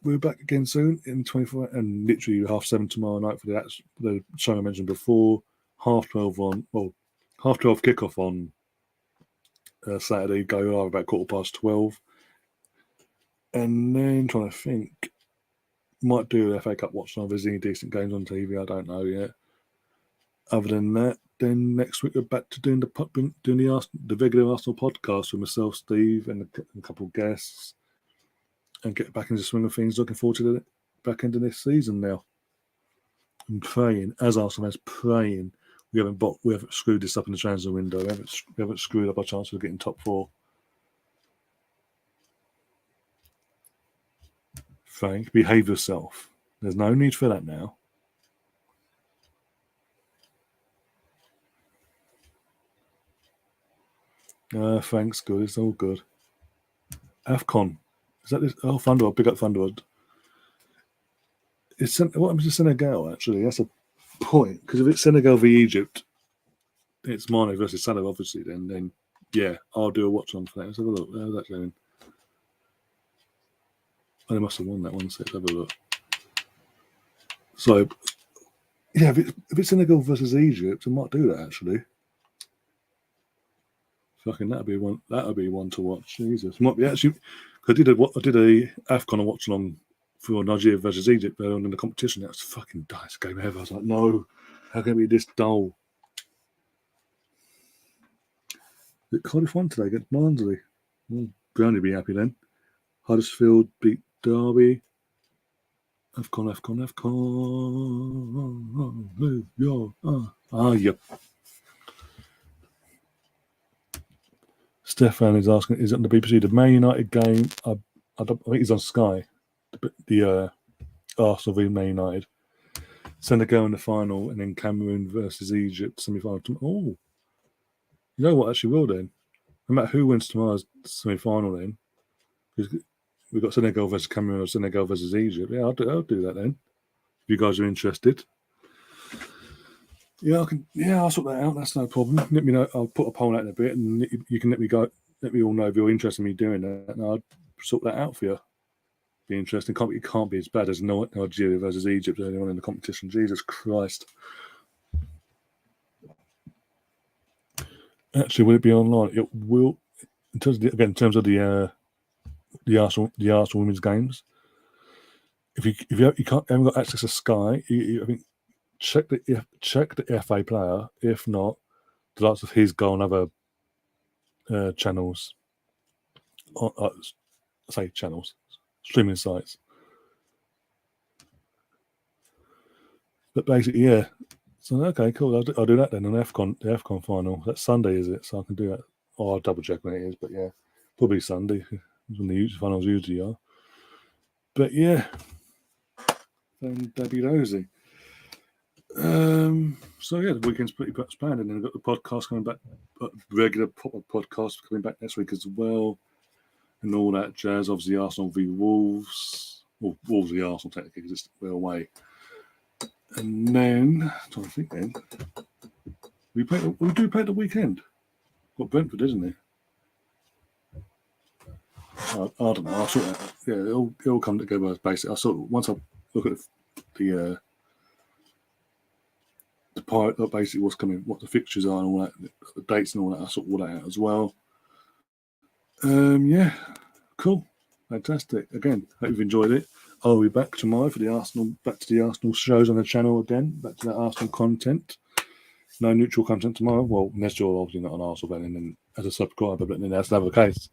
we're back again soon in 24 and literally 7:30 tomorrow night for the show I mentioned before. 12:30 kickoff on Saturday. Go live about 12:15. And then trying to think, might do FA Cup watch on. If there's any decent games on TV, I don't know yet. Other than that, then next week we're back to doing the regular Arsenal podcast with myself, Steve, and a couple of guests, and get back into the swing of things. Looking forward to the back end of this season now. I'm praying, as Arsenal fans, praying we haven't screwed this up in the transfer window. We haven't screwed up our chance of getting top 4. Frank, behave yourself. There's no need for that now. Frank's good. It's all good. AFCON. Is that this? Oh, Thunderwood. Big up Thunderwood. What happens to Senegal, actually? That's a point. Because if it's Senegal v Egypt, it's Mane versus Salah, obviously. Then yeah, I'll do a watch on for that. Let's have a look. How's that going? Oh, they must have won that one. So let's have a look. So, yeah, if it's Senegal versus Egypt, I might do that, actually. Fucking that'll be one to watch. Jesus, might be actually. I did a AFCON watch along for Nigeria versus Egypt earlier on in the competition. That was a fucking dice game ever. I was like, no, how can it be this dull? Cardiff won today against Barnsley. Brownie be happy then. Huddersfield beat Derby. AFCON. Yep. Stefan is asking, is it on the BBC? The Man United game, I think it's on Sky. The Arsenal v Man United. Senegal in the final, and then Cameroon versus Egypt semi-final. Oh, you know what? Actually, will then. No matter who wins tomorrow's semi-final, then because we've got Senegal versus Cameroon or Senegal versus Egypt. Yeah, I'll do that then. If you guys are interested. Yeah, I'll sort that out. That's no problem. Let me know. I'll put a poll out in a bit, and you can let me all know if you're interested in me doing that, and I'll sort that out for you. Be interesting. It can't be as bad as Nigeria versus Egypt early on in the competition. Jesus Christ! Actually, will it be online? It will. In terms of the Arsenal women's games. If you haven't got access to Sky, I think check the FA player. If not, the likes of his go on other channels. say channels, streaming sites. But basically, yeah. So okay, cool. I'll do that then on the AFCON final. That's Sunday, is it? So I can do that. Or I'll double check when it is. But yeah, probably Sunday when the finals usually are. But yeah, then Daddy Rosie. So yeah, the weekend's pretty much planned, and then I've got the podcast coming back, regular proper podcast coming back next week as well, and all that jazz. Obviously, Arsenal v Wolves. Well, Wolves v Arsenal technically because we're away. And then, I'm trying to think then, we do play at the weekend. Got Brentford, isn't it? I don't know. I'll sort that out. Yeah, it'll come together as basic. Once I look at the part basically what's coming, what the fixtures are and all that, the dates and all that, I'll sort all that out as well. Yeah, cool. Fantastic. Again, hope you've enjoyed it. I'll be back tomorrow for back to the Arsenal shows on the channel again, back to that Arsenal content. No neutral content tomorrow. Well, unless you're obviously not an Arsenal fan and then as a subscriber, but then that's another case.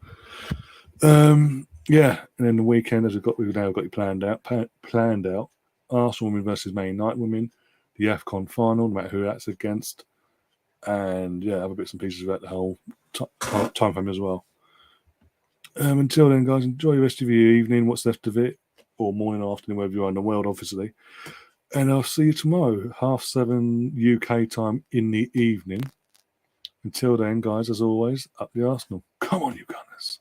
Yeah, and then the weekend, as we've now got it planned out. Arsenal women versus Man United women, the AFCON final, no matter who that's against, and yeah, other bits and pieces about the whole time frame as well. Until then, guys, enjoy the rest of your evening, what's left of it, or morning or afternoon, wherever you are in the world, obviously. And I'll see you tomorrow, 7:30 UK time in the evening. Until then, guys, as always, up the Arsenal. Come on, you Gunners.